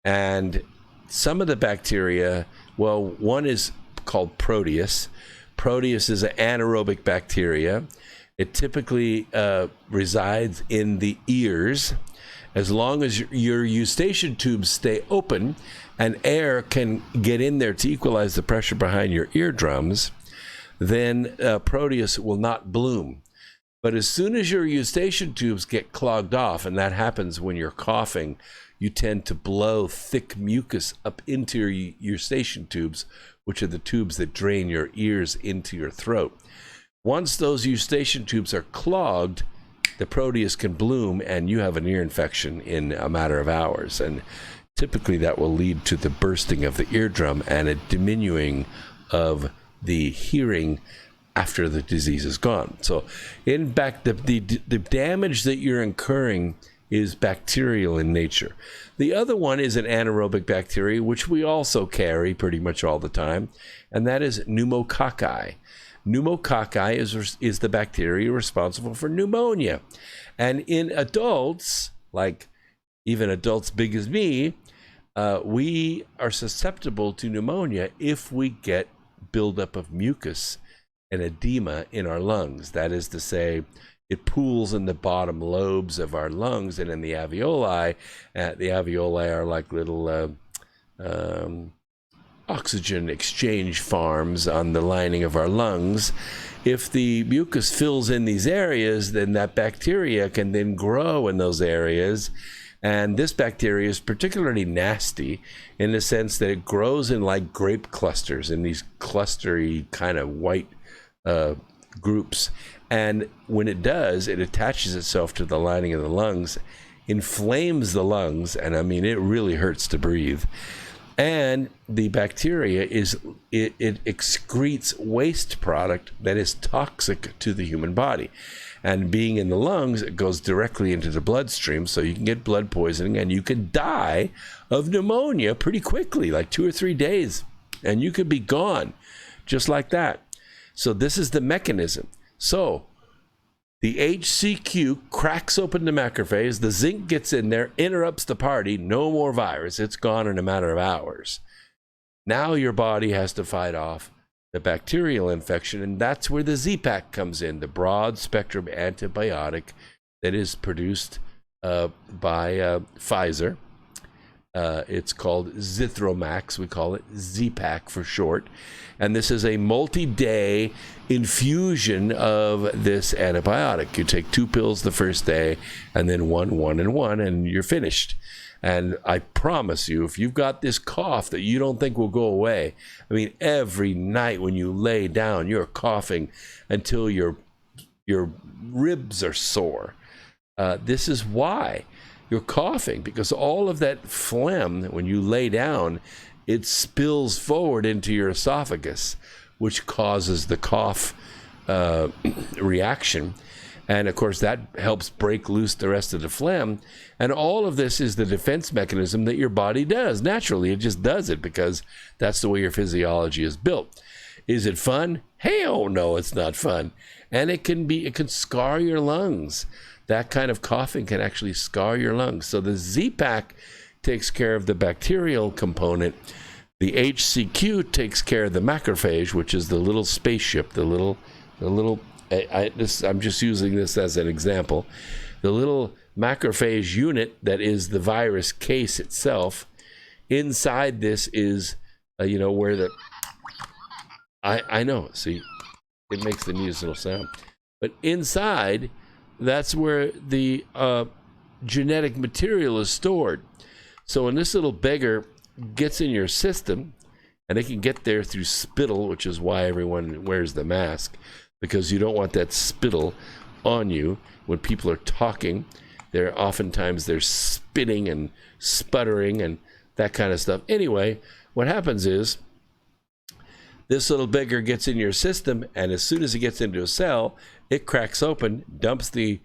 And some of the bacteria, well, one is called Proteus. Proteus is an anaerobic bacteria. It typically resides in the ears. As long as your eustachian tubes stay open and air can get in there to equalize the pressure behind your eardrums, then Proteus will not bloom. But as soon as your eustachian tubes get clogged off, and that happens when you're coughing, you tend to blow thick mucus up into your eustachian tubes, which are the tubes that drain your ears into your throat. Once those eustachian tubes are clogged, the Proteus can bloom and you have an ear infection in a matter of hours. And typically that will lead to the bursting of the eardrum and a diminuing of the hearing after the disease is gone. So in fact, the damage that you're incurring is bacterial in nature. The other one is an anaerobic bacteria, which we also carry pretty much all the time, and that is pneumococci. Pneumococci is the bacteria responsible for pneumonia. And in adults, like even adults big as me, we are susceptible to pneumonia if we get buildup of mucus and edema in our lungs. That is to say, it pools in the bottom lobes of our lungs and in the alveoli. The alveoli are like little oxygen exchange farms on the lining of our lungs. If the mucus fills in these areas, then that bacteria can then grow in those areas And this bacteria is particularly nasty in the sense that it grows in like grape clusters, in these clustery kind of white groups. And when it does, it attaches itself to the lining of the lungs, inflames the lungs, and I mean, it really hurts to breathe. And the bacteria it excretes waste product that is toxic to the human body. And being in the lungs, it goes directly into the bloodstream, so you can get blood poisoning and you can die of pneumonia pretty quickly, like 2 or 3 days, and you could be gone just like that. So this is the mechanism. So the HCQ cracks open the macrophage, the zinc gets in there, interrupts the party, no more virus, it's gone in a matter of hours. Now your body has to fight off the bacterial infection, and that's where the Z-Pak comes in, the broad spectrum antibiotic that is produced by Pfizer. It's called Zithromax, we call it Z-Pak for short, and this is a multi-day infusion of this antibiotic. You take 2 pills the first day, and then 1, and 1, and you're finished. And I promise you, if you've got this cough that you don't think will go away, I mean, every night when you lay down, you're coughing until your ribs are sore. This is why you're coughing, because all of that phlegm, when you lay down, it spills forward into your esophagus, which causes the cough reaction. And of course, that helps break loose the rest of the phlegm. And all of this is the defense mechanism that your body does. Naturally, it just does it because that's the way your physiology is built. Is it fun? Hell no, it's not fun. And it can scar your lungs. That kind of coughing can actually scar your lungs. So the Z-Pak takes care of the bacterial component. The HCQ takes care of the macrophage, which is the little spaceship, the little I'm just using this as an example. The little macrophage unit that is the virus case itself. Inside this is, where the... I know, see, it makes the neatest little sound. But inside, that's where the genetic material is stored. So when this little beggar gets in your system, and it can get there through spittle, which is why everyone wears the mask, because you don't want that spittle on you when people are talking. Oftentimes they're spitting and sputtering and that kind of stuff. Anyway, what happens is this little beggar gets in your system, and as soon as it gets into a cell, it cracks open, dumps the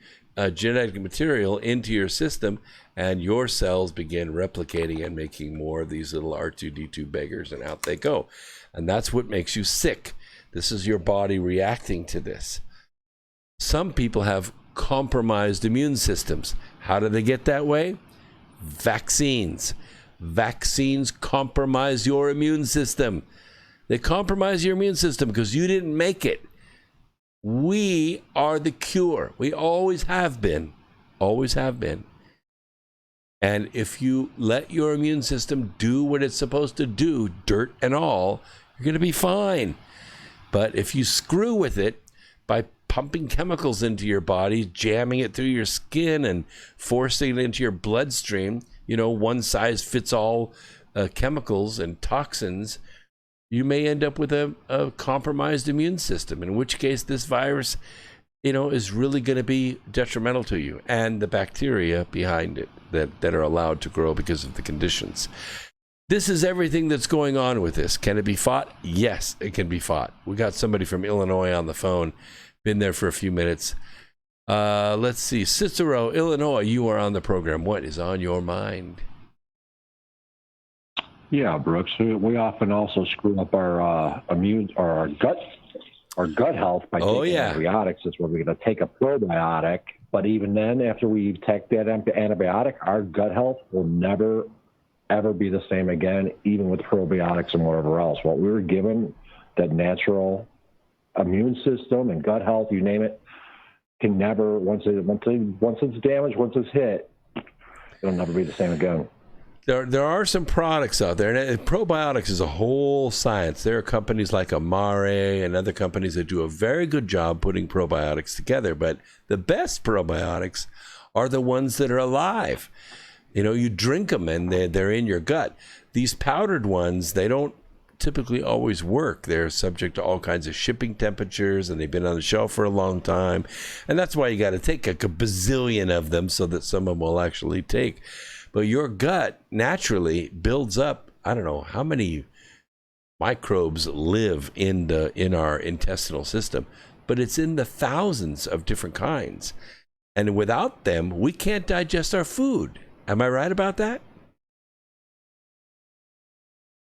genetic material into your system, and your cells begin replicating and making more of these little R2D2 beggars, and out they go. And that's what makes you sick. This is your body reacting to this. Some people have compromised immune systems. How do they get that way? Vaccines. Vaccines compromise your immune system. They compromise your immune system because you didn't make it. We are the cure. We always have been. Always have been. And if you let your immune system do what it's supposed to do, dirt and all, you're going to be fine. But if you screw with it by pumping chemicals into your body, jamming it through your skin and forcing it into your bloodstream, one size fits all chemicals and toxins, you may end up with a compromised immune system, in which case this virus, is really going to be detrimental to you and the bacteria behind it that are allowed to grow because of the conditions. This is everything that's going on with this. Can it be fought? Yes, it can be fought. We got somebody from Illinois on the phone, been there for a few minutes. Let's see. Cicero, Illinois, you are on the program. What is on your mind? Yeah, Brooks. We often also screw up our gut health by taking antibiotics. It's where we're going to take a probiotic. But even then, after we take that antibiotic, our gut health will never ever be the same again, even with probiotics and whatever else. What we were given, that natural immune system and gut health, you name it, can never, once it's damaged, once it's hit, it'll never be the same again. There are some products out there, and probiotics is a whole science. There are companies like Amare and other companies that do a very good job putting probiotics together, but the best probiotics are the ones that are alive. You drink them and they're in your gut. These powdered ones, they don't typically always work. They're subject to all kinds of shipping temperatures, and they've been on the shelf for a long time. And that's why you got to take a bazillion of them so that someone will actually take. But your gut naturally builds up, I don't know how many microbes live in our intestinal system, but it's in the thousands of different kinds. And without them, we can't digest our food. Am I right about that?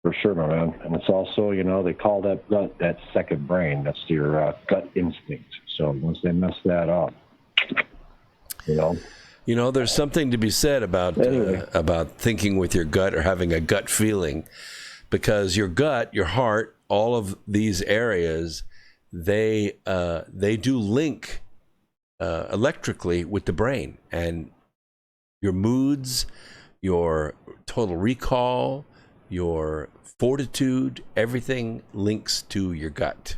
For sure, my man. And it's also, they call that gut that second brain. That's your gut instinct. So once they mess that up, there's something to be said about thinking with your gut or having a gut feeling, because your gut, your heart, all of these areas, they do link electrically with the brain, and your moods, your total recall, your fortitude, everything links to your gut.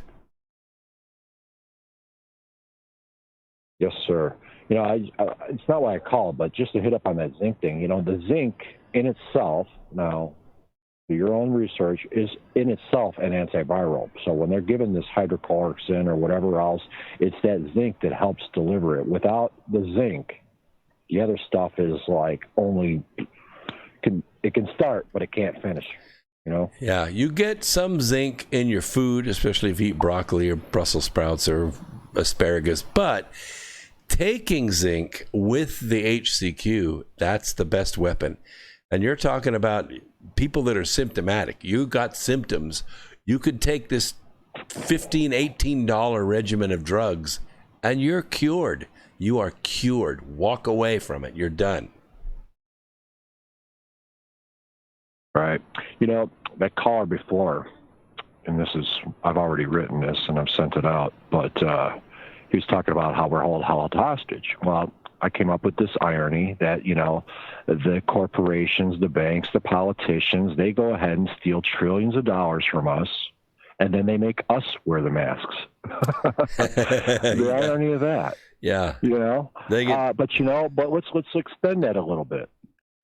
Yes, sir. It's not what I call it, but just to hit up on that zinc thing, the zinc in itself, now, through your own research, is in itself an antiviral. So when they're given this hydrochloroquine or whatever else, it's that zinc that helps deliver it. Without the zinc, the other stuff is like it can start, but it can't finish. Yeah, you get some zinc in your food, especially if you eat broccoli or Brussels sprouts or asparagus. But taking zinc with the HCQ, that's the best weapon. And you're talking about people that are symptomatic. You got symptoms. You could take this $15, $18 regimen of drugs, and you're cured. You are cured. Walk away from it. You're done. Right. That caller before, and I've already written this and I've sent it out, but he was talking about how we're all held hostage. Well, I came up with this irony that, the corporations, the banks, the politicians, they go ahead and steal trillions of dollars from us, and then they make us wear the masks. The irony of that. Yeah. But let's extend that a little bit.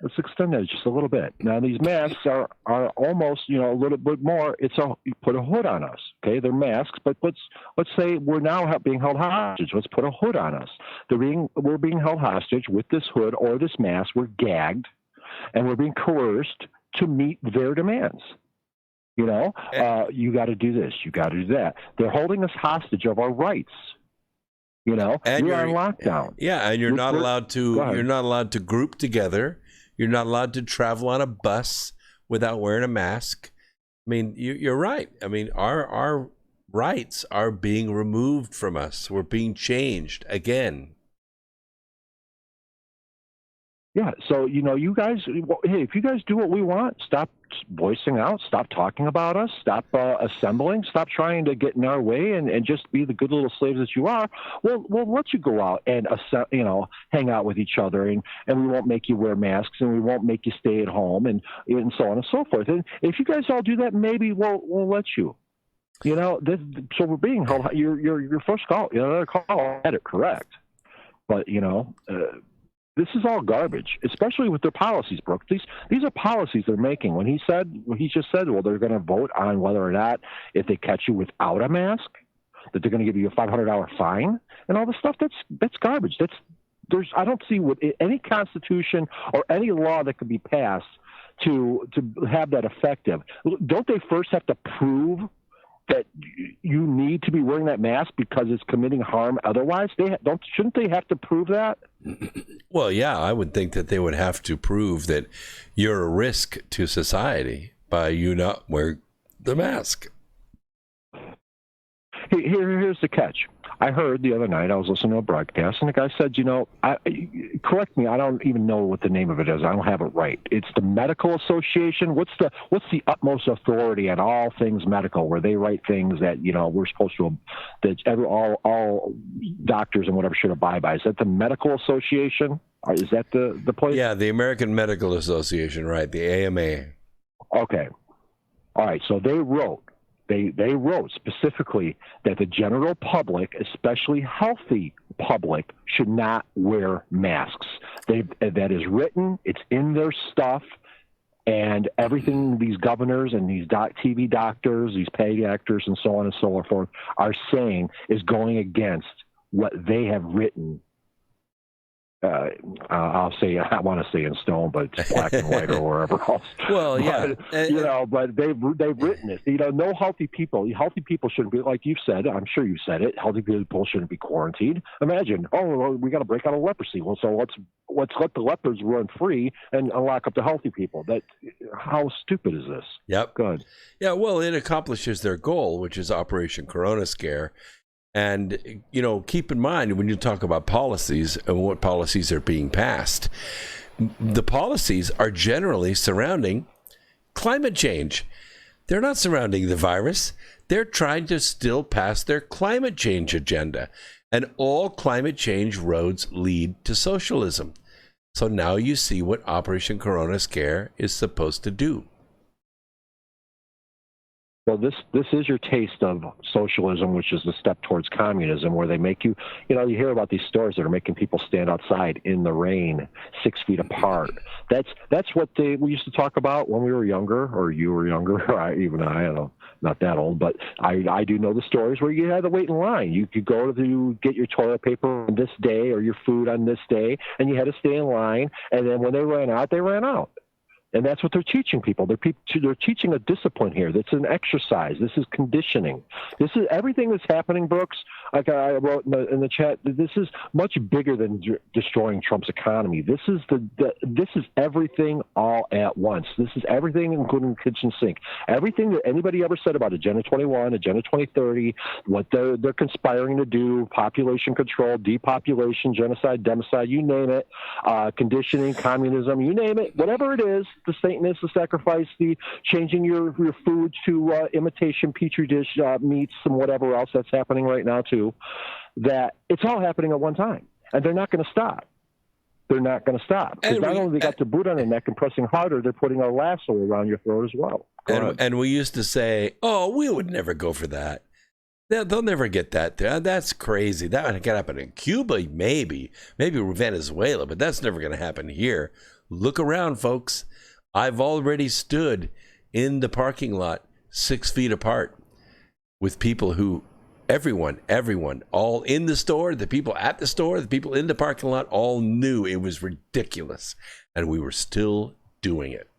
Let's extend that just a little bit. Now, these masks are almost, a little bit more. You put a hood on us, okay? They're masks, but let's say we're now being held hostage. Let's put a hood on us. We're being held hostage with this hood or this mask. We're gagged, and we're being coerced to meet their demands. You got to do this. You got to do that. They're holding us hostage of our rights. And you're on lockdown. Yeah, and you're not allowed to group together. You're not allowed to travel on a bus without wearing a mask. I mean, you're right. I mean, our rights are being removed from us. We're being changed again. Yeah. So, you guys, hey, if you guys do what we want, stop voicing out, stop talking about us, stop assembling, stop trying to get in our way and just be the good little slaves that you are, we'll let you go out and, hang out with each other, and we won't make you wear masks, and we won't make you stay at home, and so on and so forth. And if you guys all do that, maybe we'll let you. So we're being held. Your first call, another call had it correct, but this is all garbage, especially with their policies, Brooke. These are policies they're making. When he just said, well, they're going to vote on whether or not, if they catch you without a mask, that they're going to give you a $500 fine and all this stuff. That's garbage. I don't see what any constitution or any law that could be passed to have that effective. Don't they first have to prove that you need to be wearing that mask because it's committing harm otherwise? Shouldn't they have to prove that? Well, yeah, I would think that they would have to prove that you're a risk to society by you not wearing the mask. Here's the catch. I heard the other night, I was listening to a broadcast, and the guy said, correct me, I don't even know what the name of it is. I don't have it right. It's the Medical Association. What's the utmost authority on all things medical, where they write things that, we're supposed to, that all doctors and whatever should abide by? Is that the Medical Association? Or is that the place? Yeah, the American Medical Association, right, the AMA. Okay. All right, so they wrote They wrote specifically that the general public, especially healthy public, should not wear masks. That is written. It's in their stuff. And everything these governors and these TV doctors, these paid actors, and so on and so forth are saying is going against what they have written. I want to say in stone, but it's black and white or wherever else. Well, yeah, but they've written this. No healthy people. Healthy people shouldn't be, like you've said. I'm sure you said it. Healthy people shouldn't be quarantined. Imagine, we got to break out of leprosy. Well, so let's let the lepers run free and lock up the healthy people. How stupid is this? Yep. Good. Yeah. Well, it accomplishes their goal, which is Operation Corona Scare. And, keep in mind when you talk about policies and what policies are being passed, the policies are generally surrounding climate change. They're not surrounding the virus. They're trying to still pass their climate change agenda. And all climate change roads lead to socialism. So now you see what Operation Corona Scare is supposed to do. Well, this is your taste of socialism, which is the step towards communism, where they make you, you hear about these stores that are making people stand outside in the rain, 6 feet apart. That's what we used to talk about when we were younger, or you were younger, or I don't know, not that old, but I do know the stories where you had to wait in line. You could go to get your toilet paper on this day or your food on this day, and you had to stay in line, and then when they ran out, they ran out. And that's what they're teaching people. They're teaching a discipline here. That's an exercise. This is conditioning. This is everything that's happening, Brooks. Like I wrote in the chat, this is much bigger than destroying Trump's economy. This is this is everything all at once. This is everything, including the kitchen sink. Everything that anybody ever said about Agenda 21, Agenda 2030, what they're conspiring to do, population control, depopulation, genocide, democide, you name it, conditioning, communism, you name it, whatever it is. The Satanists, the sacrifice, the changing your food to imitation petri dish meats and whatever else that's happening right now too, that it's all happening at one time, and they're not going to stop. They're not going to stop. Because not only they got their boot on their neck and pressing harder, they're putting a lasso around your throat as well. And we used to say, we would never go for that. They'll never get that. That's crazy. That would happen in Cuba, maybe Venezuela, but that's never going to happen here. Look around, folks. I've already stood in the parking lot 6 feet apart with people who, everyone, all in the store, the people at the store, the people in the parking lot, all knew it was ridiculous. And we were still doing it.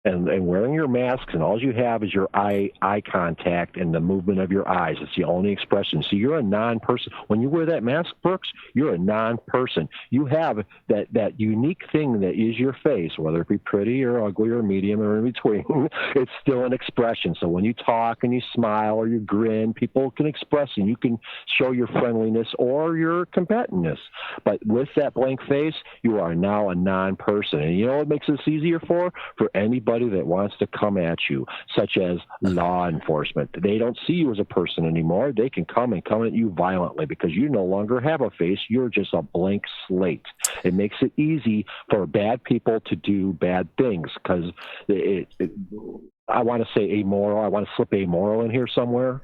And wearing your masks, and all you have is your eye contact and the movement of your eyes. It's the only expression. So you're a non-person. When you wear that mask, Brooks, you're a non-person. You have that unique thing that is your face, whether it be pretty or ugly or medium or in between. It's still an expression. So when you talk and you smile or you grin, people can express, and you can show your friendliness or your combativeness. But with that blank face, you are now a non-person. And you know what makes this easier for anybody that wants to come at you, such as law enforcement. They don't see you as a person anymore. They can come at you violently because you no longer have a face. You're just a blank slate. It makes it easy for bad people to do bad things because I want to say amoral. I want to slip amoral in here somewhere.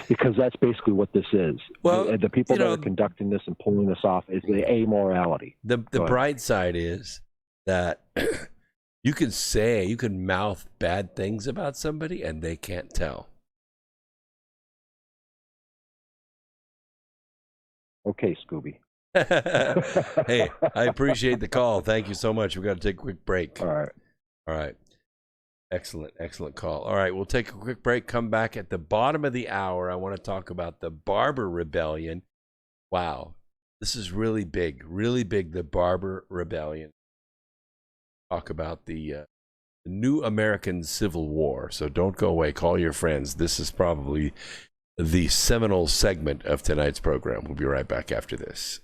Because that's basically what this is. Well, the people that are conducting this and pulling this off is the amorality. The bright side is that you can mouth bad things about somebody and they can't tell. Okay, Scooby. Hey, I appreciate the call. Thank you so much. We've got to take a quick break. All right. Excellent call. All right, we'll take a quick break, come back at the bottom of the hour. I want to talk about the Barber Rebellion. Wow. This is really big, the Barber Rebellion. Talk about the new American Civil War. So don't go away. Call your friends. This is probably the seminal segment of tonight's program. We'll be right back after this.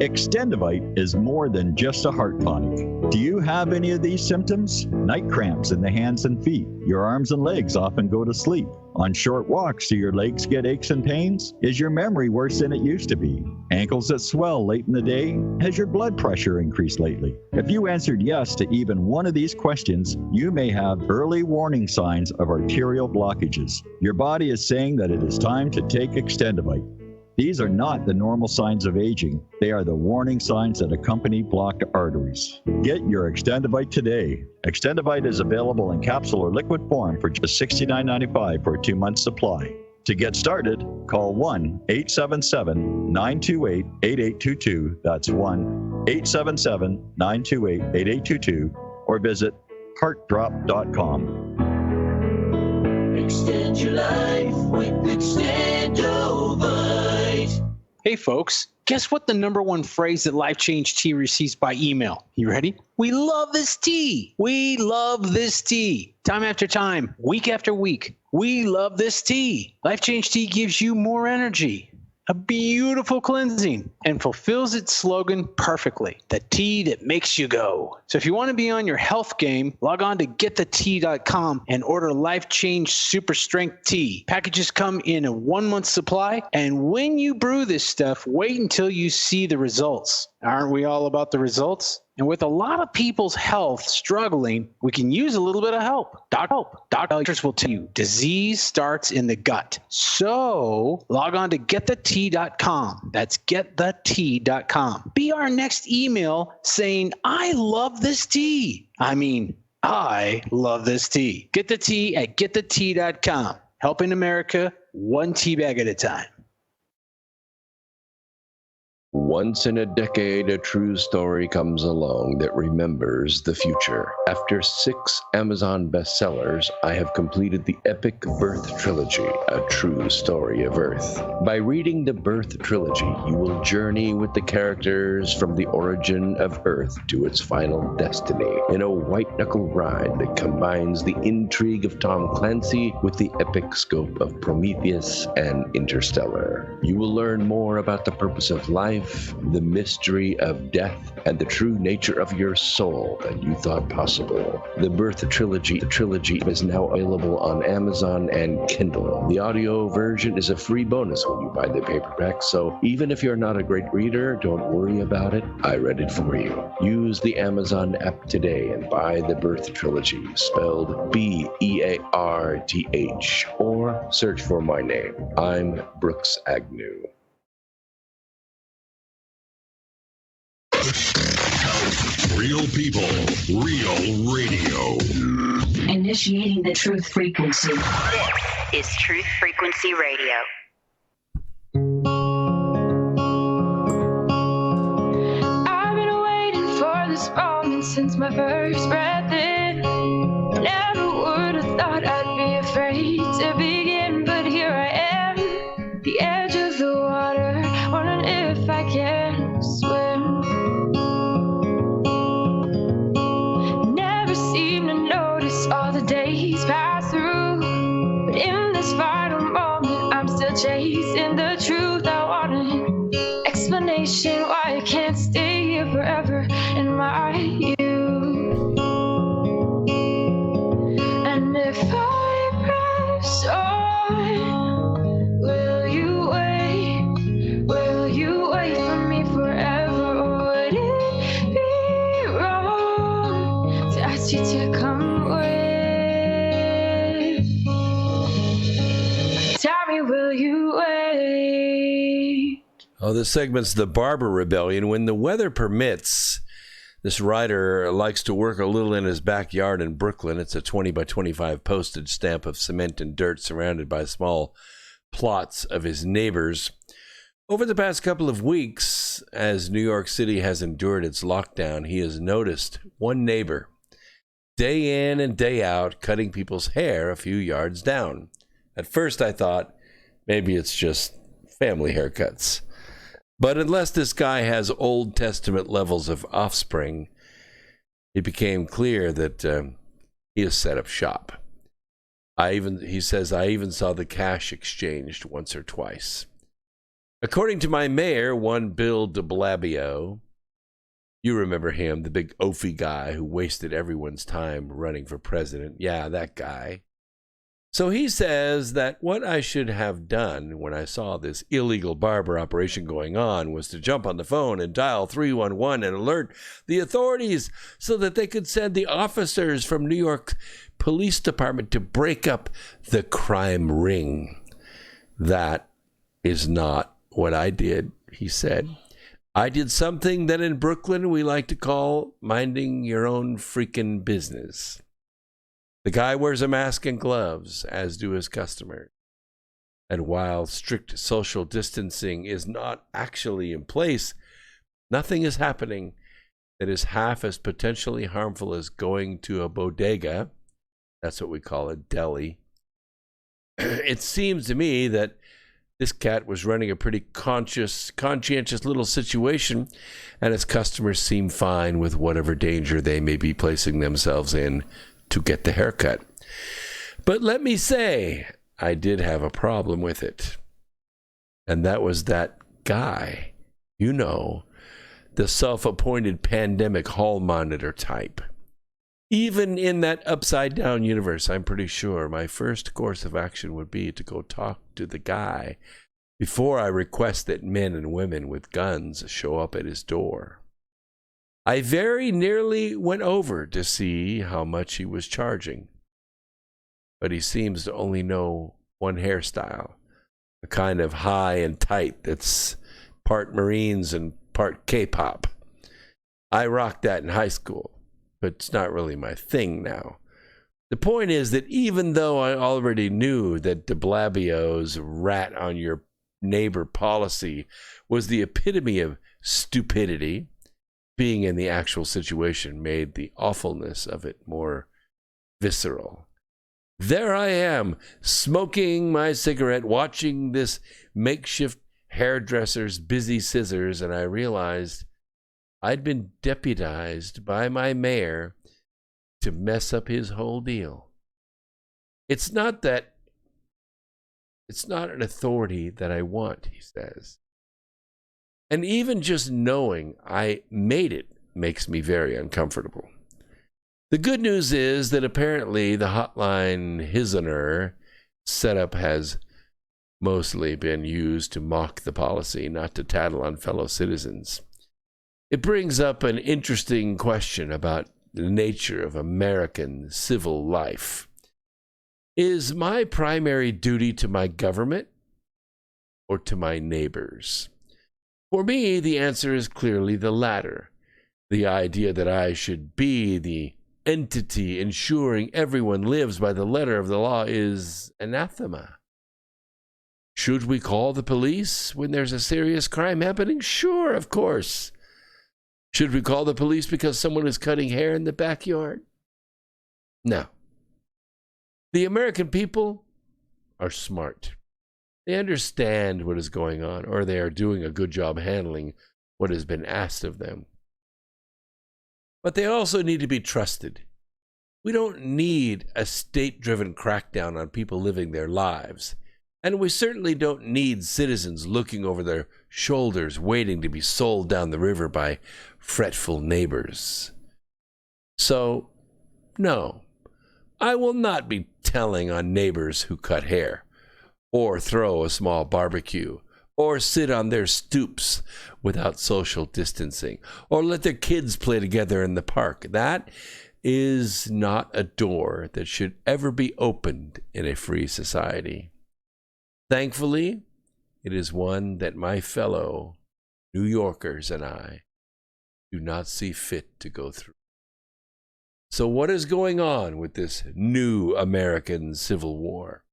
Extendivite is more than just a heart tonic. Do you have any of these symptoms? Night cramps in the hands and feet. Your arms and legs often go to sleep. On short walks, do your legs get aches and pains? Is your memory worse than it used to be? Ankles that swell late in the day? Has your blood pressure increased lately? If you answered yes to even one of these questions, you may have early warning signs of arterial blockages. Your body is saying that it is time to take Extendivite. These are not the normal signs of aging. They are the warning signs that accompany blocked arteries. Get your Extendivite today. Extendivite is available in capsule or liquid form for just $69.95 for a 2-month supply. To get started, call 1-877-928-8822. That's 1-877-928-8822 or visit heartdrop.com. Extend your life with Extendivite. Hey folks, guess what the #1 phrase that Life Change Tea receives by email? You ready? We love this tea. We love this tea. Time after time, week after week, we love this tea. Life Change Tea gives you more energy, a beautiful cleansing, and fulfills its slogan perfectly. The tea that makes you go. So if you want to be on your health game, log on to getthetea.com and order Life Change Super Strength Tea. Packages come in a 1-month supply, and when you brew this stuff, wait until you see the results. Aren't we all about the results? And with a lot of people's health struggling, we can use a little bit of help. Doctors will tell you disease starts in the gut. So log on to getthetea.com. That's getthetea.com. Be our next email saying, I love this tea. I love this tea. Get the tea at getthetea.com. Helping America one tea bag at a time. Once in a decade, a true story comes along that remembers the future. After 6 Amazon bestsellers, I have completed the epic Birth Trilogy, a true story of Earth. By reading the Birth Trilogy, you will journey with the characters from the origin of Earth to its final destiny in a white-knuckle ride that combines the intrigue of Tom Clancy with the epic scope of Prometheus and Interstellar. You will learn more about the purpose of life, the mystery of death, and the true nature of your soul than you thought possible. The Birth Trilogy is now available on Amazon and Kindle. The audio version is a free bonus when you buy the paperback, so even if you're not a great reader, don't worry about it. I read it for you. Use the Amazon app today and buy the Birth Trilogy, spelled B-E-A-R-T-H, or search for my name. I'm Brooks Agnew. Real people, real radio. Initiating the truth frequency. This is Truth Frequency Radio. I've been waiting for this moment since my first breath in. Never would have thought I'd be afraid to begin, but here I am, the edge of the water, wondering if I can swim. All the days pass through, but in this final moment, I'm still chasing the truth. I want an explanation why I can't stay here forever in my youth. And if I press on, will you wait? Will you wait for me forever, or would it be wrong to ask you to come? Will you wait? Oh, this segment's the Barber Rebellion. When the weather permits, this writer likes to work a little in his backyard in Brooklyn. It's a 20 by 25 postage stamp of cement and dirt surrounded by small plots of his neighbors. Over the past couple of weeks, as New York City has endured its lockdown, he has noticed one neighbor, day in and day out, cutting people's hair a few yards down. At first I thought, maybe it's just family haircuts. But unless this guy has Old Testament levels of offspring, it became clear that he has set up shop. He says, I even saw the cash exchanged once or twice. According to my mayor, one Bill de Blasio, you remember him, the big oafy guy who wasted everyone's time running for president. Yeah, that guy. So he says that what I should have done when I saw this illegal barber operation going on was to jump on the phone and dial 311 and alert the authorities so that they could send the officers from New York Police Department to break up the crime ring. That is not what I did, he said. I did something that in Brooklyn we like to call minding your own freaking business. The guy wears a mask and gloves, as do his customers. And while strict social distancing is not actually in place, nothing is happening that is half as potentially harmful as going to a bodega. That's what we call a deli. It seems to me that this cat was running a pretty conscientious little situation, and his customers seem fine with whatever danger they may be placing themselves in to get the haircut. But let me say, I did have a problem with it. And that was that guy, you know, the self-appointed pandemic hall monitor type. Even in that upside-down universe, I'm pretty sure my first course of action would be to go talk to the guy before I request that men and women with guns show up at his door. I very nearly went over to see how much he was charging, but he seems to only know one hairstyle, a kind of high and tight that's part Marines and part K-pop. I rocked that in high school, but it's not really my thing now. The point is that even though I already knew that de Blasio's rat on your neighbor policy was the epitome of stupidity, being in the actual situation made the awfulness of it more visceral. There I am, smoking my cigarette, watching this makeshift hairdresser's busy scissors, and I realized I'd been deputized by my mayor to mess up his whole deal. It's not an authority that I want, he says. And even just knowing I made it makes me very uncomfortable. The good news is that apparently the hotline Hizoner setup has mostly been used to mock the policy, not to tattle on fellow citizens. It brings up an interesting question about the nature of American civil life. Is my primary duty to my government or to my neighbors? For me, the answer is clearly the latter. The idea that I should be the entity ensuring everyone lives by the letter of the law is anathema. Should we call the police when there's a serious crime happening? Sure, of course. Should we call the police because someone is cutting hair in the backyard? No. The American people are smart. They understand what is going on, or they are doing a good job handling what has been asked of them. But they also need to be trusted. We don't need a state-driven crackdown on people living their lives. And we certainly don't need citizens looking over their shoulders, waiting to be sold down the river by fretful neighbors. So, no, I will not be telling on neighbors who cut hair, or throw a small barbecue, or sit on their stoops without social distancing, or let their kids play together in the park. That is not a door that should ever be opened in a free society. Thankfully, it is one that my fellow New Yorkers and I do not see fit to go through. So what is going on with this new American Civil War?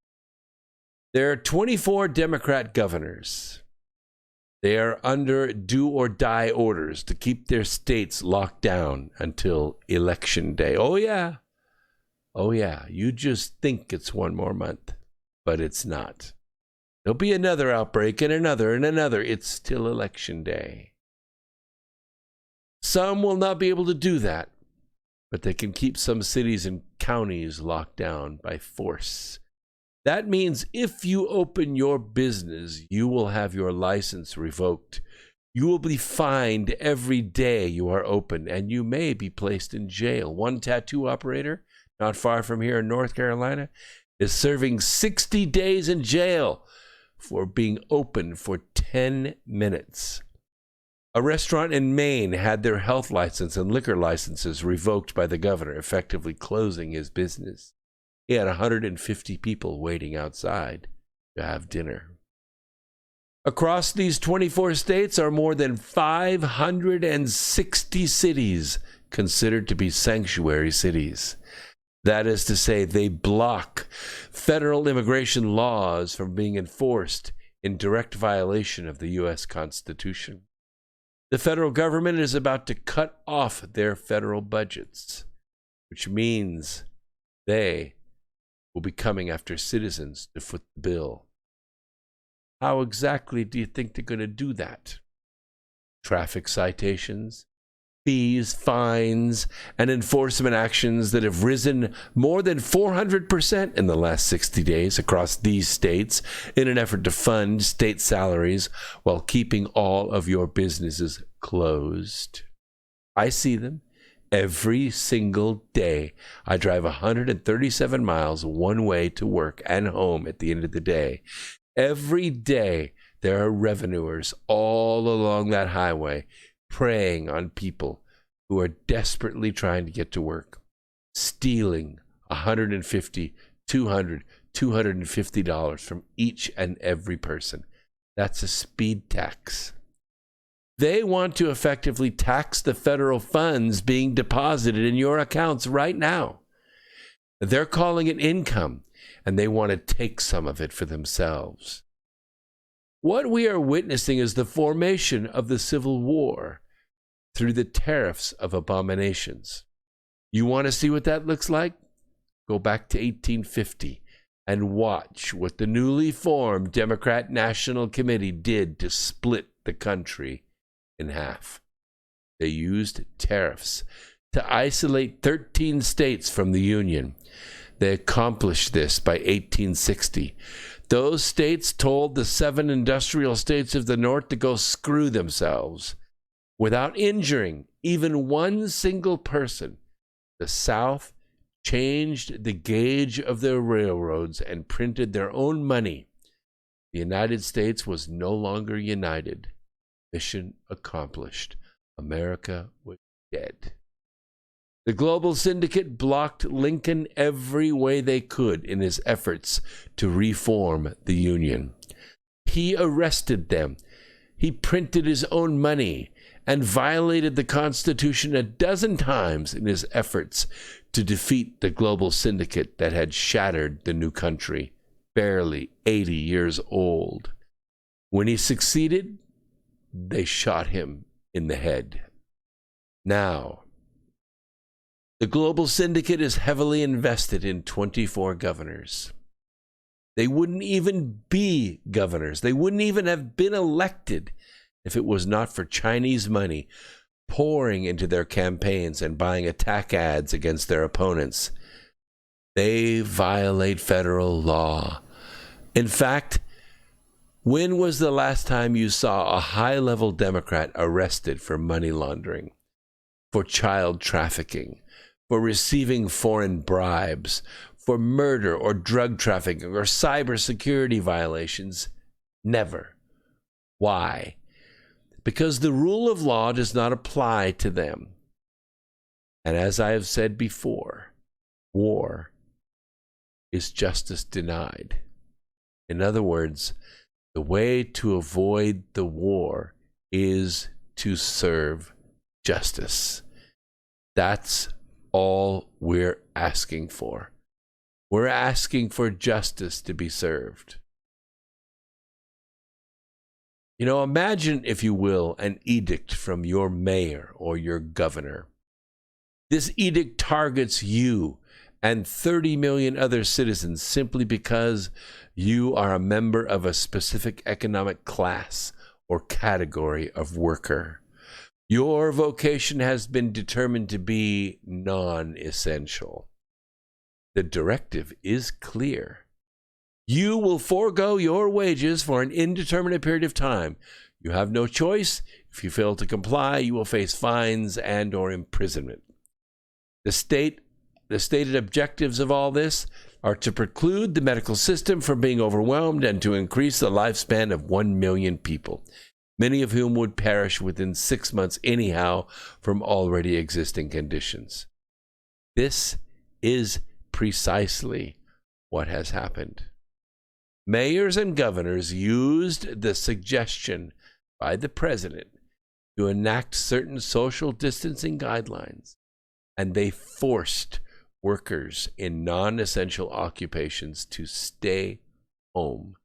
There are 24 Democrat governors. They are under do-or-die orders to keep their states locked down until Election Day. Oh, yeah. You just think it's one more month, but it's not. There'll be another outbreak and another and another. It's still Election Day. Some will not be able to do that, but they can keep some cities and counties locked down by force. That means if you open your business, you will have your license revoked. You will be fined every day you are open, and you may be placed in jail. One tattoo operator, not far from here in North Carolina, is serving 60 days in jail for being open for 10 minutes. A restaurant in Maine had their health license and liquor licenses revoked by the governor, effectively closing his business. He had 150 people waiting outside to have dinner. Across these 24 states are more than 560 cities considered to be sanctuary cities. That is to say, they block federal immigration laws from being enforced in direct violation of the U.S. Constitution. The federal government is about to cut off their federal budgets, which means they will be coming after citizens to foot the bill. How exactly do you think they're going to do that? Traffic citations, fees, fines, and enforcement actions that have risen more than 400% in the last 60 days across these states in an effort to fund state salaries while keeping all of your businesses closed. I see them every single day. I drive 137 miles one way to work and home at the end of the day. Every day, there are revenuers all along that highway preying on people who are desperately trying to get to work, stealing $150, $200, $250 from each and every person. That's a speed tax. They want to effectively tax the federal funds being deposited in your accounts right now. They're calling it income, and they want to take some of it for themselves. What we are witnessing is the formation of the Civil War through the tariffs of abominations. You want to see what that looks like? Go back to 1850 and watch what the newly formed Democrat National Committee did to split the country in half. They used tariffs to isolate 13 states from the Union. They accomplished this by 1860. Those states told the 7 industrial states of the North to go screw themselves. Without injuring even one single person, the South changed the gauge of their railroads and printed their own money. The United States was no longer united. Mission accomplished. America was dead. The Global Syndicate blocked Lincoln every way they could in his efforts to reform the Union. He arrested them. He printed his own money and violated the Constitution a dozen times in his efforts to defeat the Global Syndicate that had shattered the new country, barely 80 years old. When he succeeded, they shot him in the head. Now, the Global Syndicate is heavily invested in 24 governors. They wouldn't even be governors. They wouldn't even have been elected if it was not for Chinese money pouring into their campaigns and buying attack ads against their opponents. They violate federal law. In fact, when was the last time you saw a high-level Democrat arrested for money laundering, for child trafficking, for receiving foreign bribes, for murder or drug trafficking or cybersecurity violations? Never. Why? Because the rule of law does not apply to them. And as I have said before, war is justice denied. In other words, the way to avoid the war is to serve justice. That's all we're asking for. We're asking for justice to be served. You know, imagine, if you will, an edict from your mayor or your governor. This edict targets you and 30 million other citizens simply because you are a member of a specific economic class or category of worker. Your vocation has been determined to be non-essential. The directive is clear. You will forego your wages for an indeterminate period of time. You have no choice. If you fail to comply, you will face fines and or imprisonment. The stated objectives of all this are to preclude the medical system from being overwhelmed and to increase the lifespan of 1 million people, many of whom would perish within 6 months anyhow from already existing conditions. This is precisely what has happened. Mayors and governors used the suggestion by the president to enact certain social distancing guidelines, and they forced workers in non-essential occupations to stay home.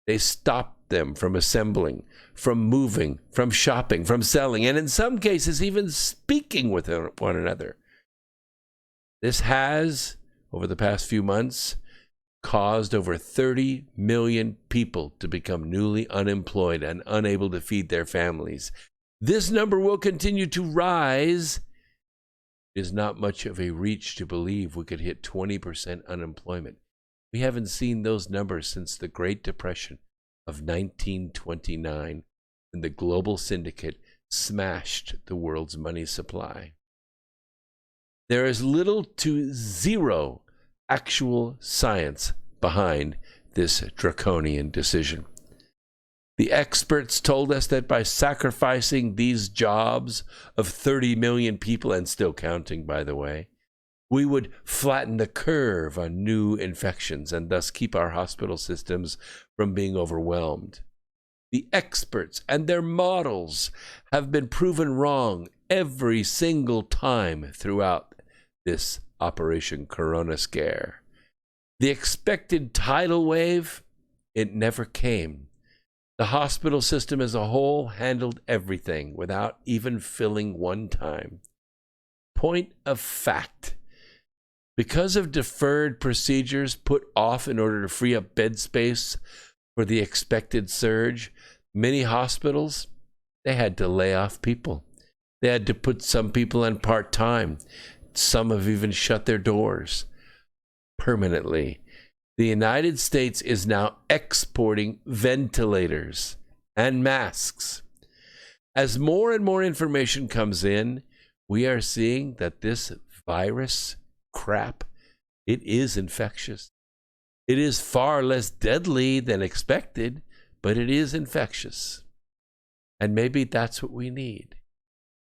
They stopped them from assembling, from moving, from shopping, from selling, and in some cases even speaking with one another. This has, over the past few months, caused over 30 million people to become newly unemployed and unable to feed their families. This number will continue to rise. It is not much of a reach to believe we could hit 20% unemployment. We haven't seen those numbers since the Great Depression of 1929, when the Global Syndicate smashed the world's money supply. There is little to zero actual science behind this draconian decision. The experts told us that by sacrificing these jobs of 30 million people, and still counting, by the way, we would flatten the curve on new infections and thus keep our hospital systems from being overwhelmed. The experts and their models have been proven wrong every single time throughout this Operation Corona Scare. The expected tidal wave, it never came. The hospital system as a whole handled everything without even filling one time. Point of fact, because of deferred procedures put off in order to free up bed space for the expected surge, many hospitals, they had to lay off people. They had to put some people on part-time. Some have even shut their doors permanently. The United States is now exporting ventilators and masks. As more and more information comes in, we are seeing that this virus crap, it is infectious. It is far less deadly than expected, but it is infectious. And maybe that's what we need.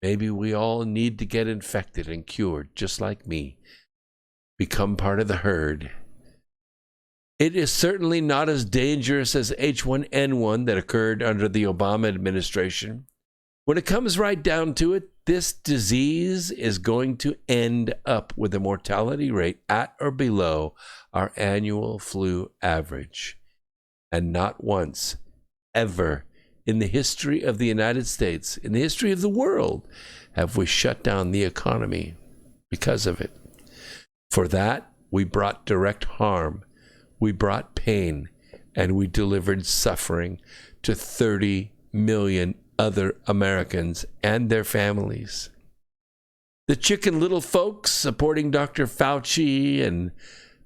Maybe we all need to get infected and cured, just like me. Become part of the herd. It is certainly not as dangerous as H1N1 that occurred under the Obama administration. When it comes right down to it, this disease is going to end up with a mortality rate at or below our annual flu average. And not once, ever, in the history of the United States, in the history of the world, have we shut down the economy because of it. For that, we brought direct harm, we brought pain, and we delivered suffering to 30 million other Americans and their families. The Chicken Little folks supporting Dr. Fauci and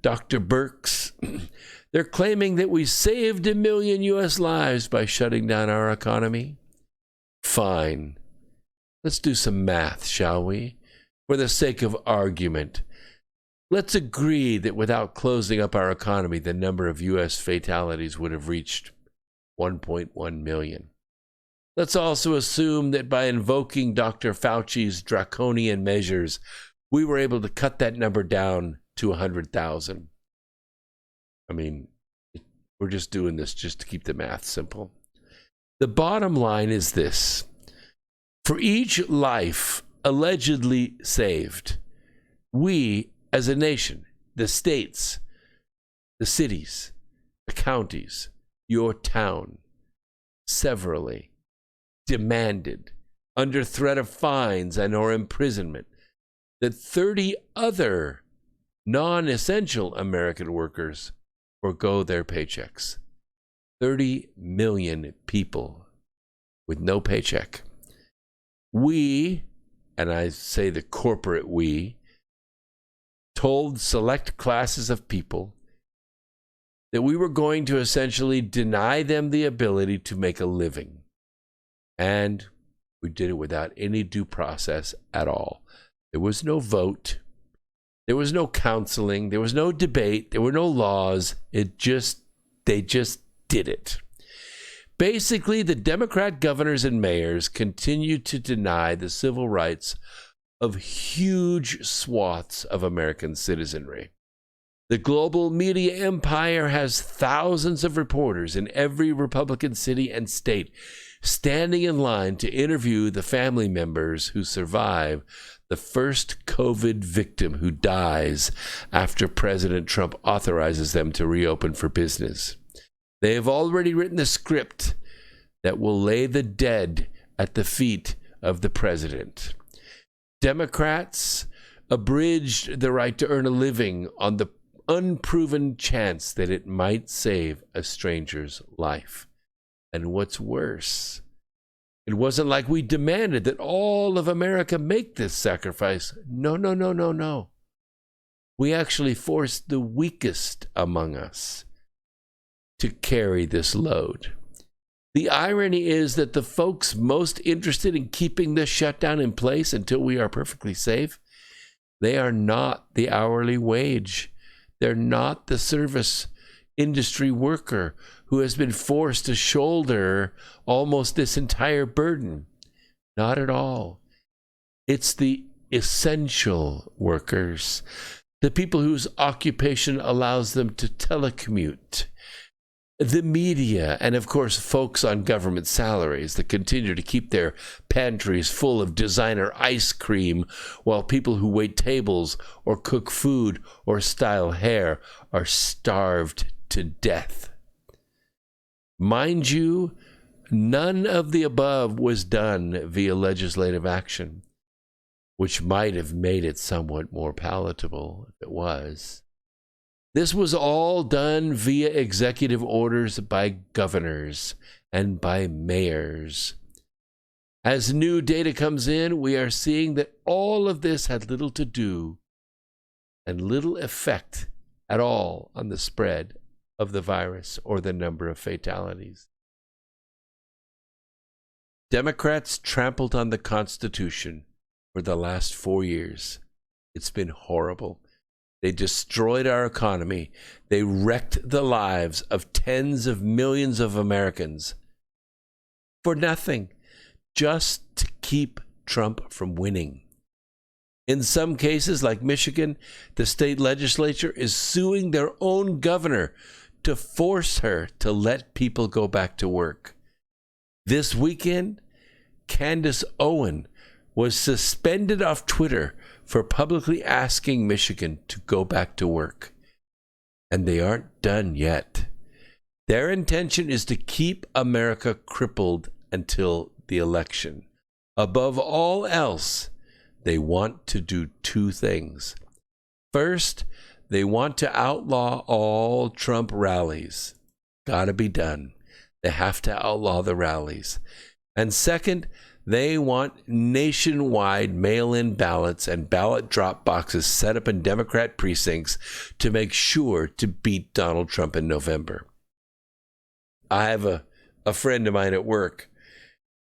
Dr. Birx, they're claiming that we saved 1 million U.S. lives by shutting down our economy. Fine. Let's do some math, shall we? For the sake of argument, let's agree that without closing up our economy, the number of U.S. fatalities would have reached 1.1 million. Let's also assume that by invoking Dr. Fauci's draconian measures, we were able to cut that number down to 100,000. I mean, we're just doing this just to keep the math simple. The bottom line is this. For each life allegedly saved, we as a nation, the states, the cities, the counties, your town, severally demanded, under threat of fines and or imprisonment, that 30 other non-essential American workers forgo their paychecks. 30 million people with no paycheck. We, and I say the corporate we, told select classes of people that we were going to essentially deny them the ability to make a living. And we did it without any due process at all. There was no vote. There was no counseling. There was no debate. There were no laws. They just did it. Basically, the Democrat governors and mayors continue to deny the civil rights of huge swaths of American citizenry. The global media empire has thousands of reporters in every Republican city and state standing in line to interview the family members who survive the first COVID victim who dies after President Trump authorizes them to reopen for business. They have already written the script that will lay the dead at the feet of the president. Democrats abridged the right to earn a living on the unproven chance that it might save a stranger's life. And what's worse, it wasn't like we demanded that all of America make this sacrifice. No. We actually forced the weakest among us to carry this load. The irony is that the folks most interested in keeping this shutdown in place until we are perfectly safe, they are not the hourly wage. They're not the service industry worker who has been forced to shoulder almost this entire burden. Not at all. It's the essential workers, the people whose occupation allows them to telecommute, the media, and of course folks on government salaries that continue to keep their pantries full of designer ice cream while people who wait tables or cook food or style hair are starved to death. Mind you, none of the above was done via legislative action, which might have made it somewhat more palatable if it was. This was all done via executive orders by governors and by mayors. As new data comes in, we are seeing that all of this had little to do and little effect at all on the spread of the virus or the number of fatalities. Democrats trampled on the Constitution for the last 4 years. It's been horrible. They destroyed our economy. They wrecked the lives of tens of millions of Americans for nothing, just to keep Trump from winning. In some cases, like Michigan, the state legislature is suing their own governor to force her to let people go back to work. This weekend, Candace Owen was suspended off Twitter for publicly asking Michigan to go back to work. And they aren't done yet. Their intention is to keep America crippled until the election. Above all else, they want to do two things. First, they want to outlaw all Trump rallies. Gotta be done. They have to outlaw the rallies. And second, they want nationwide mail-in ballots and ballot drop boxes set up in Democrat precincts to make sure to beat Donald Trump in November. I have a friend of mine at work,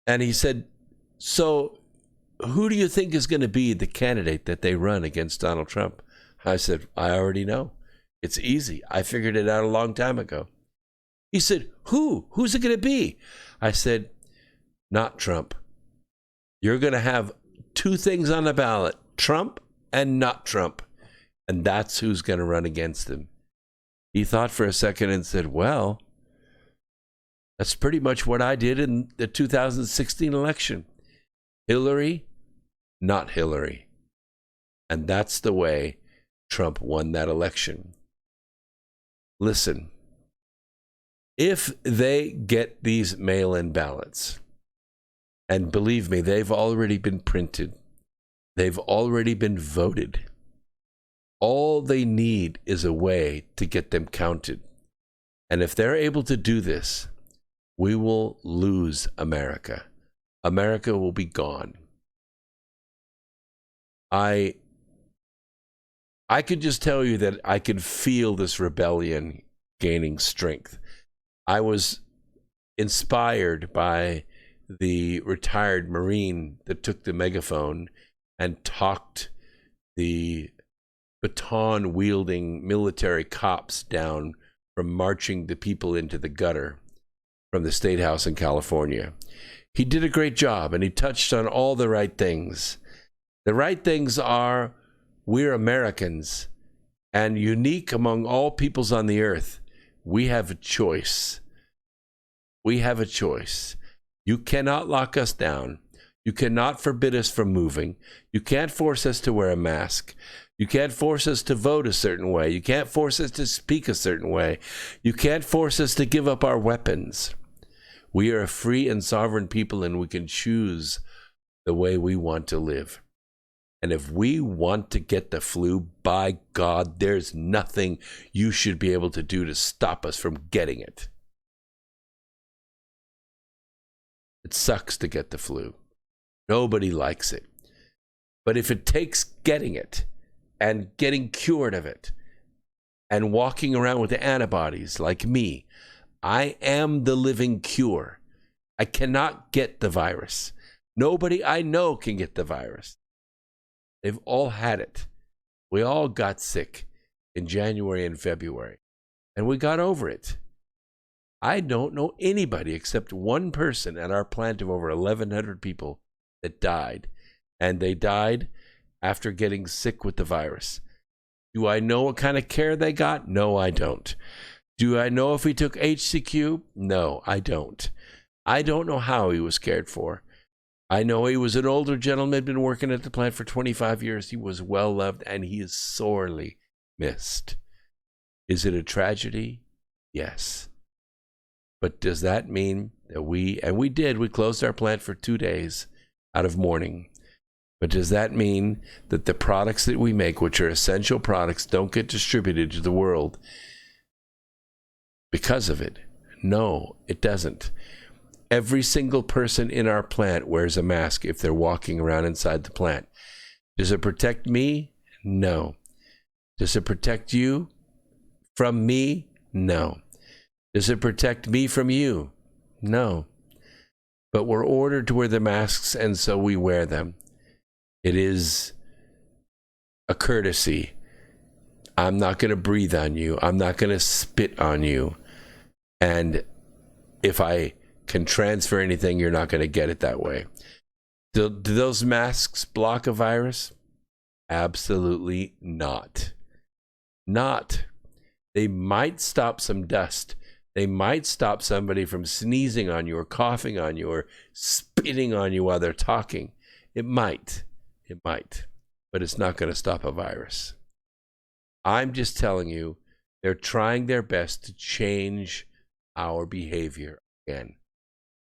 and he said, so who do you think is going to be the candidate that they run against Donald Trump? I said, I already know. It's easy. I figured it out a long time ago. He said, who? Who's it going to be? I said, not Trump. You're going to have two things on the ballot, Trump and not Trump. And that's who's going to run against him. He thought for a second and said, well, that's pretty much what I did in the 2016 election. Hillary, not Hillary. And that's the way Trump won that election. Listen, if they get these mail-in ballots, and believe me, they've already been printed. They've already been voted. All they need is a way to get them counted. And if they're able to do this, we will lose America. America will be gone. I could just tell you that I can feel this rebellion gaining strength. I was inspired by the retired Marine that took the megaphone and talked the baton-wielding military cops down from marching the people into the gutter from the State House in California. He did a great job, and he touched on all the right things. The right things are, we're Americans, and unique among all peoples on the earth, we have a choice. We have a choice. You cannot lock us down. You cannot forbid us from moving. You can't force us to wear a mask. You can't force us to vote a certain way. You can't force us to speak a certain way. You can't force us to give up our weapons. We are a free and sovereign people, and we can choose the way we want to live. And if we want to get the flu, by God, there's nothing you should be able to do to stop us from getting it. It sucks to get the flu. Nobody likes it. But if it takes getting it and getting cured of it and walking around with the antibodies like me, I am the living cure. I cannot get the virus. Nobody I know can get the virus. They've all had it. We all got sick in January and February, and we got over it. I don't know anybody except one person at our plant of over 1,100 people that died, and they died after getting sick with the virus. Do I know what kind of care they got? No, I don't. Do I know if he took HCQ? No, I don't. I don't know how he was cared for. I know he was an older gentleman, been working at the plant for 25 years. He was well loved, and he is sorely missed. Is it a tragedy? Yes. But does that mean that we closed our plant for 2 days out of mourning. But does that mean that the products that we make, which are essential products, don't get distributed to the world because of it? No, it doesn't. Every single person in our plant wears a mask if they're walking around inside the plant. Does it protect me? No. Does it protect you from me? No. Does it protect me from you? No. But we're ordered to wear the masks, and so we wear them. It is a courtesy. I'm not going to breathe on you. I'm not going to spit on you. And if I can transfer anything, you're not going to get it that way. Do those masks block a virus? Absolutely not. Not. They might stop some dust. They might stop somebody from sneezing on you or coughing on you or spitting on you while they're talking. It might. It might. But it's not going to stop a virus. I'm just telling you, they're trying their best to change our behavior again.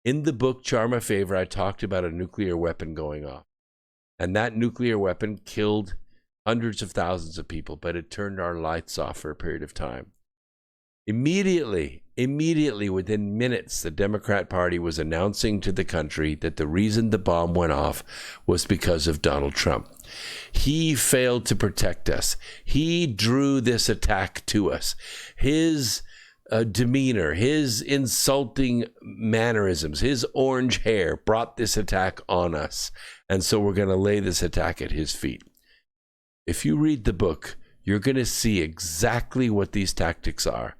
In the book, Charm a Favor, I talked about a nuclear weapon going off. And that nuclear weapon killed hundreds of thousands of people, but it turned our lights off for a period of time. Immediately, within minutes, the Democrat Party was announcing to the country that the reason the bomb went off was because of Donald Trump. He failed to protect us. He drew this attack to us. His demeanor, his insulting mannerisms, his orange hair brought this attack on us. And so we're going to lay this attack at his feet. If you read the book, you're going to see exactly what these tactics are.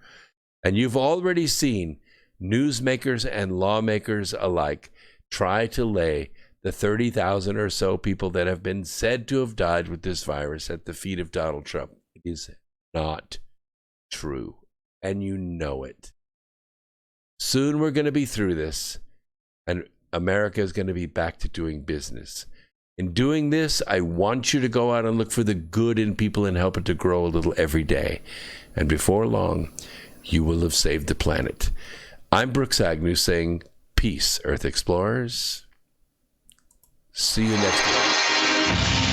And you've already seen newsmakers and lawmakers alike try to lay the 30,000 or so people that have been said to have died with this virus at the feet of Donald Trump. It is not true. And you know it. Soon we're going to be through this, and America is going to be back to doing business. In doing this, I want you to go out and look for the good in people and help it to grow a little every day. And before long, you will have saved the planet. I'm Brooks Agnew saying peace, Earth Explorers. See you next week.